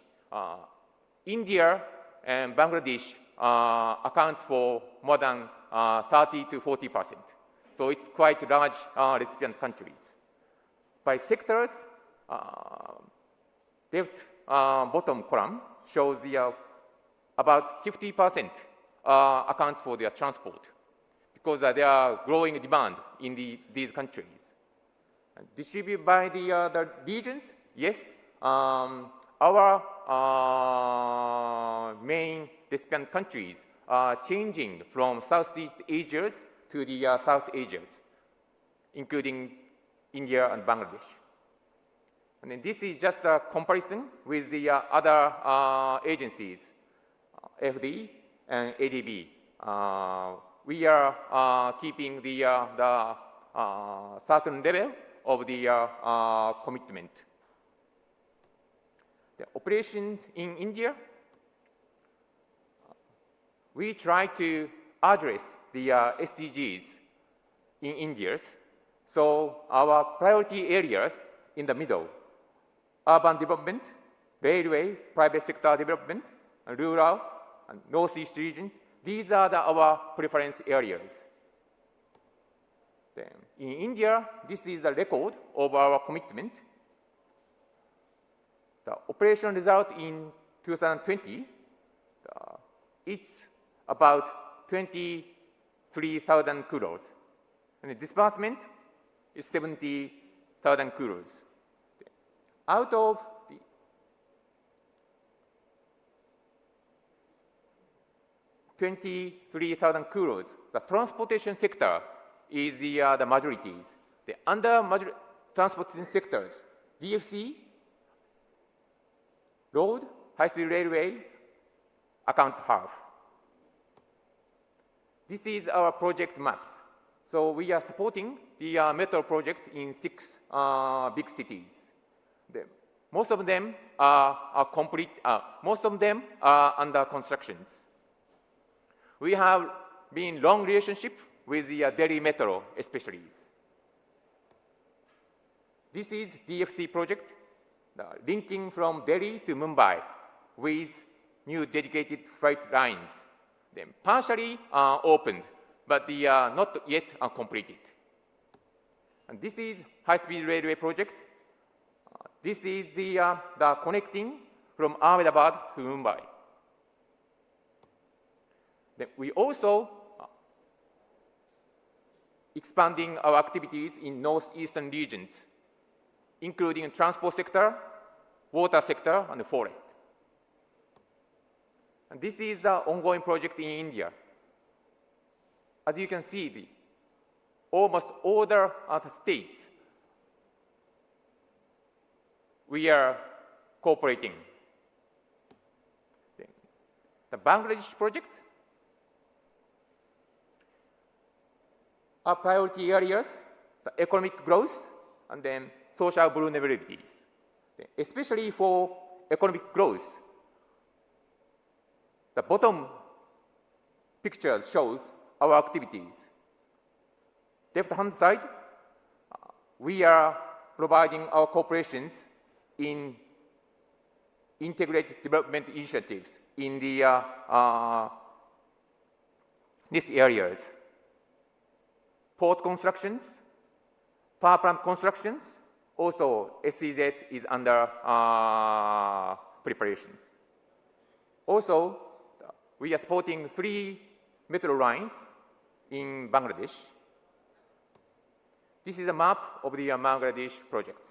India and Bangladesh accounts for more than 30 to 40%. So it's quite large recipient countries. By sectors, left bottom column shows the about 50% accounts for their transport, because there are growing demand in these countries. Distributed by the regions, yes, our main recipient countries are changing from Southeast Asia to the South Asia. including India and Bangladesh. And then this is just a comparison with the other agencies, AFD and ADB. We are keeping the certain level of the commitment. The operations in India, we try to address the SDGs in India. So our priority areas in the middle, urban development, railway, private sector development, and rural, and northeast region, these are our preference areas. Then in India, this is the record of our commitment. The operation result in 2020, it's about 23,000 crores. And the disbursement is 70,000 crores. Out of the 23,000 crores, the transportation sector is the majorities. The under transportation sectors, DFC, road, high-speed railway, accounts half. This is our project maps. So we are supporting the metro project in 6 big cities. Most of them are complete. Most of them are under constructions. We have been long relationship with the Delhi Metro, especially. This is DFC project, linking from Delhi to Mumbai with new dedicated freight lines. Then partially opened, but they are not yet completed. And this is high-speed railway project. This is the connecting from Ahmedabad to Mumbai. Then we also expanding our activities in northeastern regions, including transport sector, water sector, and the forest. And this is the ongoing project in India. As you can see, almost all the states we are cooperating. The Bangladesh projects are priority areas, the economic growth, and then social vulnerabilities. Especially for economic growth, the bottom picture shows our activities. Left-hand side, we are providing our cooperations in integrated development initiatives in the these areas. Port constructions, power plant constructions, also SEZ is under preparations. Also, we are supporting 3 metro lines in Bangladesh. This is a map of the Bangladesh projects.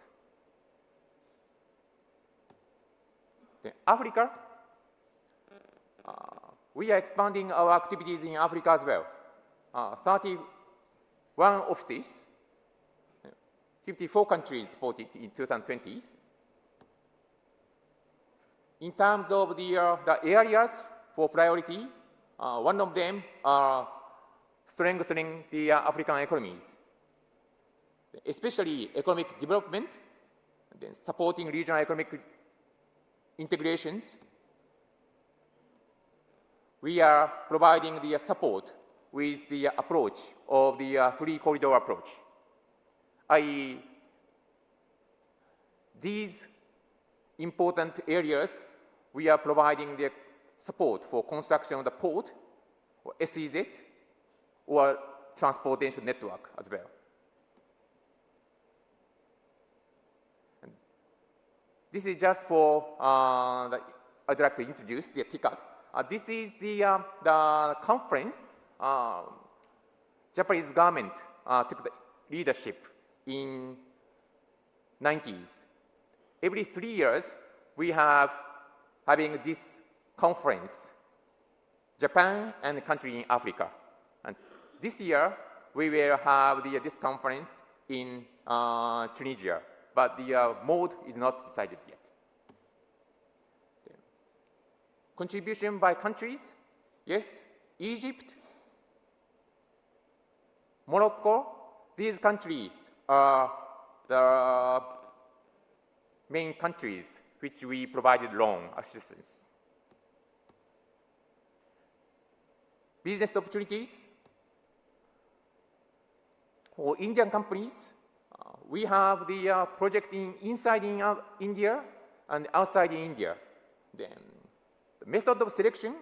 Then Africa, we are expanding our activities in Africa as well. 31 offices, 54 countries supported in 2020. In terms of the areas for priority, one of them are strengthening the African economies, especially economic development, and then supporting regional economic integrations. We are providing the support with the approach of the 3-corridor approach. i.e., these important areas, we are providing the support for construction of the port, or SEZ, or transportation network as well. And this is just for, I'd like to introduce the TICAT. This is the conference Japanese government took the leadership in 90s. Every 3 years, we have having this conference, Japan and country in Africa. And this year, we will have this conference in Tunisia, but the mode is not decided yet. Contribution by countries, yes, Egypt, Morocco, these countries are the main countries which we provided loan assistance. Business opportunities for Indian companies, we have the project inside India and outside India. Then the method of selection,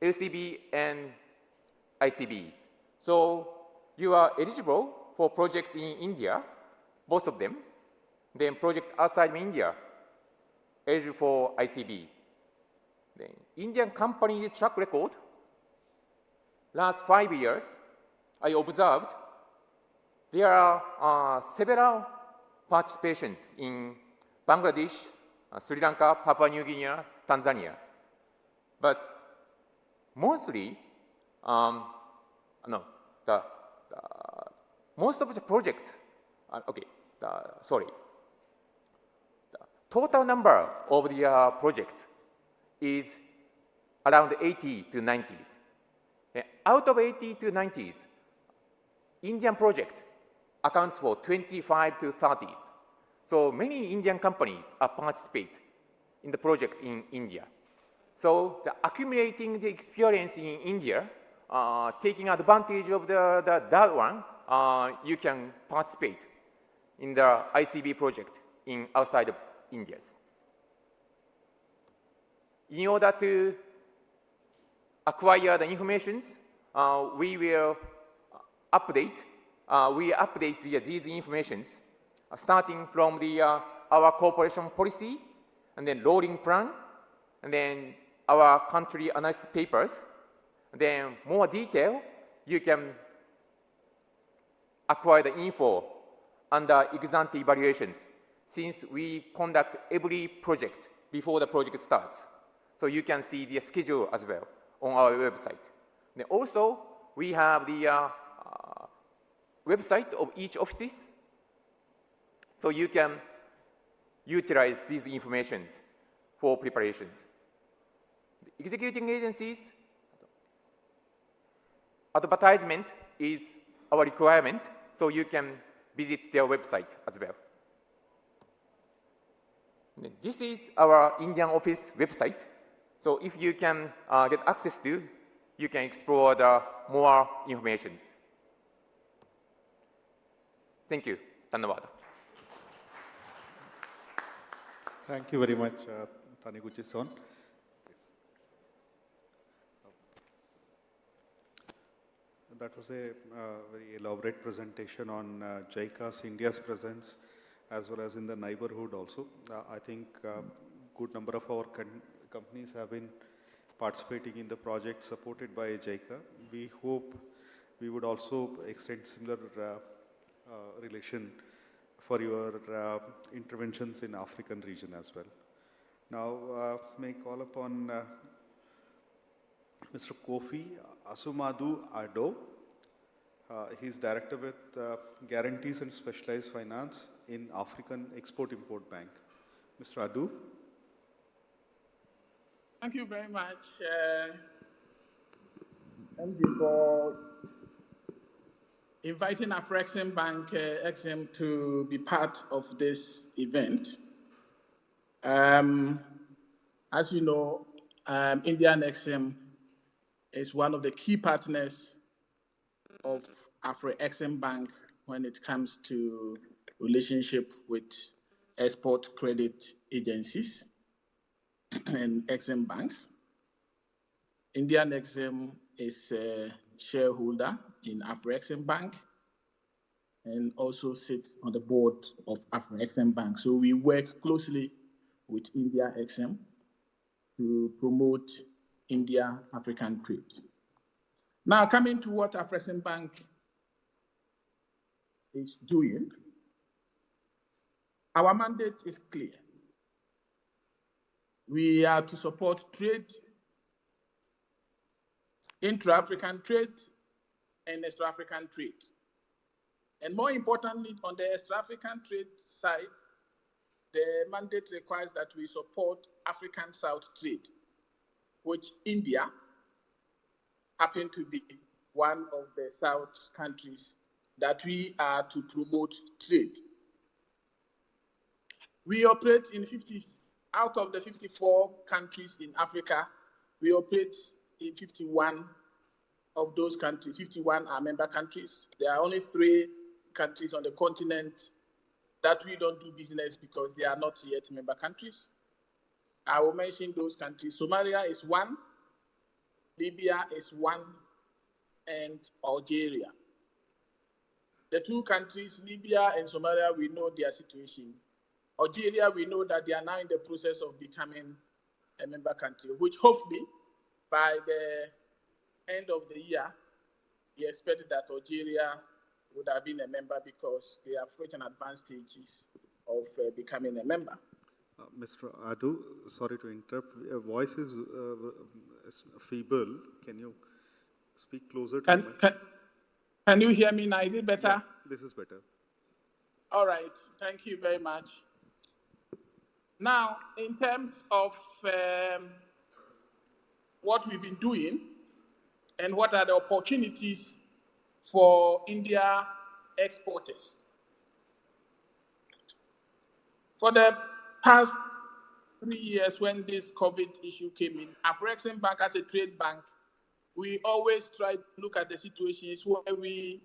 LCB and ICBs. So you are eligible for projects in India, both of them. Then project outside India, eligible for ICB. Then Indian companies track record, last 5 years, I observed there are several participations in Bangladesh, Sri Lanka, Papua New Guinea, Tanzania. But mostly, most of the projects, the total number of the projects is around 80 to 90s. Out of 80 to 90s, Indian project accounts for 25 to 30s. So many Indian companies participate in the project in India. So accumulating the experience in India, taking advantage of that one, you can participate in the ICB project outside of India. In order to acquire the information, we will update these informations starting from our cooperation policy, and then rolling plan, and then our country analysis papers. And then more detail, you can acquire the info under ex-ante evaluations, since we conduct every project before the project starts. So you can see the schedule as well on our website. And also, we have the website of each office, so you can utilize these informations for preparations. The executing agencies, advertisement is our requirement, so you can visit their website as well. This is our Indian office website. So if you can get access to, you can explore the more information. Thank you. Dhanyawad. Thank you very much, Taniguchi-san. That was a very elaborate presentation on JICA's India's presence, as well as in the neighborhood also. I think good number of our companies have been participating in the project supported by JICA. We hope we would also extend similar relation for your interventions in African region as well. Now, may I call upon Mr. Kofi Asumadu Ado. He's director with Guarantees and Specialized Finance in African Export-Import Bank. Mr. Ado. Thank you very much, MD, for inviting Afrexim Bank XM to be part of this event. As you know, Indian XM is one of the key partners of Afrexim Bank when it comes to relationship with export credit agencies and XM banks. Indian XM is a shareholder in Afrexim Bank and also sits on the board of Afrexim Bank. So we work closely with India XM to promote India-African trade. Now, coming to what Afrexim Bank is doing, our mandate is clear. We are to support trade, intra-African trade, and extra-African trade. And more importantly, on the extra-African trade side, the mandate requires that we support African South trade, which India happen to be one of the South countries that we are to promote trade. We operate in 50, out of the 54 countries in Africa, we operate in 51 of those countries. 51 are member countries. There are only 3 countries on the continent that we don't do business because they are not yet member countries. I will mention those countries. Somalia is 1, Libya is 1, and Algeria. The 2 countries, Libya and Somalia, we know their situation. Algeria, we know that they are now in the process of becoming a member country, which hopefully by the end of the year, we expect that Algeria would have been a member because they have reached an advanced stages of becoming a member. Mr. Adu, sorry to interrupt. Your voice is feeble. Can you speak closer to me? Can you hear me now? Is it better? Yeah, this is better. All right. Thank you very much. Now, in terms of what we've been doing and what are the opportunities for India exporters. For the past 3 years when this COVID issue came in, Afrexim Bank as a trade bank, we always try to look at the situations where we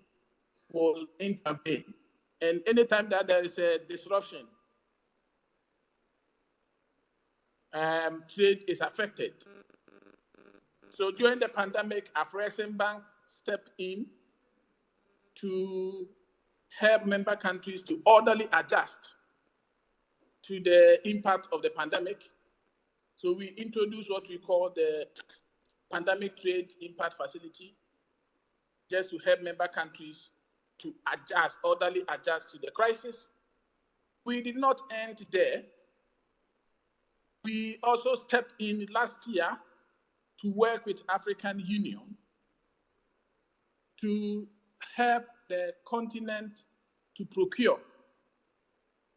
will intervene. And anytime that there is a disruption, trade is affected. So during the pandemic, Afrexim Bank stepped in to help member countries to orderly adjust to the impact of the pandemic. So we introduced what we call the Pandemic Trade Impact Facility, just to help member countries to adjust, orderly adjust to the crisis. We did not end there. We also stepped in last year to work with African Union to help the continent to procure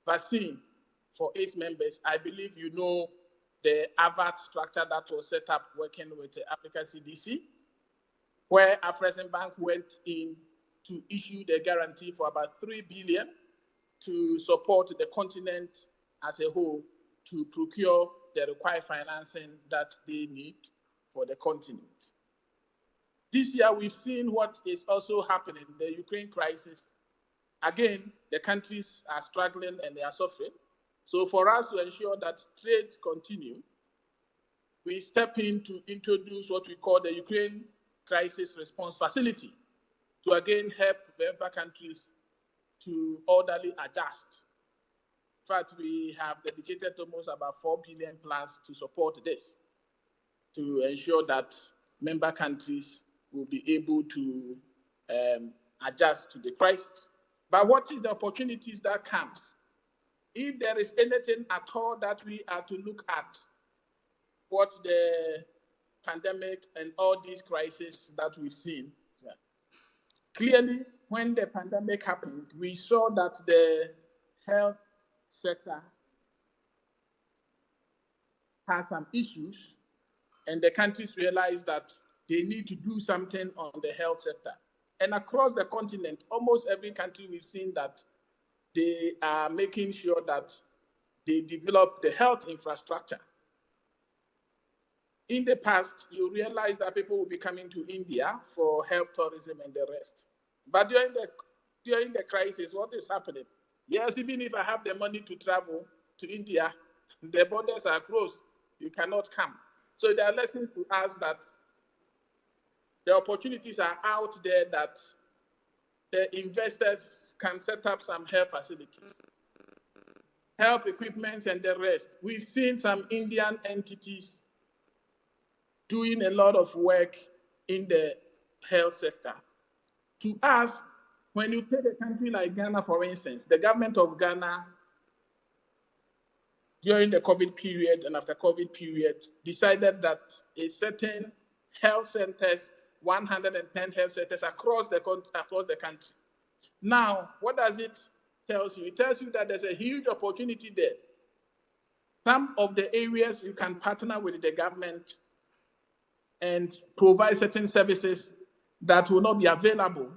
vaccine for its members. I believe you know the AVAT structure that was set up working with the Africa CDC, where Afrexim Bank went in to issue the guarantee for about 3 billion to support the continent as a whole to procure the required financing that they need for the continent. This year, we've seen what is also happening, the Ukraine crisis. Again, the countries are struggling and they are suffering. So for us to ensure that trade continue, we step in to introduce what we call the Ukraine Crisis Response Facility to again help member countries to orderly adjust. In fact, we have dedicated almost about 4 billion plus to support this, to ensure that member countries will be able to adjust to the crisis. But what is the opportunities that comes? If there is anything at all that we are to look at, what the pandemic and all these crises that we've seen, clearly, when the pandemic happened, we saw that the health sector has some issues, and the countries realized that they need to do something on the health sector. And across the continent, almost every country we've seen that they are making sure that they develop the health infrastructure. In the past, you realize that people will be coming to India for health tourism and the rest. But during the crisis, what is happening? Yes, even if I have the money to travel to India, the borders are closed. You cannot come. So there are lessons to us that the opportunities are out there that the investors can set up some health facilities, health equipment and the rest. We've seen some Indian entities doing a lot of work in the health sector. To us, when you take a country like Ghana, for instance, the government of Ghana, during the COVID period and after COVID period, decided that a certain health centers, 110 health centers across the country, Now, what does it tell you? It tells you that there's a huge opportunity there. Some of the areas you can partner with the government and provide certain services that will not be available.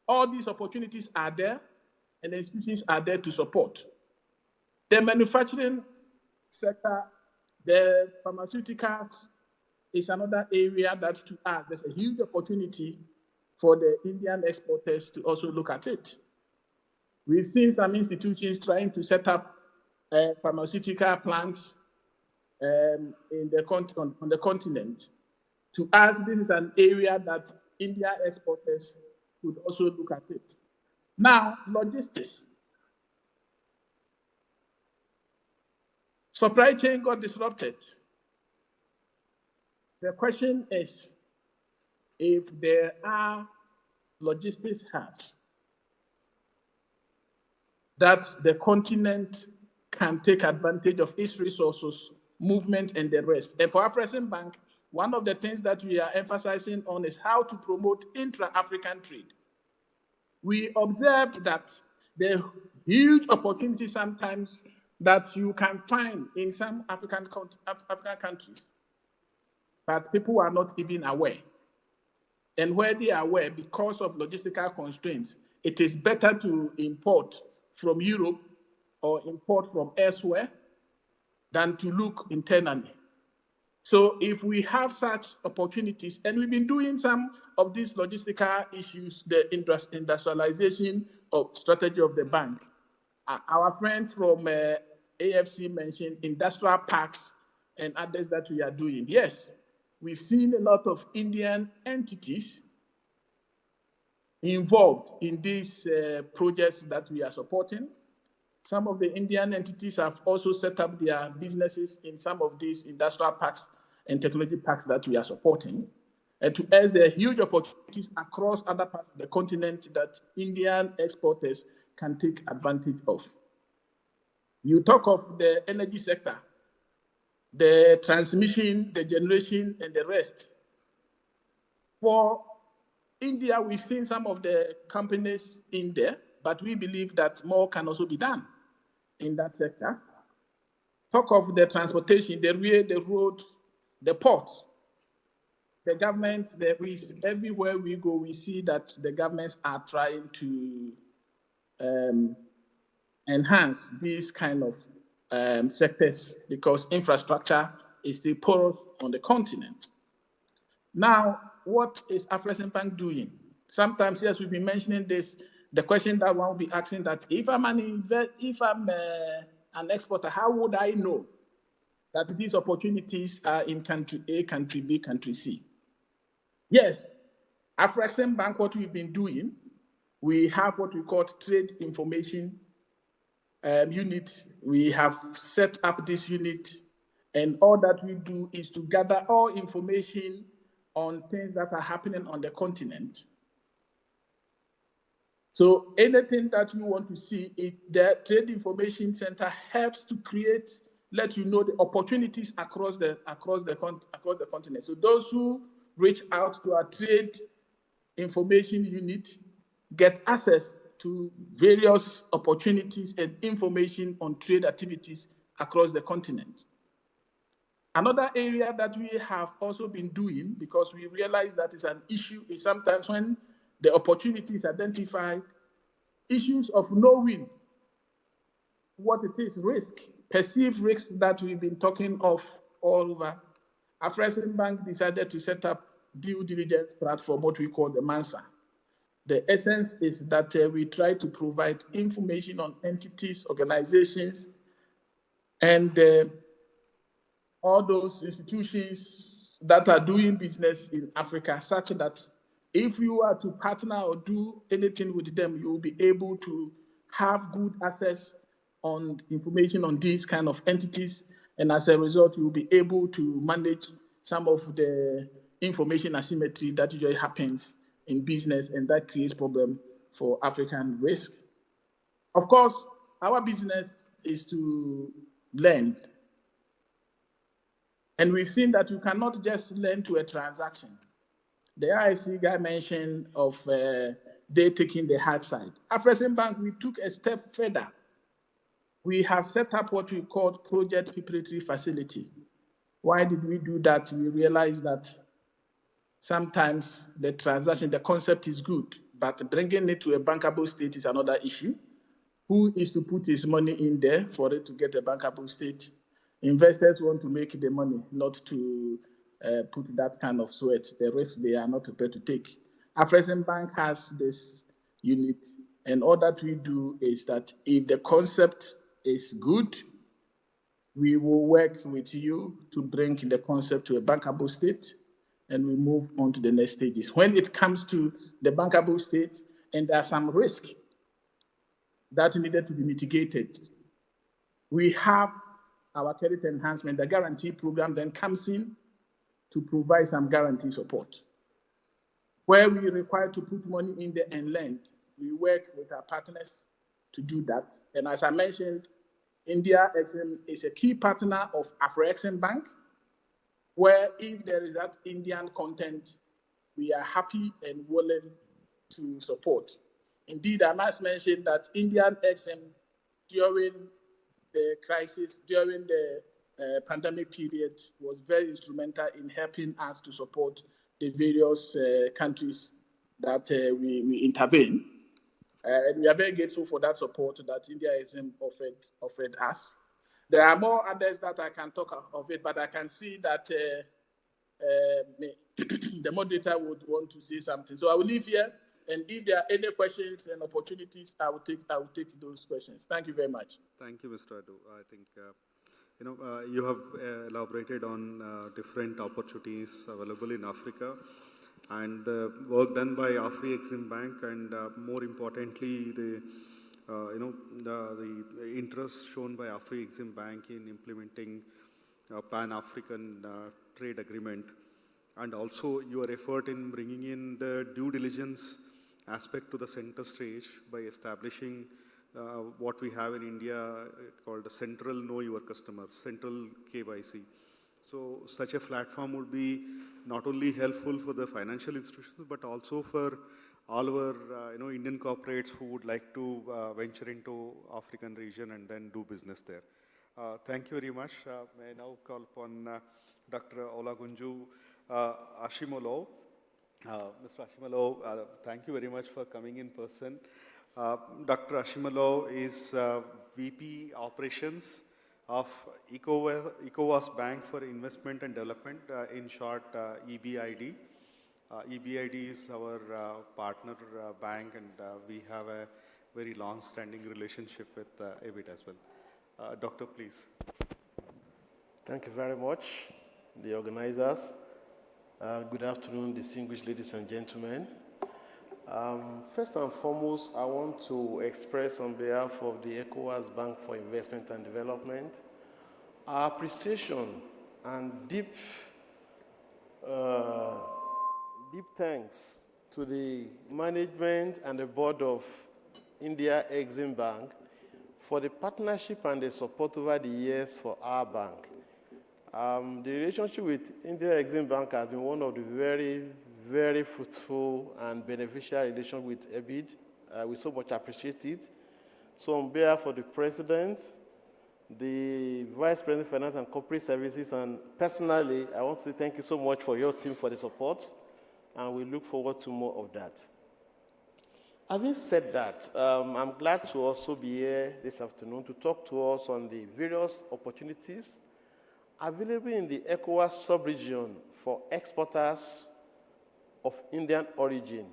All these opportunities are there, and the institutions are there to support. The manufacturing sector, the pharmaceuticals is another area that to us, there's a huge opportunity for the Indian exporters to also look at it. We've seen some institutions trying to set up pharmaceutical plants on the continent. To us, this is an area that India exporters could also look at it. Now, logistics. Supply chain got disrupted. The question is, if there are logistics hubs that the continent can take advantage of its resources, movement, and the rest. And for Afreximbank, one of the things that we are emphasizing on is how to promote intra-African trade. We observed that there are huge opportunities sometimes that you can find in some African countries, but people are not even aware. And where they are aware, because of logistical constraints, it is better to import from Europe or import from elsewhere than to look internally. So if we have such opportunities, and we've been doing some of these logistical issues, the industrialization of strategy of the bank. Our friend from AFC mentioned industrial parks and others that we are doing. Yes, we've seen a lot of Indian entities involved in these projects that we are supporting. Some of the Indian entities have also set up their businesses in some of these industrial parks and technology parks that we are supporting. And to us, there are huge opportunities across other parts of the continent that Indian exporters can take advantage of. You talk of the energy sector, the transmission, the generation, and the rest. For India, we've seen some of the companies in there, but we believe that more can also be done in that sector. Talk of the transportation, the rail, the road, the ports. The governments, everywhere we go, we see that the governments are trying to enhance these kind of sectors because infrastructure is still porous on the continent. Now, what is Afreximbank doing? Sometimes, yes, we've been mentioning this. The question that one will be asking that if I'm an exporter, how would I know that these opportunities are in country A, country B, country C? Yes, Afreximbank, what we've been doing, we have what we call trade information unit. We have set up this unit, and all that we do is to gather all information on things that are happening on the continent. So anything that you want to see, the Trade Information Center helps to let you know the opportunities across the continent. So those who reach out to our Trade Information Unit get access to various opportunities and information on trade activities across the continent. Another area that we have also been doing, because we realize that it's an issue, is sometimes when the opportunity is identified, issues of knowing what it is, risk, perceived risks that we've been talking of all over. Afreximbank decided to set up due diligence platform, what we call the MANSA. The essence is that we try to provide information on entities, organizations, and all those institutions that are doing business in Africa, such that if you are to partner or do anything with them, you will be able to have good access on information on these kind of entities. And as a result, you will be able to manage some of the information asymmetry that usually happens in business, and that creates problem for African risk. Of course, our business is to lend. And we've seen that you cannot just lend to a transaction. The IFC guy mentioned of they taking the hard side. Afrexim Bank, we took a step further. We have set up what we call Project Preparatory Facility. Why did we do that? We realized that sometimes the transaction, the concept is good, but bringing it to a bankable state is another issue. Who is to put his money in there for it to get a bankable state? Investors want to make the money, not to put that kind of sweat, the risks they are not prepared to take. Afrexim Bank has this unit, and all that we do is that if the concept is good, we will work with you to bring the concept to a bankable state, and we move on to the next stages. When it comes to the bankable state, and there are some risk that needed to be mitigated, we have our credit enhancement, the guarantee program then comes in to provide some guarantee support. Where we require to put money in there and lend, we work with our partners to do that. And as I mentioned, India Exim is a key partner of Afrexim Bank, where if there is that Indian content, we are happy and willing to support. Indeed, I must mention that Indian Exim, during the crisis, during the pandemic period, was very instrumental in helping us to support the various countries that we intervene. And we are very grateful for that support that India Exim offered us. There are more others that I can talk of it, but I can see that the moderator would want to say something. So I will leave here, and if there are any questions and opportunities, I will take those questions. Thank you very much. Thank you, Mr. Adu. I think you have elaborated on different opportunities available in Africa and the work done by Afrexim Bank, and more importantly, the interest shown by Afrexim Bank in implementing Pan-African trade agreement, and also your effort in bringing in the due diligence aspect to the center stage by establishing what we have in India called the Central Know Your Customer, Central KYC. So such a platform would be not only helpful for the financial institutions, but also for all our Indian corporates who would like to venture into African region and then do business there. Thank you very much. May I now call upon Dr. Olagunju Ashimolo. Mr. Ashimolo, thank you very much for coming in person. Dr. Ashimolo is VP Operations of Ecowas Bank for Investment and Development, in short EBID. EBID is our partner bank, and we have a very long-standing relationship with EBID as well. Doctor, please. Thank you very much, the organizers. Good afternoon, distinguished ladies and gentlemen. First and foremost, I want to express on behalf of the Ecowas Bank for Investment and Development our appreciation and deep thanks to the management and the board of India Exim Bank for the partnership and the support over the years for our bank. The relationship with India Exim Bank has been one of the very, very fruitful and beneficial relations with EBID. We so much appreciate it. So on behalf of the President, the Vice President of Finance and Corporate Services, and personally, I want to say thank you so much for your team for the support, and we look forward to more of that. Having said that, I'm glad to also be here this afternoon to talk to us on the various opportunities available in the Ecowas sub-region for exporters of Indian origin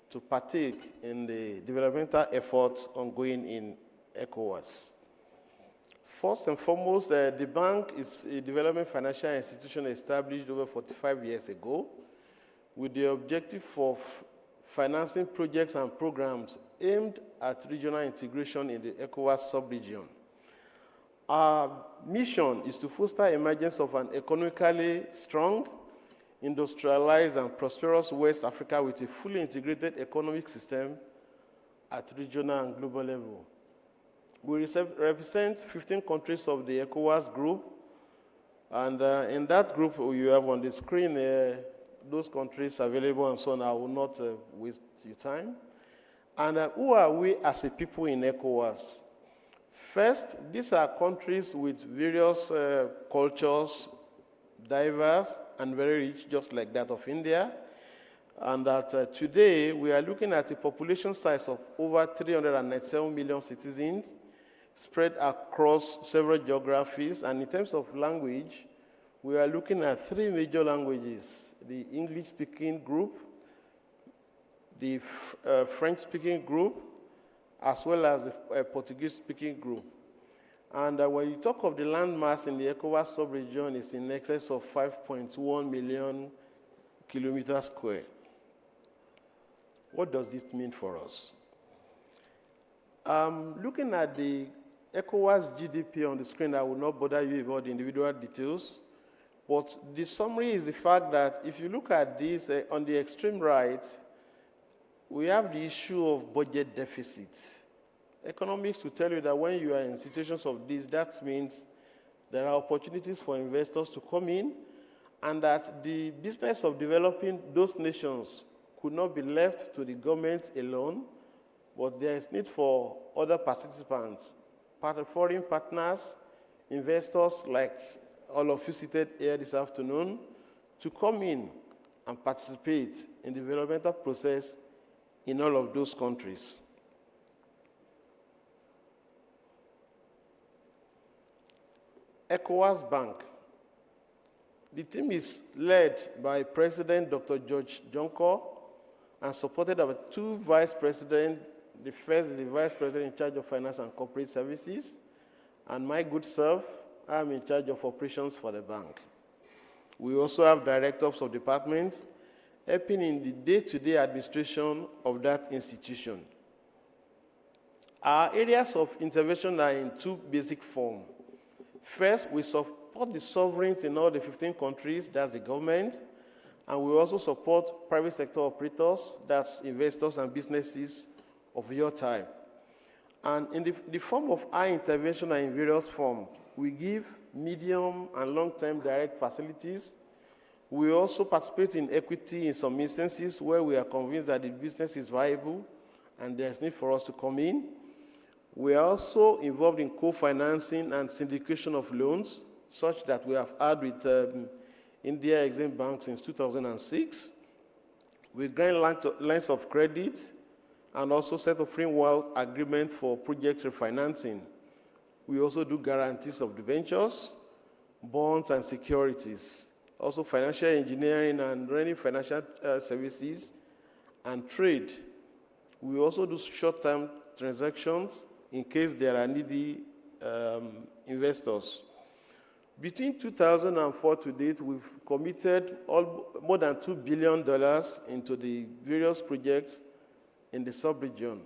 to partake in the developmental efforts ongoing in Ecowas. First and foremost, the bank is a development financial institution established over 45 years ago with the objective of financing projects and programs aimed at regional integration in the Ecowas sub-region. Our mission is to foster emergence of an economically strong, industrialized, and prosperous West Africa with a fully integrated economic system at regional and global level. We represent 15 countries of the Ecowas group, and in that group you have on the screen those countries available and so on. I will not waste your time. And who are we as a people in ECOWAS? First, these are countries with various cultures, diverse and very rich, just like that of India. And that today we are looking at a population size of over 397 million citizens spread across several geographies. And in terms of language, we are looking at three major languages: the English-speaking group, the French-speaking group, as well as the Portuguese-speaking group. And when you talk of the landmass in the Ecowas sub-region, it's in excess of 5.1 million kilometers square. What does this mean for us? Looking at the ECOWAS GDP on the screen, I will not bother you about the individual details, but the summary is the fact that if you look at this, on the extreme right, we have the issue of budget deficit. Economics will tell you that when you are in situations of this, that means there are opportunities for investors to come in, and that the business of developing those nations could not be left to the government alone, but there is need for other participants, foreign partners, investors like all of you seated here this afternoon, to come in and participate in the developmental process in all of those countries. Ecowas Bank. The team is led by President Dr. George Jonko and supported by two vice presidents. The first is the vice president in charge of finance and corporate services, and my good self, I'm in charge of operations for the bank. We also have directors of departments helping in the day-to-day administration of that institution. Our areas of intervention are in two basic forms. First, we support the sovereigns in all the 15 countries, that's the government, and we also support private sector operators, that's investors and businesses of your type. And in the form of our intervention are in various forms. We give medium and long-term direct facilities. We also participate in equity in some instances where we are convinced that the business is viable and there's need for us to come in. We are also involved in co-financing and syndication of loans, such that we have had with India Exim Bank since 2006. We grant lines of credit and also set a framework agreement for project refinancing. We also do guarantees of debentures, bonds, and securities. Also financial engineering and running financial services and trade. We also do short-term transactions in case there are needy investors. Between 2004 to date, we've committed more than $2 billion into the various projects in the sub-region,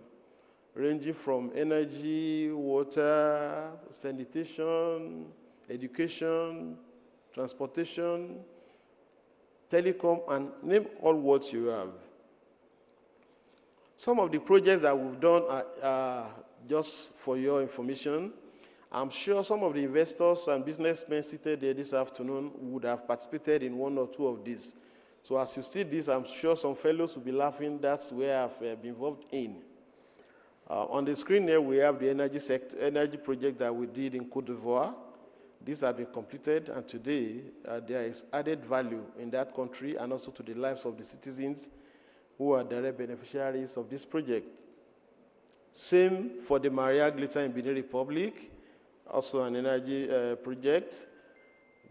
ranging from energy, water, sanitation, education, transportation, telecom, and name all what you have. Some of the projects that we've done are just for your information. I'm sure some of the investors and businessmen seated here this afternoon would have participated in one or two of these. So as you see this, I'm sure some fellows will be laughing. That's where I've been involved in. On the screen here, we have the energy project that we did in Côte d'Ivoire. This has been completed, and today there is added value in that country and also to the lives of the citizens who are direct beneficiaries of this project. Same for the Maria Glitter in Benin Republic, also an energy project.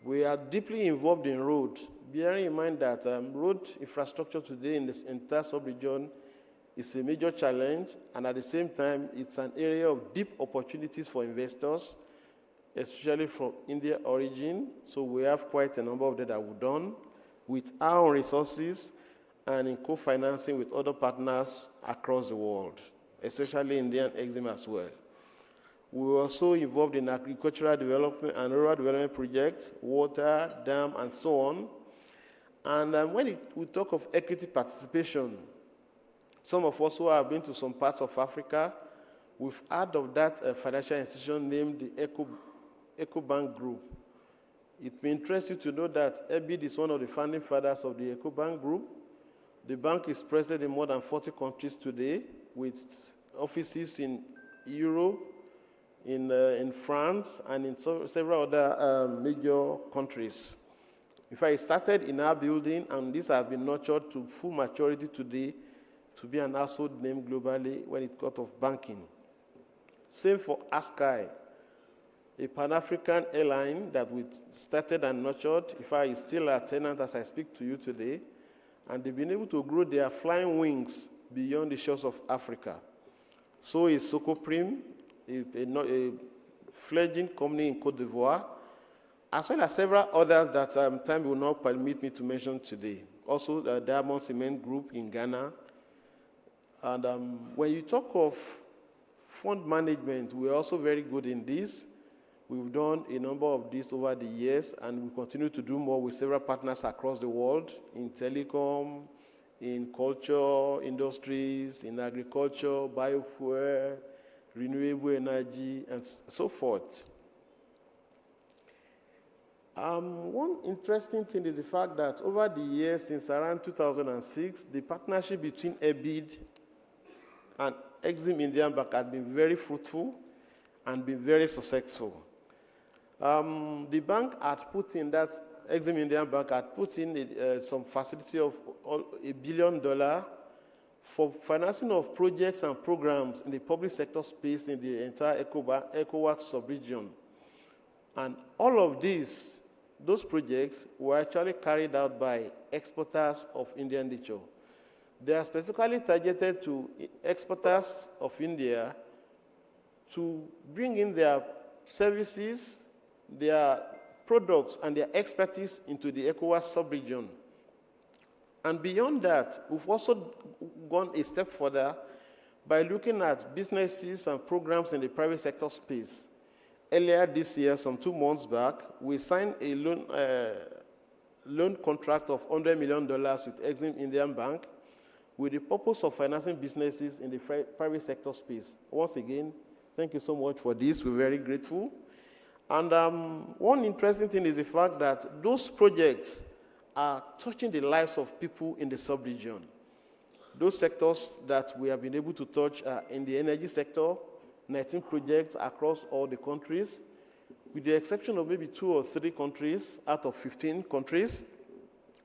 We are deeply involved in road, bearing in mind that road infrastructure today in this entire sub-region is a major challenge, and at the same time, it's an area of deep opportunities for investors, especially from India origin. So we have quite a number of that we've done with our own resources and in co-financing with other partners across the world, especially Indian Exim as well. We were also involved in agricultural development and rural development projects, water, dam, and so on. And when we talk of equity participation, some of us who have been to some parts of Africa, we've heard of that financial institution named the Ecobank Group. It may interest you to know that EBID is one of the founding fathers of the Ecobank Group. The bank is present in more than 40 countries today, with offices in Europe, in France, and in several other major countries. In fact, it started in our building, and this has been nurtured to full maturity today to be an household name globally when it got of banking. Same for ASKI, a Pan-African airline that we started and nurtured. In fact, it's still a tenant as I speak to you today, and they've been able to grow their flying wings beyond the shores of Africa. So is Socoprim, a fledgling company in Cote d'Ivoire, as well as several others that time will not permit me to mention today. Also, the Diamond Cement Group in Ghana. And when you talk of fund management, we're also very good in this. We've done a number of these over the years, and we continue to do more with several partners across the world in telecom, in culture, industries, in agriculture, biofuel, renewable energy, and so forth. One interesting thing is the fact that over the years, since around 2006, the partnership between EBID and Exim Indian Bank has been very fruitful and been very successful. The bank had put in that, Exim Indian Bank had put in some facility of $1 billion for financing of projects and programs in the public sector space in the entire Ecowas sub-region. And all of those projects were actually carried out by exporters of Indian nature. They are specifically targeted to exporters of India to bring in their services, their products, and their expertise into the Ecowas sub-region. And beyond that, we've also gone a step further by looking at businesses and programs in the private sector space. Earlier this year, some 2 months back, we signed a loan contract of $100 million with Exim Indian Bank with the purpose of financing businesses in the private sector space. Once again, thank you so much for this. We're very grateful. And one interesting thing is the fact that those projects are touching the lives of people in the sub-region. Those sectors that we have been able to touch are in the energy sector, 19 projects across all the countries, with the exception of maybe 2 or 3 countries out of 15 countries.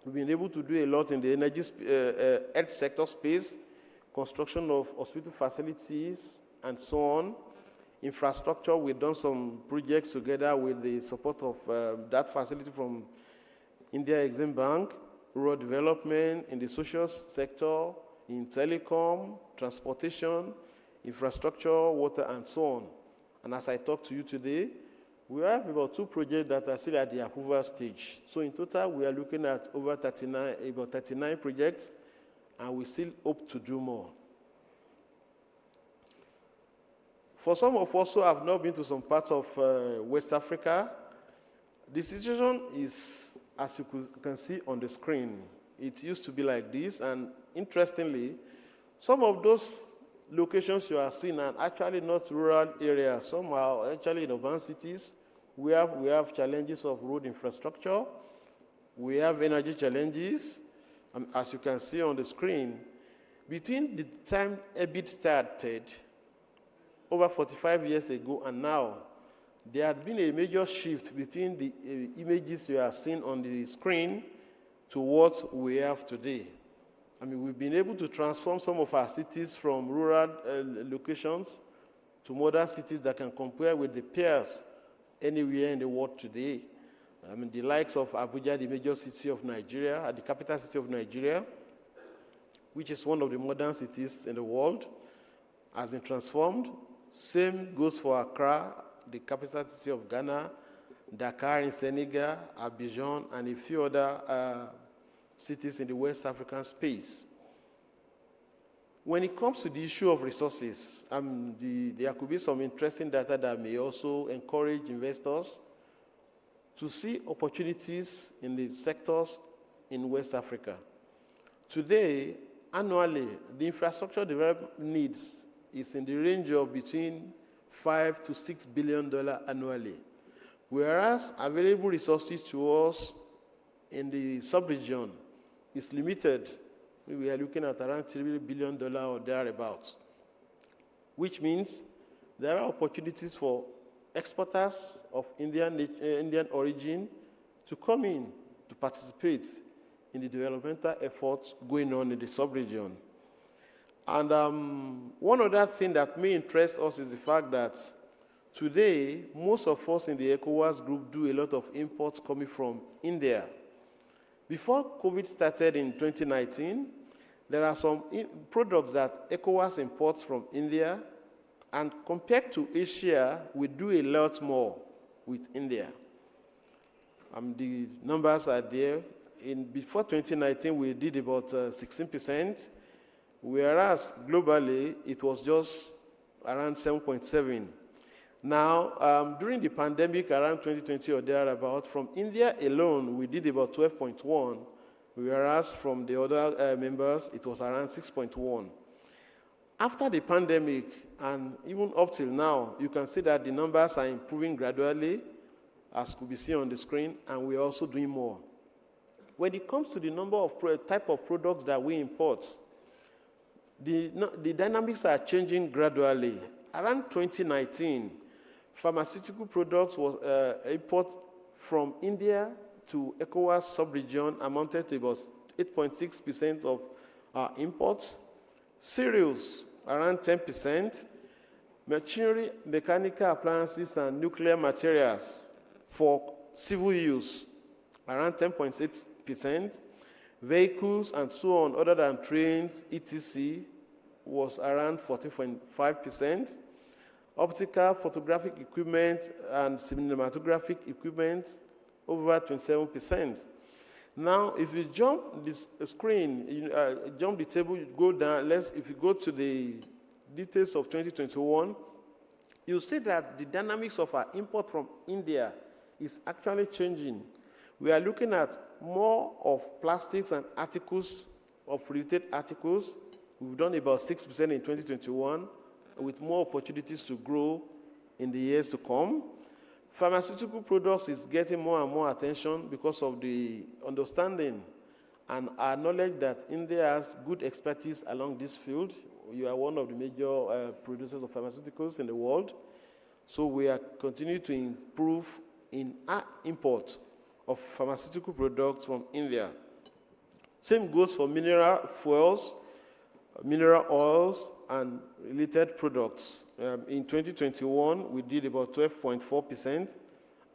We've been able to do a lot in the energy health sector space, construction of hospital facilities, and so on. Infrastructure, we've done some projects together with the support of that facility from India Exim Bank, rural development in the social sector, in telecom, transportation, infrastructure, water, and so on. And as I talk to you today, we have about 2 projects that are still at the approval stage. So in total, we are looking at about 39 projects, and we still hope to do more. For some of us who have not been to some parts of West Africa, the situation is, as you can see on the screen, it used to be like this, and interestingly, some of those locations you are seeing are actually not rural areas. Some are actually in urban cities. We have challenges of road infrastructure. We have energy challenges. As you can see on the screen, between the time EBID started, over 45 years ago, and now, there has been a major shift between the images you are seeing on the screen to what we have today. I mean, we've been able to transform some of our cities from rural locations to modern cities that can compare with the peers anywhere in the world today. I mean, the likes of Abuja, the major city of Nigeria, the capital city of Nigeria, which is one of the modern cities in the world, has been transformed. Same goes for Accra, the capital city of Ghana, Dakar in Senegal, Abidjan, and a few other cities in the West African space. When it comes to the issue of resources, there could be some interesting data that may also encourage investors to see opportunities in the sectors in West Africa. Today, annually, the infrastructure development needs is in the range of between $5 to $6 billion annually, whereas available resources to us in the sub-region is limited. We are looking at around $3 billion or thereabouts. which means there are opportunities for exporters of Indian origin to come in to participate in the developmental efforts going on in the sub-region. And one other thing that may interest us is the fact that today, most of us in the Ecowas group do a lot of imports coming from India. Before COVID started in 2019, there are some products that Ecowas imports from India, and compared to Asia, we do a lot more with India. The numbers are there. Before 2019, we did about 16%, whereas globally, it was just around 7.7%. Now, during the pandemic, around 2020 or thereabout, from India alone, we did about 12.1%, whereas from the other members, it was around 6.1%. After the pandemic, and even up till now, you can see that the numbers are improving gradually, as could be seen on the screen, and we're also doing more. When it comes to the number of type of products that we import, the dynamics are changing gradually. Around 2019, pharmaceutical products was import from India to ECOWAS sub-region amounted to about 8.6% of our imports. Cereals, around 10%. Machinery, mechanical appliances, and nuclear materials for civil use, around 10.6%. Vehicles and so on, other than trains, etc., was around 14.5%. Optical, photographic equipment, and cinematographic equipment, over 27%. Now, if you jump this screen, jump the table, you go down, if you go to the details of 2021, you see that the dynamics of our import from India is actually changing. We are looking at more of plastics and articles, of related articles. We've done about 6% in 2021, with more opportunities to grow in the years to come. Pharmaceutical products is getting more and more attention because of the understanding and our knowledge that India has good expertise along this field. You are one of the major producers of pharmaceuticals in the world. So we are continuing to improve in our import of pharmaceutical products from India. Same goes for mineral fuels, mineral oils, and related products. In 2021, we did about 12.4%,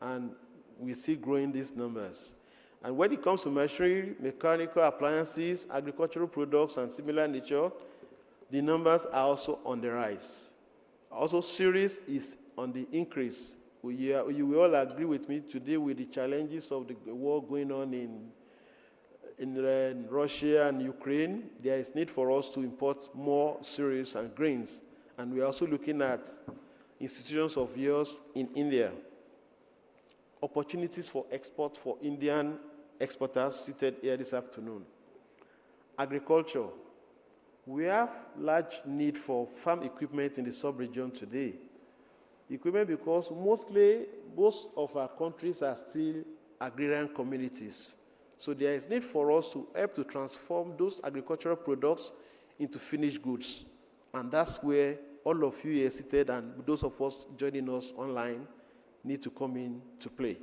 and we see growing these numbers. And when it comes to machinery, mechanical appliances, agricultural products, and similar nature, the numbers are also on the rise. Also, cereals is on the increase. You will all agree with me today with the challenges of the war going on in Russia and Ukraine. There is need for us to import more cereals and grains. And we're also looking at institutions of yours in India. Opportunities for export for Indian exporters seated here this afternoon. Agriculture. We have large need for farm equipment in the sub-region today. Equipment because most of our countries are still agrarian communities. So there is need for us to help to transform those agricultural products into finished goods. And that's where all of you here seated and those of us joining us online need to come in to play.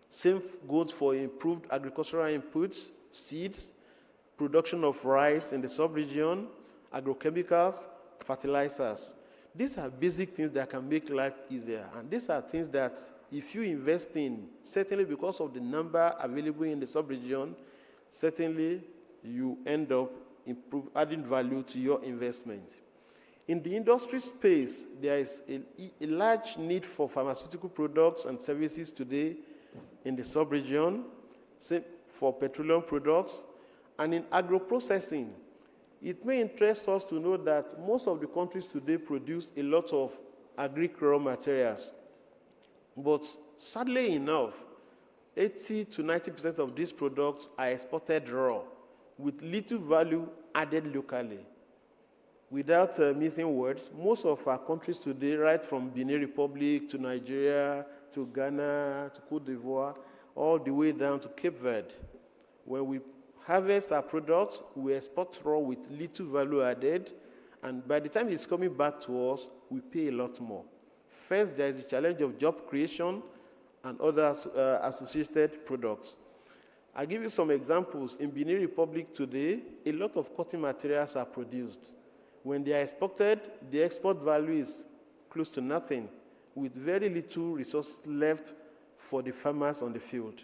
Same goes for improved agricultural inputs, seeds, production of rice in the sub-region, agrochemicals, fertilizers. These are basic things that can make life easier. And these are things that if you invest in, certainly because of the number available in the sub-region, certainly you end up adding value to your investment. In the industry space, there is a large need for pharmaceutical products and services today in the sub-region, for petroleum products, and in agro-processing. It may interest us to know that most of the countries today produce a lot of agric raw materials. But sadly enough, 80 to 90% of these products are exported raw, with little value added locally. Without missing words, most of our countries today, right from Benin Republic to Nigeria, to Ghana, to Cote d'Ivoire, all the way down to Cape Verde, where we harvest our products, we export raw with little value added, And by the time it's coming back to us, we pay a lot more. First, there is the challenge of job creation and other associated products. I'll give you some examples. In Benin Republic today, a lot of cotton materials are produced. When they are exported, the export value is close to nothing, with very little resource left for the farmers on the field.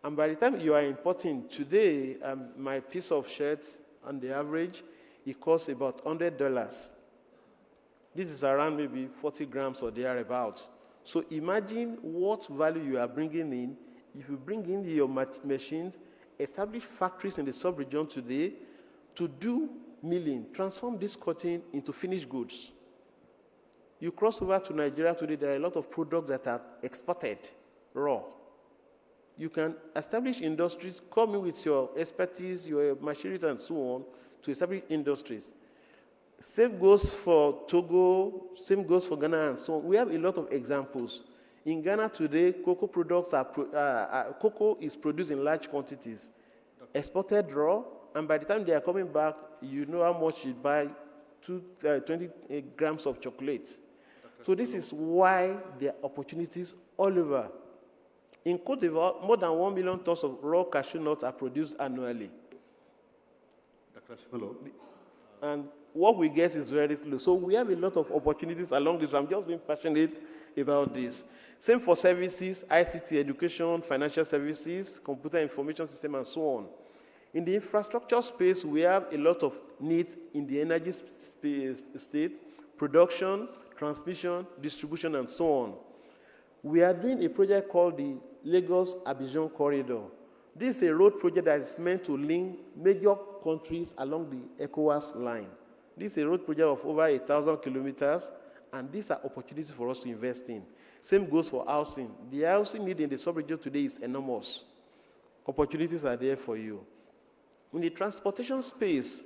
And by the time you are importing, today, my piece of shirt, on the average, it costs about $100. This is around maybe 40 grams or thereabouts. So imagine what value you are bringing in if you bring in your machines, establish factories in the sub-region today to do milling, transform this cotton into finished goods. You cross over to Nigeria today, there are a lot of products that are exported raw. You can establish industries, come in with your expertise, your machinery, and so on, to establish industries. Same goes for Togo, same goes for Ghana, and so on. We have a lot of examples. In Ghana today, cocoa products cocoa is produced in large quantities, exported raw, and by the time they are coming back, you know how much you buy 20 grams of chocolate. So this is why there are opportunities all over. In Côte d'Ivoire, more than 1 million tons of raw cashew nuts are produced annually. And what we get is very slow. So we have a lot of opportunities along this. I'm just being passionate about this. Same for services, ICT, education, financial services, computer information system, and so on. In the infrastructure space, we have a lot of needs in the energy state, production, transmission, distribution, and so on. We are doing a project called the Lagos-Abidjan Corridor. This is a road project that is meant to link major countries along the Ecowas line. This is a road project of over 1,000 kilometers, and these are opportunities for us to invest in. Same goes for housing. The housing need in the sub-region today is enormous. Opportunities are there for you. In the transportation space,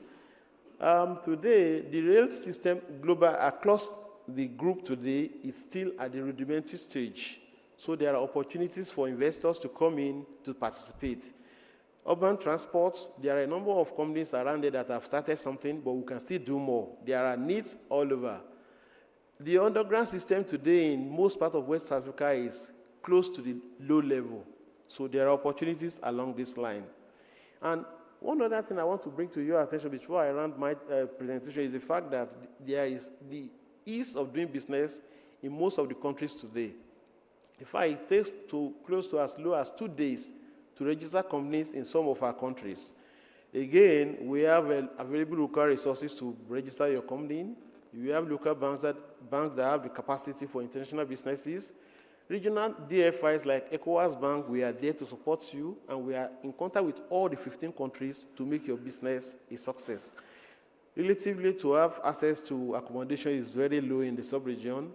today, the rail system global across the group today is still at the rudimentary stage. So there are opportunities for investors to come in to participate. Urban transport, there are a number of companies around there that have started something, but we can still do more. There are needs all over. The underground system today in most parts of West Africa is close to the low level. So there are opportunities along this line. And one other thing I want to bring to your attention before I round my presentation is the fact that there is the ease of doing business in most of the countries today. In fact, it takes close to as low as 2 days to register companies in some of our countries. Again, we have available local resources to register your company. We have local banks that have the capacity for international businesses. Regional DFIs like Ecowas Bank, we are there to support you, and we are in contact with all the 15 countries to make your business a success. Relatively, to have access to accommodation is very low in the sub-region.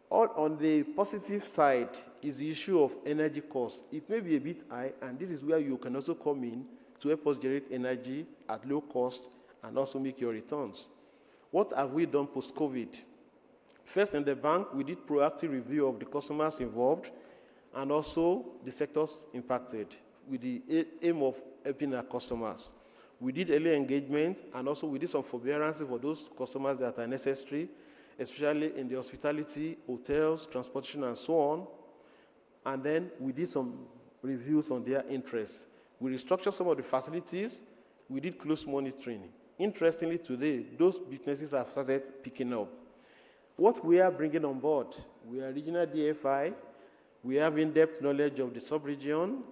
On the positive side is the issue of energy costs. It may be a bit high, and this is where you can also come in to help us generate energy at low cost and also make your returns. What have we done post-COVID? First, in the bank, we did proactive review of the customers involved and also the sectors impacted with the aim of helping our customers. We did early engagement, and also we did some forbearance for those customers that are necessary, especially in the hospitality, hotels, transportation, and so on. And then we did some reviews on their interests. We restructured some of the facilities. We did close monitoring. Interestingly, today, those businesses have started picking up. What we are bringing on board, we are regional DFI. We have in-depth knowledge of the sub-region.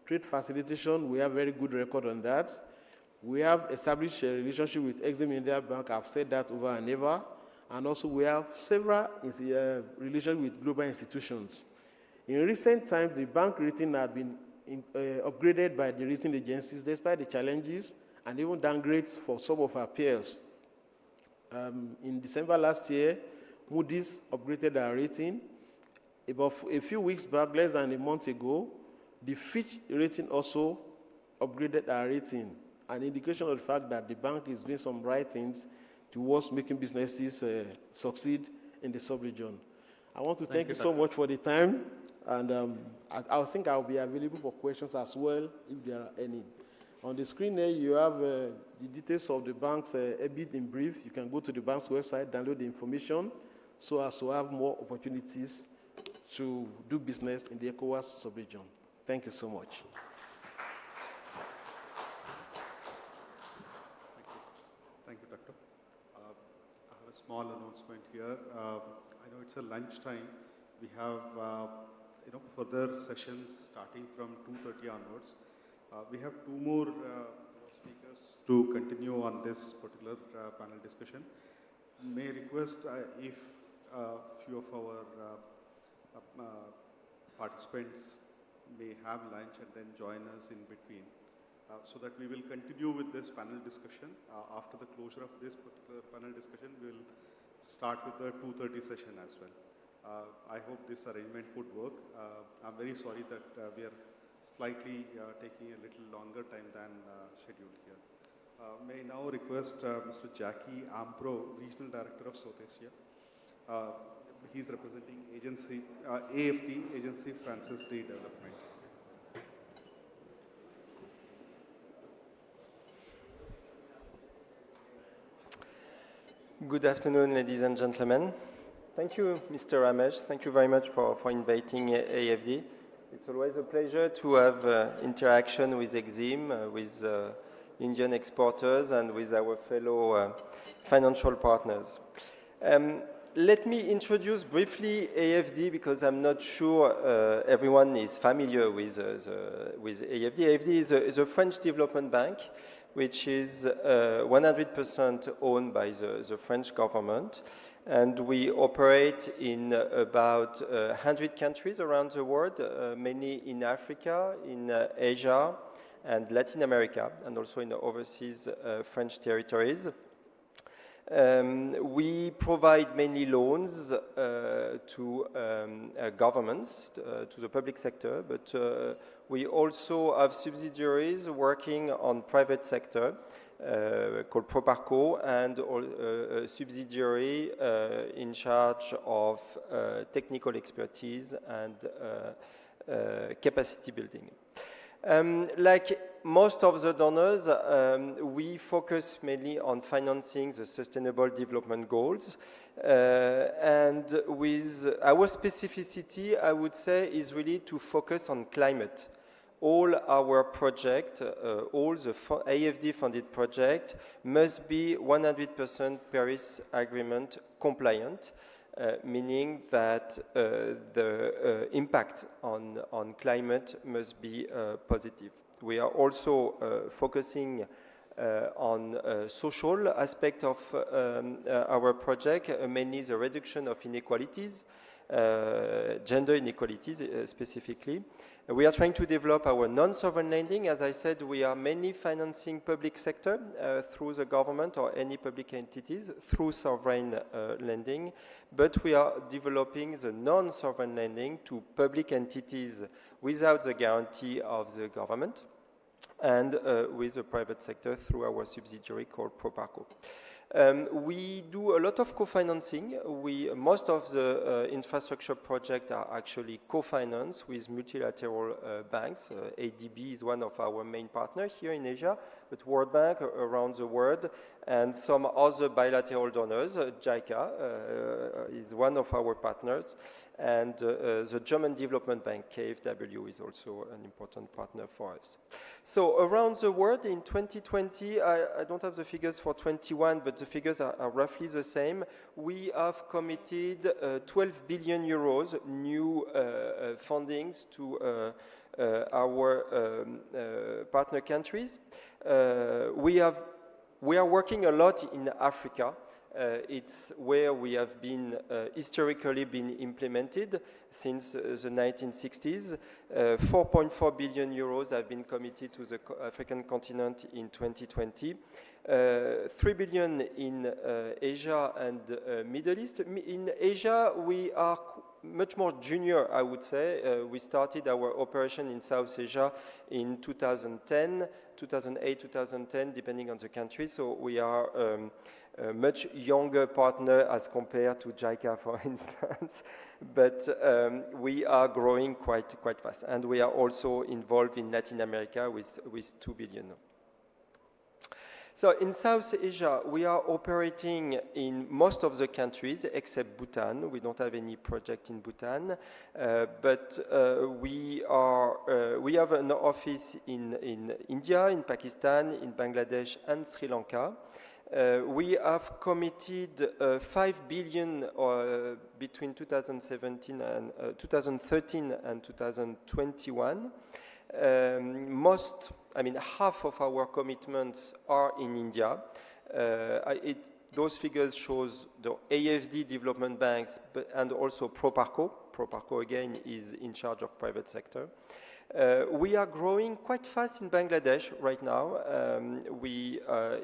Trade facilitation, we have very good record on that. We have established a relationship with Exim India Bank. I've said that over and over. And also we have several relations with global institutions. In recent times, the bank rating has been upgraded by the rating agencies despite the challenges and even downgrades for some of our peers. In December last year, Moody's upgraded our rating. About a few weeks back, less than a month ago, the Fitch rating also upgraded our rating, an indication of the fact that the bank is doing some right things towards making businesses succeed in the sub-region. I want to thank you so much for the time, and I think I'll be available for questions as well, if there are any. On the screen here, you have the details of the bank's EBIT in brief. You can go to the bank's website, download the information, so as to have more opportunities to do business in the Ecowas sub-region. Thank you so much. Thank you, Doctor. I have a small announcement here. I know it's a lunchtime. We have further sessions starting from 2:30 onwards. We have two more speakers to continue on this particular panel discussion. May request if few of our participants may have lunch and then join us in between, so that we will continue with this panel discussion. After the closure of this particular panel discussion, we will start with the 2:30 session as well. I hope this arrangement would work. I'm very sorry that we are slightly taking a little longer time than scheduled here. May I now request Mr. Jackie Ampro, Regional Director of South Asia. He's representing agency, AFD, Agency Francis Day Development. Good afternoon, ladies and gentlemen. Thank you, Mr. Ramesh. Thank you very much for inviting AFD. It's always a pleasure to have interaction with EXIM, with Indian exporters, and with our fellow financial partners. Let me introduce briefly AFD, because I'm not sure everyone is familiar with AFD. AFD is a French development bank, which is 100% owned by the French government. And we operate in about 100 countries around the world, mainly in Africa, in Asia, and Latin America, and also in the overseas French territories. We provide mainly loans to governments, to the public sector, but we also have subsidiaries working on private sector, called Proparco, and a subsidiary in charge of technical expertise and capacity building. Like most of the donors, we focus mainly on financing the sustainable development goals. And with our specificity, I would say, is really to focus on climate. All our projects, all the AFD-funded projects must be 100% Paris Agreement compliant, meaning that the impact on climate must be positive. We are also focusing on social aspect of our project, mainly the reduction of inequalities, gender inequalities specifically. We are trying to develop our non-sovereign lending. As I said, we are mainly financing public sector through the government or any public entities through sovereign lending, but we are developing the non-sovereign lending to public entities without the guarantee of the government, and with the private sector through our subsidiary called Proparco. We do a lot of co-financing. Most of the infrastructure projects are actually co-financed with multilateral banks. ADB is one of our main partners here in Asia, but World Bank around the world, and some other bilateral donors. JICA is one of our partners, and the German Development Bank, KfW, is also an important partner for us. So around the world in 2020, I don't have the figures for 21, but the figures are roughly the same. We have committed 12 billion euros new fundings to our partner countries. We are working a lot in Africa. It's where we have been historically been implemented since the 1960s. 4.4 billion euros have been committed to the African continent in 2020. 3 billion in Asia and Middle East. In Asia, we are much more junior, I would say. We started our operation in South Asia in 2010, 2008, 2010, depending on the country. So we are a much younger partner as compared to JICA, for instance. But we are growing quite fast. And we are also involved in Latin America with 2 billion. So in South Asia, we are operating in most of the countries except Bhutan. We don't have any project in Bhutan, but we have an office in India, in Pakistan, in Bangladesh, and Sri Lanka. We have committed 5 billion between 2013 and 2021. Half of our commitments are in India. Those figures shows the AFD development banks and also Proparco. Proparco again is in charge of private sector. We are growing quite fast in Bangladesh right now.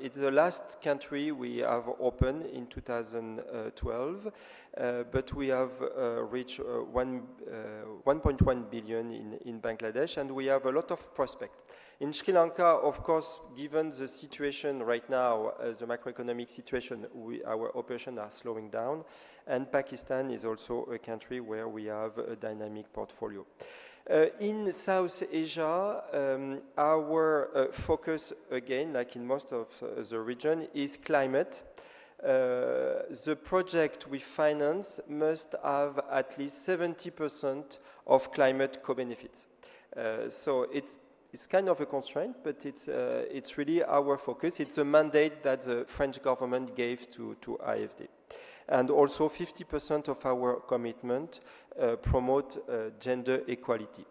It's the last country we have opened in 2012, but we have reached 1.1 billion in Bangladesh, and we have a lot of prospects. In Sri Lanka, of course, given the situation right now, the macroeconomic situation, our operations are slowing down, and Pakistan is also a country where we have a dynamic portfolio. In South Asia, our focus, again, like in most of the region, is climate. The project we finance must have at least 70% of climate co-benefits. So it's kind of a constraint, but it's really our focus. It's a mandate that the French government gave to AFD. And also 50% of our commitment promote gender equality.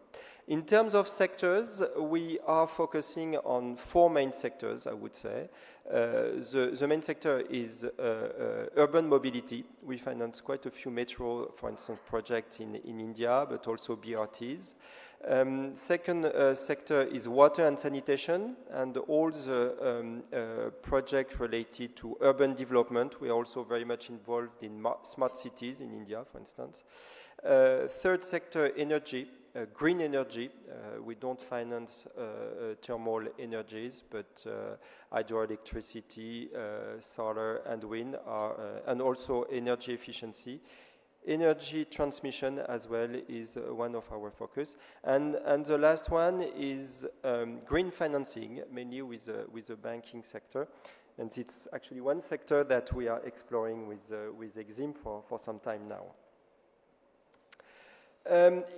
In terms of sectors, we are focusing on 4 main sectors, I would say. The main sector is urban mobility. We finance quite a few metro, for instance, projects in India, but also BRTs. Second sector is water and sanitation, and all the projects related to urban development. We are also very much involved in smart cities in India, for instance. Third sector, energy, green energy. We don't finance thermal energies, but hydroelectricity, solar and wind and also energy efficiency. Energy transmission as well is one of our focus. And the last one is green financing, mainly with the banking sector. And it's actually one sector that we are exploring with Exim for some time now.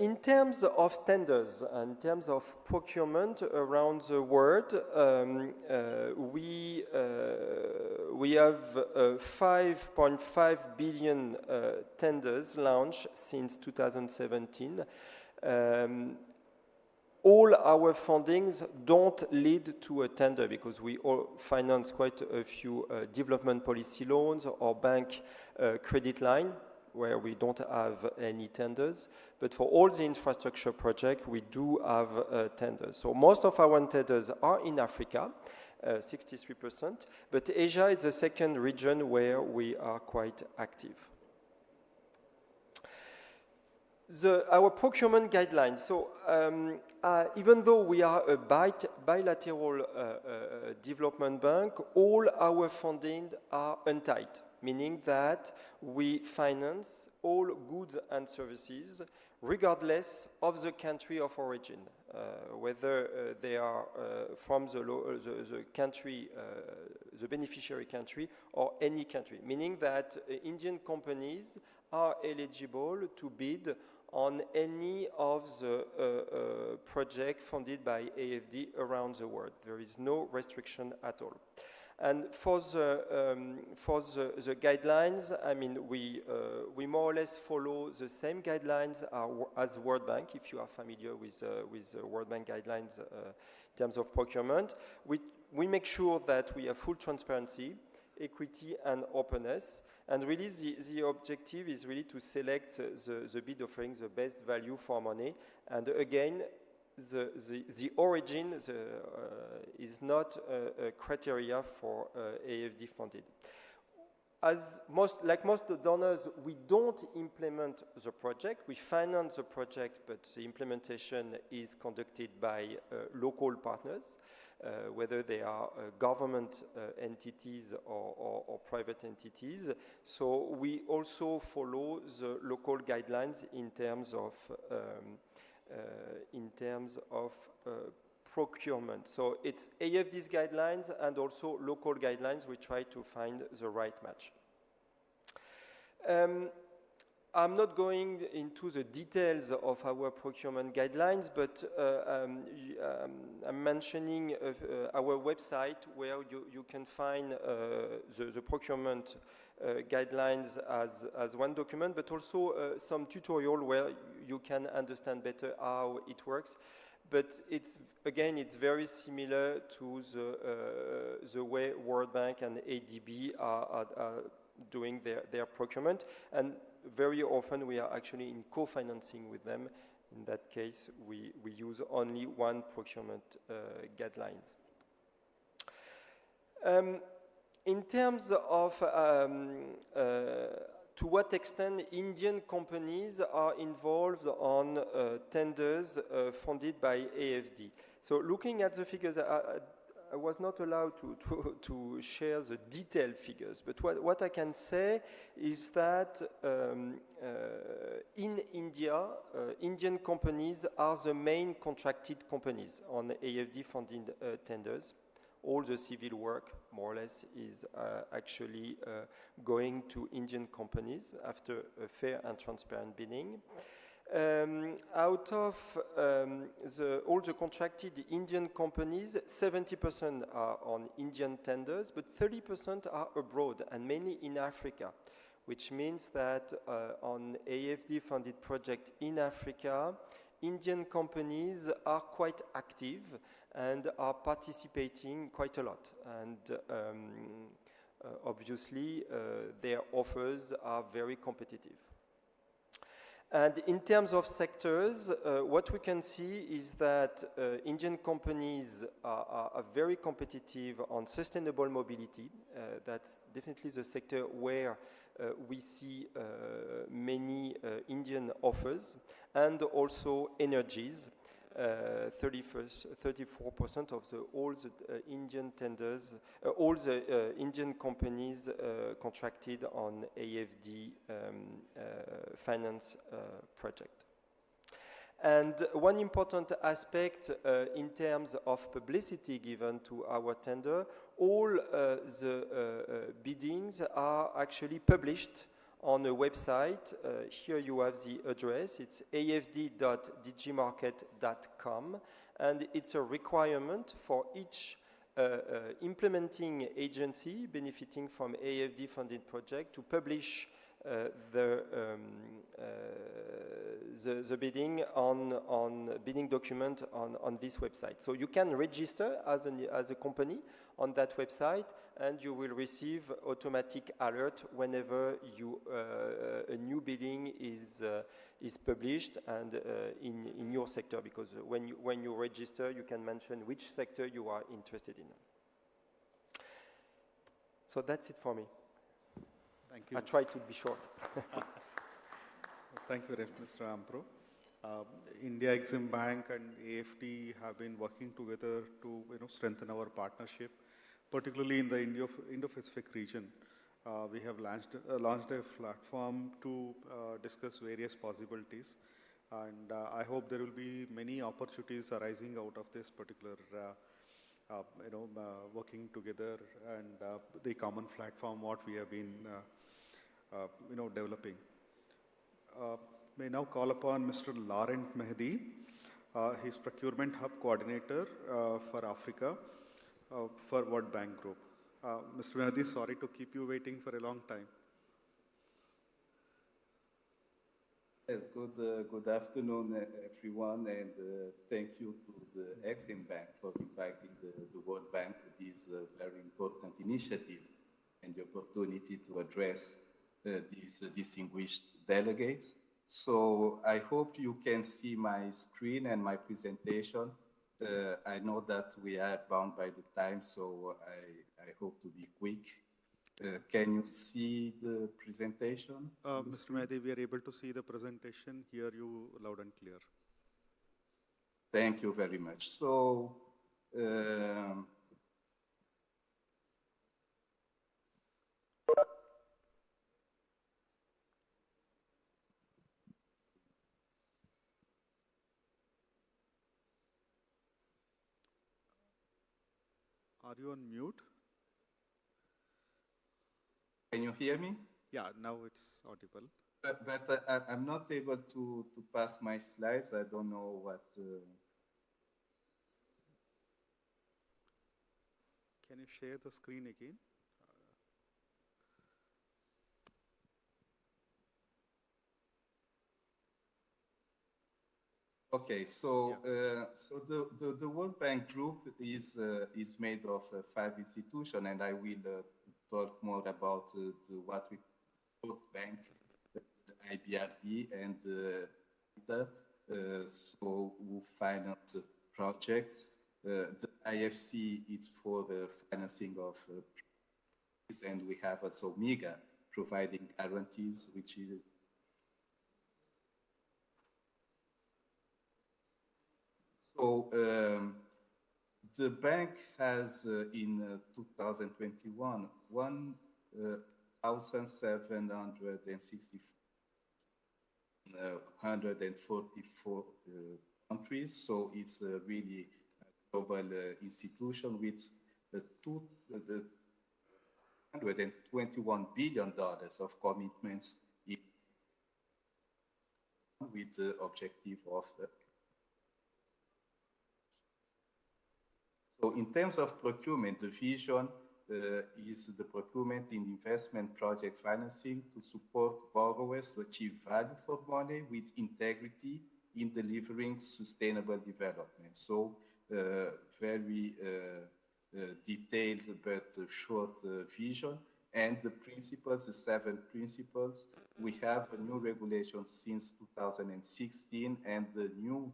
In terms of tenders, and in terms of procurement around the world, we have 5.5 billion tenders launched since 2017. All our fundings don't lead to a tender because we all finance quite a few development policy loans or bank credit line, where we don't have any tenders. But for all the infrastructure projects, we do have tenders. So most of our tenders are in Africa, 63%, but Asia is the second region where we are quite active. Our procurement guidelines. So even though we are a bilateral development bank, all our funding are untied, meaning that we finance all goods and services regardless of the country of origin, whether they are from the country, the beneficiary country, or any country, meaning that Indian companies are eligible to bid on any of the projects funded by AFD around the world. There is no restriction at all. And for the guidelines, I mean, we more or less follow the same guidelines as World Bank. If you are familiar with World Bank guidelines in terms of procurement, we make sure that we have full transparency, equity, and openness. And really, the objective is really to select the bid offering the best value for money. And again, the origin is not a criteria for AFD funded. Like most donors, we don't implement the project. We finance the project, but the implementation is conducted by local partners, whether they are government entities or private entities. So we also follow the local guidelines in terms of procurement. So it's AFD's guidelines and also local guidelines. We try to find the right match. I'm not going into the details of our procurement guidelines, but I'm mentioning our website where you can find the procurement guidelines as one document, but also some tutorial where you can understand better how it works. But it's very similar to the way World Bank and ADB are doing their procurement, and very often we are actually in co-financing with them. In that case, we use only one procurement guidelines. In terms of to what extent Indian companies are involved on tenders funded by AFD. So looking at the figures, I was not allowed to share the detailed figures, but what I can say is that in India, Indian companies are the main contracted companies on AFD-funded tenders. All the civil work, more or less, is actually going to Indian companies after a fair and transparent bidding. Out of all the contracted Indian companies, 70% are on Indian tenders, but 30% are abroad, and mainly in Africa, which means that on AFD-funded projects in Africa, Indian companies are quite active and are participating quite a lot. And obviously, their offers are very competitive. And in terms of sectors, what we can see is that Indian companies are very competitive on sustainable mobility. That's definitely the sector where we see many Indian offers, and also energies. 34% of all the Indian tenders, all the Indian companies contracted on AFD finance project. And one important aspect in terms of publicity given to our tender, all the biddings are actually published on a website. Here you have the address. It's afd.dgmarket.com, and it's a requirement for each implementing agency benefiting from AFD-funded project to publish the bidding on bidding document on this website. So you can register as a company on that website, and you will receive automatic alert whenever a new bidding is published and in your sector, because when you register, you can mention which sector you are interested in. So that's it for me. Thank you. I try to be short. Thank you, Mr. Ampro. India Exim Bank and AFD have been working together to strengthen our partnership, particularly in the Indo-Pacific region. We have launched a platform to discuss various possibilities, and I hope there will be many opportunities arising out of this particular working together and the common platform what we have been developing. May now call upon Mr. Laurent Mehdi. He's Procurement Hub Coordinator for Africa for World Bank Group. Mr. Mehdi, sorry to keep you waiting for a long time. Yes, good afternoon, everyone, and thank you to the Exim Bank for inviting the World Bank to this very important initiative and the opportunity to address these distinguished delegates. So I hope you can see my screen and my presentation. I know that we are bound by the time, so I hope to be quick. Can you see the presentation? Mr. Mehdi, we are able to see the presentation, hear you loud and clear. Thank you very much. So, Are you on mute? Can you hear me? Yeah, now it's audible. But I'm not able to pass my slides. I don't know what. Can you share the screen again? Okay, so so the World Bank Group is made of 5 institutions, and I will talk more about what we World Bank, the IBRD, and so who finance projects. The IFC is for the financing of and we have also MIGA providing guarantees, which is so the bank has in 2021 1,764 countries, so it's a really global institution with $221 billion of commitments with the objective of so in terms of procurement, the vision is the procurement in investment project financing to support borrowers to achieve value for money with integrity in delivering sustainable development. So very detailed but short vision. And the principles, the 7 principles, we have a new regulation since 2016, and the new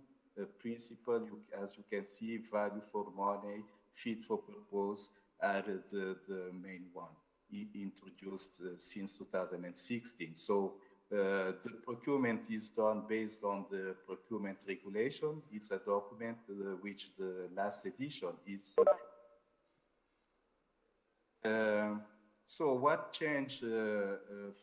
principle, as you can see, value for money, fit for purpose, are the main one introduced since 2016. So the procurement is done based on the procurement regulation. It's a document which the last edition is. So what changed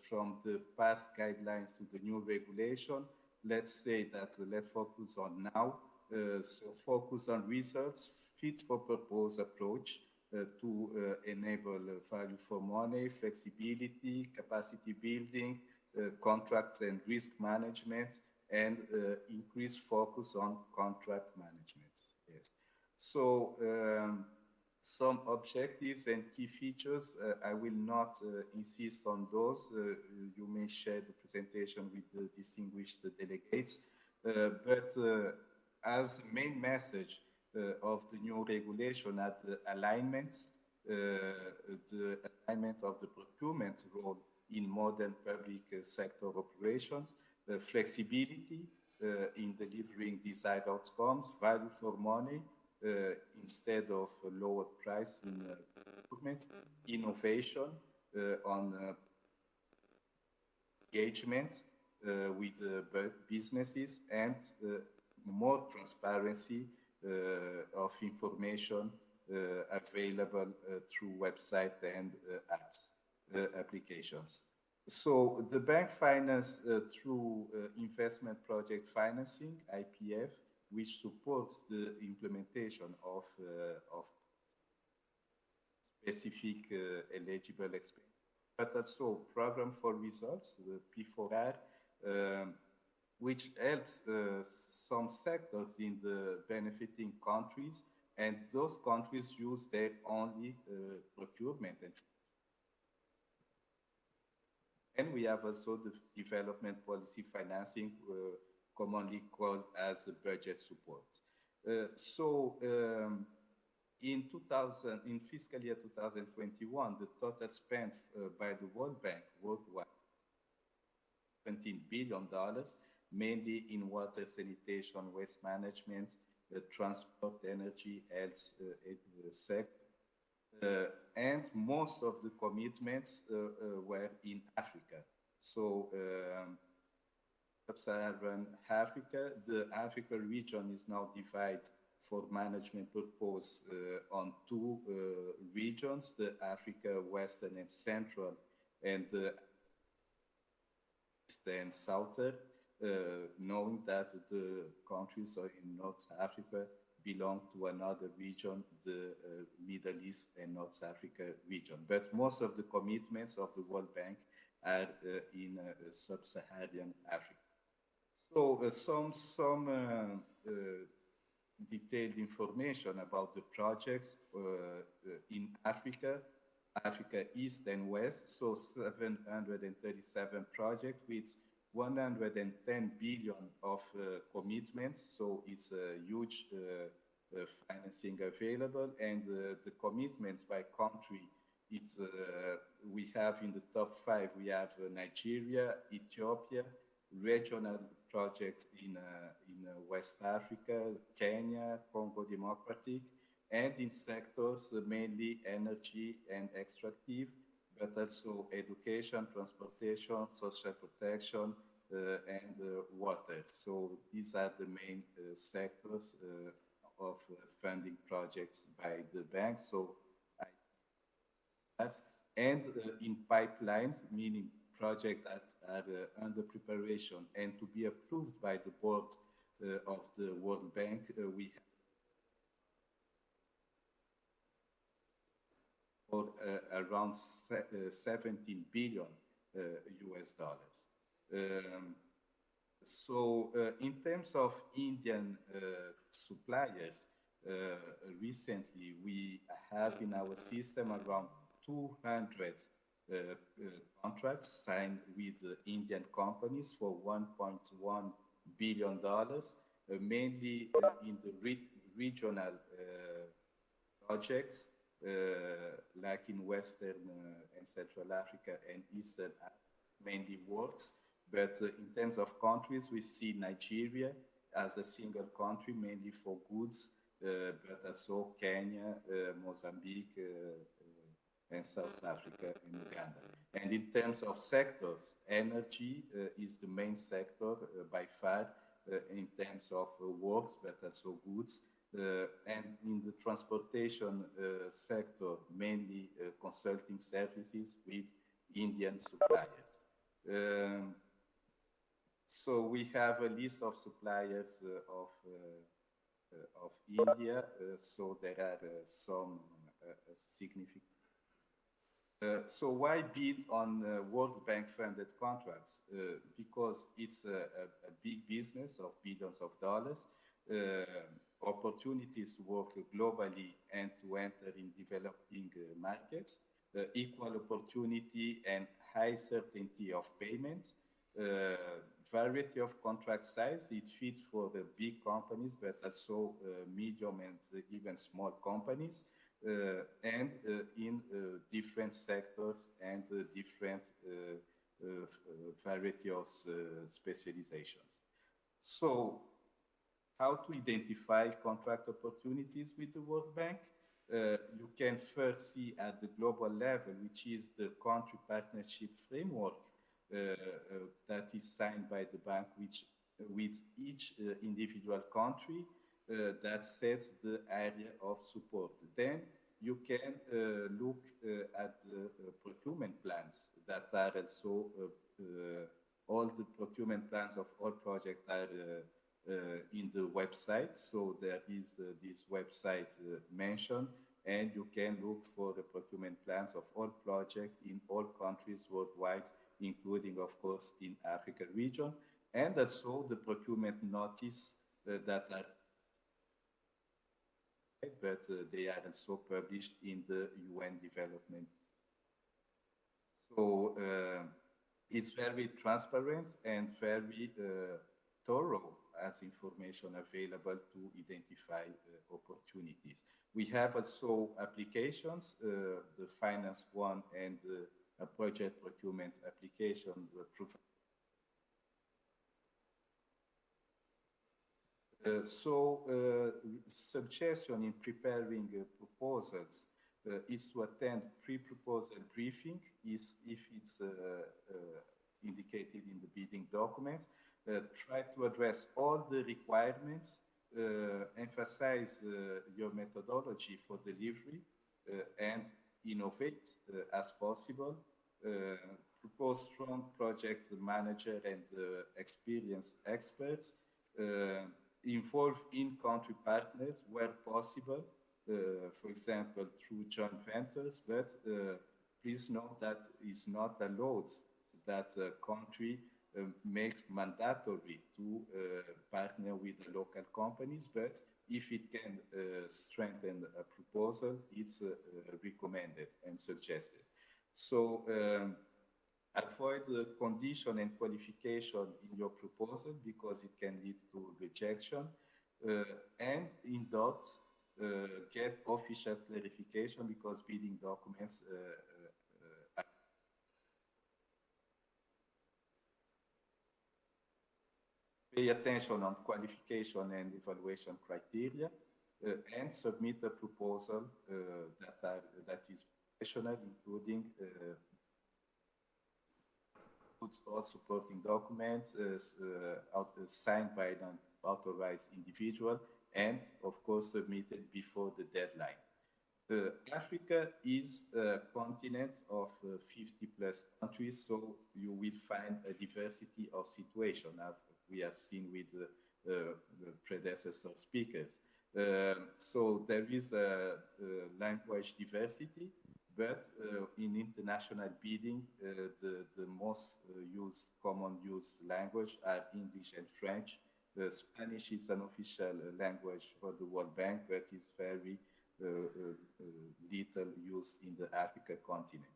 from the past guidelines to the new regulation? Let's say that let's focus on now. So focus on results, fit for purpose approach to enable value for money, flexibility, capacity building, contracts and risk management, and increased focus on contract management. Yes. So some objectives and key features. I will not insist on those. You may share the presentation with the distinguished delegates. But as main message of the new regulation at the alignment of the procurement role in modern public sector operations, flexibility in delivering desired outcomes, value for money, instead of lower price in procurement, innovation on engagement with businesses, and more transparency of information available through website and apps applications. So the bank finance through investment project financing, IPF, which supports the implementation of specific eligible expenses, but also program for results, the P4R, which helps some sectors in the benefiting countries, and those countries use their only procurement. And we have also the development policy financing, commonly called as budget support. In fiscal year 2021, the total spent by the World Bank worldwide, $17 billion, mainly in water, sanitation, waste management, transport, energy, health sector. And most of the commitments were in Africa. So Sub-Saharan Africa, the Africa region is now divided for management purpose on 2 regions, the Africa Western and Central, and the East and Southern. knowing that the countries in North Africa belong to another region, the Middle East and North Africa region. But most of the commitments of the World Bank are in sub-Saharan Africa. So some detailed information about the projects in Africa, Africa East and West, so 737 projects with 110 billion of commitments, so it's a huge financing available, and the commitments by country, it's, we have in the top 5, we have Nigeria, Ethiopia, regional projects in West Africa, Kenya, Congo Democratic, and in sectors mainly energy and extractive, but also education, transportation, social protection, and water. So these are the main sectors of funding projects by the bank. So and in pipelines, meaning projects that are under preparation and to be approved by the board of the World Bank, we have for around 17 billion US dollars. So in terms of Indian suppliers, recently we have in our system around 200 contracts signed with Indian companies for $1.1 billion, mainly in the regional projects, like in Western and Central Africa and Eastern Africa, mainly works. But in terms of countries, we see Nigeria as a single country, mainly for goods, but also Kenya, Mozambique, and South Africa and Uganda. And in terms of sectors, energy is the main sector by far in terms of works, but also goods. And in the transportation sector, mainly consulting services with Indian suppliers. So we have a list of suppliers of India, so there are some significant. So why bid on World Bank funded contracts? Because it's a big business of billions of dollars, opportunities to work globally and to enter in developing markets, equal opportunity and high certainty of payments, variety of contract size. It fits for the big companies, but also medium and even small companies, and in different sectors and different variety of specializations. So how to identify contract opportunities with the World Bank? You can first see at the global level, which is the country partnership framework that is signed by the bank, which with each individual country that sets the area of support. Then you can look at the procurement plans that are also, all the procurement plans of all projects are in the website. So there is this website mentioned, and you can look for the procurement plans of all projects in all countries worldwide, including, of course, in Africa region, and also the procurement notice that are, but they are also published in the UN development. So it's very transparent and very thorough as information available to identify opportunities. We have also applications, the finance one and a project procurement application. Suggestion in preparing proposals is to attend pre-proposal briefing, if it's indicated in the bidding documents. Try to address all the requirements, emphasize your methodology for delivery, and innovate as possible. propose strong project manager and experienced experts, involve in-country partners where possible, for example, through joint ventures, but please note that it's not allowed that a country makes mandatory to partner with the local companies, but if it can strengthen a proposal, it's recommended and suggested. So avoid the condition and qualification in your proposal because it can lead to rejection. And in doubt, get official clarification because bidding documents pay attention on qualification and evaluation criteria and submit a proposal that is professional, including all supporting documents signed by an authorized individual and, of course, submitted before the deadline. Africa is a continent of 50 plus countries, so you will find a diversity of situations. We have seen with the predecessor speakers. So there is a language diversity, but in international bidding, the most common used language are English and French. Spanish is an official language for the World Bank, but it's very little used in the African continent.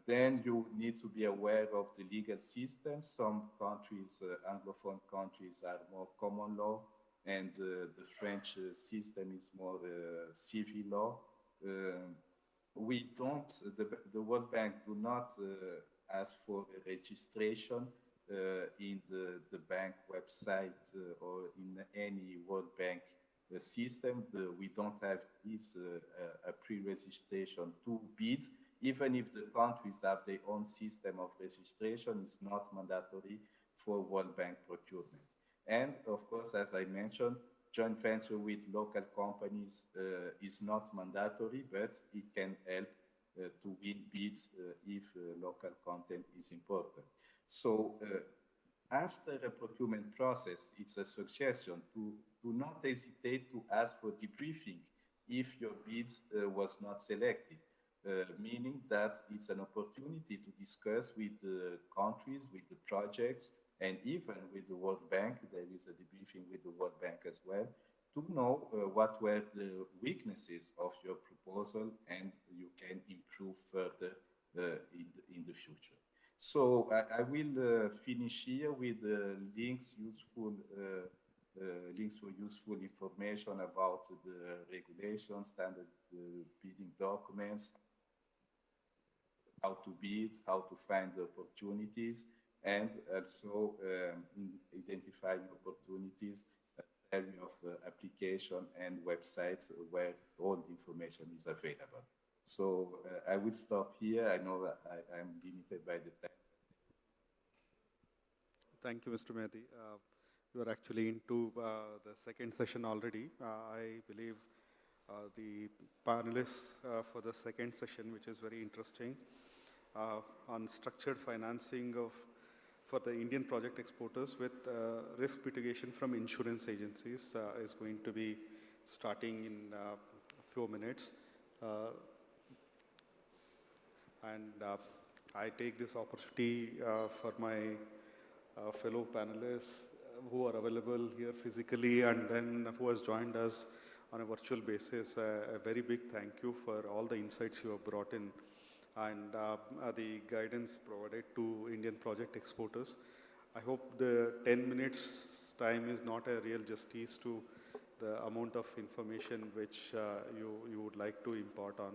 Then you need to be aware of the legal system. Some countries, Anglophone countries, are more common law, and the French system is more civil law. We don't, the World Bank do not ask for a registration in the bank website or in any World Bank system. We don't have a pre-registration to bid. Even if the countries have their own system of registration, it's not mandatory for World Bank procurement. And of course, as I mentioned, joint venture with local companies is not mandatory, but it can help to win bids if local content is important. So after the procurement process, it's a suggestion to not hesitate to ask for debriefing if your bid was not selected. Meaning that it's an opportunity to discuss with the countries, with the projects, and even with the World Bank. There is a debriefing with the World Bank as well, to know what were the weaknesses of your proposal, and you can improve further in the future. So I will finish here with links for useful information about the regulations, standard bidding documents, how to bid, how to find the opportunities, and also identifying opportunities, area of application and websites where all the information is available. So I will stop here. I know that I'm limited by the time. Thank you, Mr. Mehdi. We are actually into the second session already. I believe the panelists for the second session, which is very interesting, on structured financing for the Indian project exporters with risk mitigation from insurance agencies is going to be starting in a few minutes. I take this opportunity for my fellow panelists who are available here physically and then who has joined us on a virtual basis. A very big thank you for all the insights you have brought in and the guidance provided to Indian project exporters. I hope the 10 minutes time is not a real justice to the amount of information which you would like to impart on.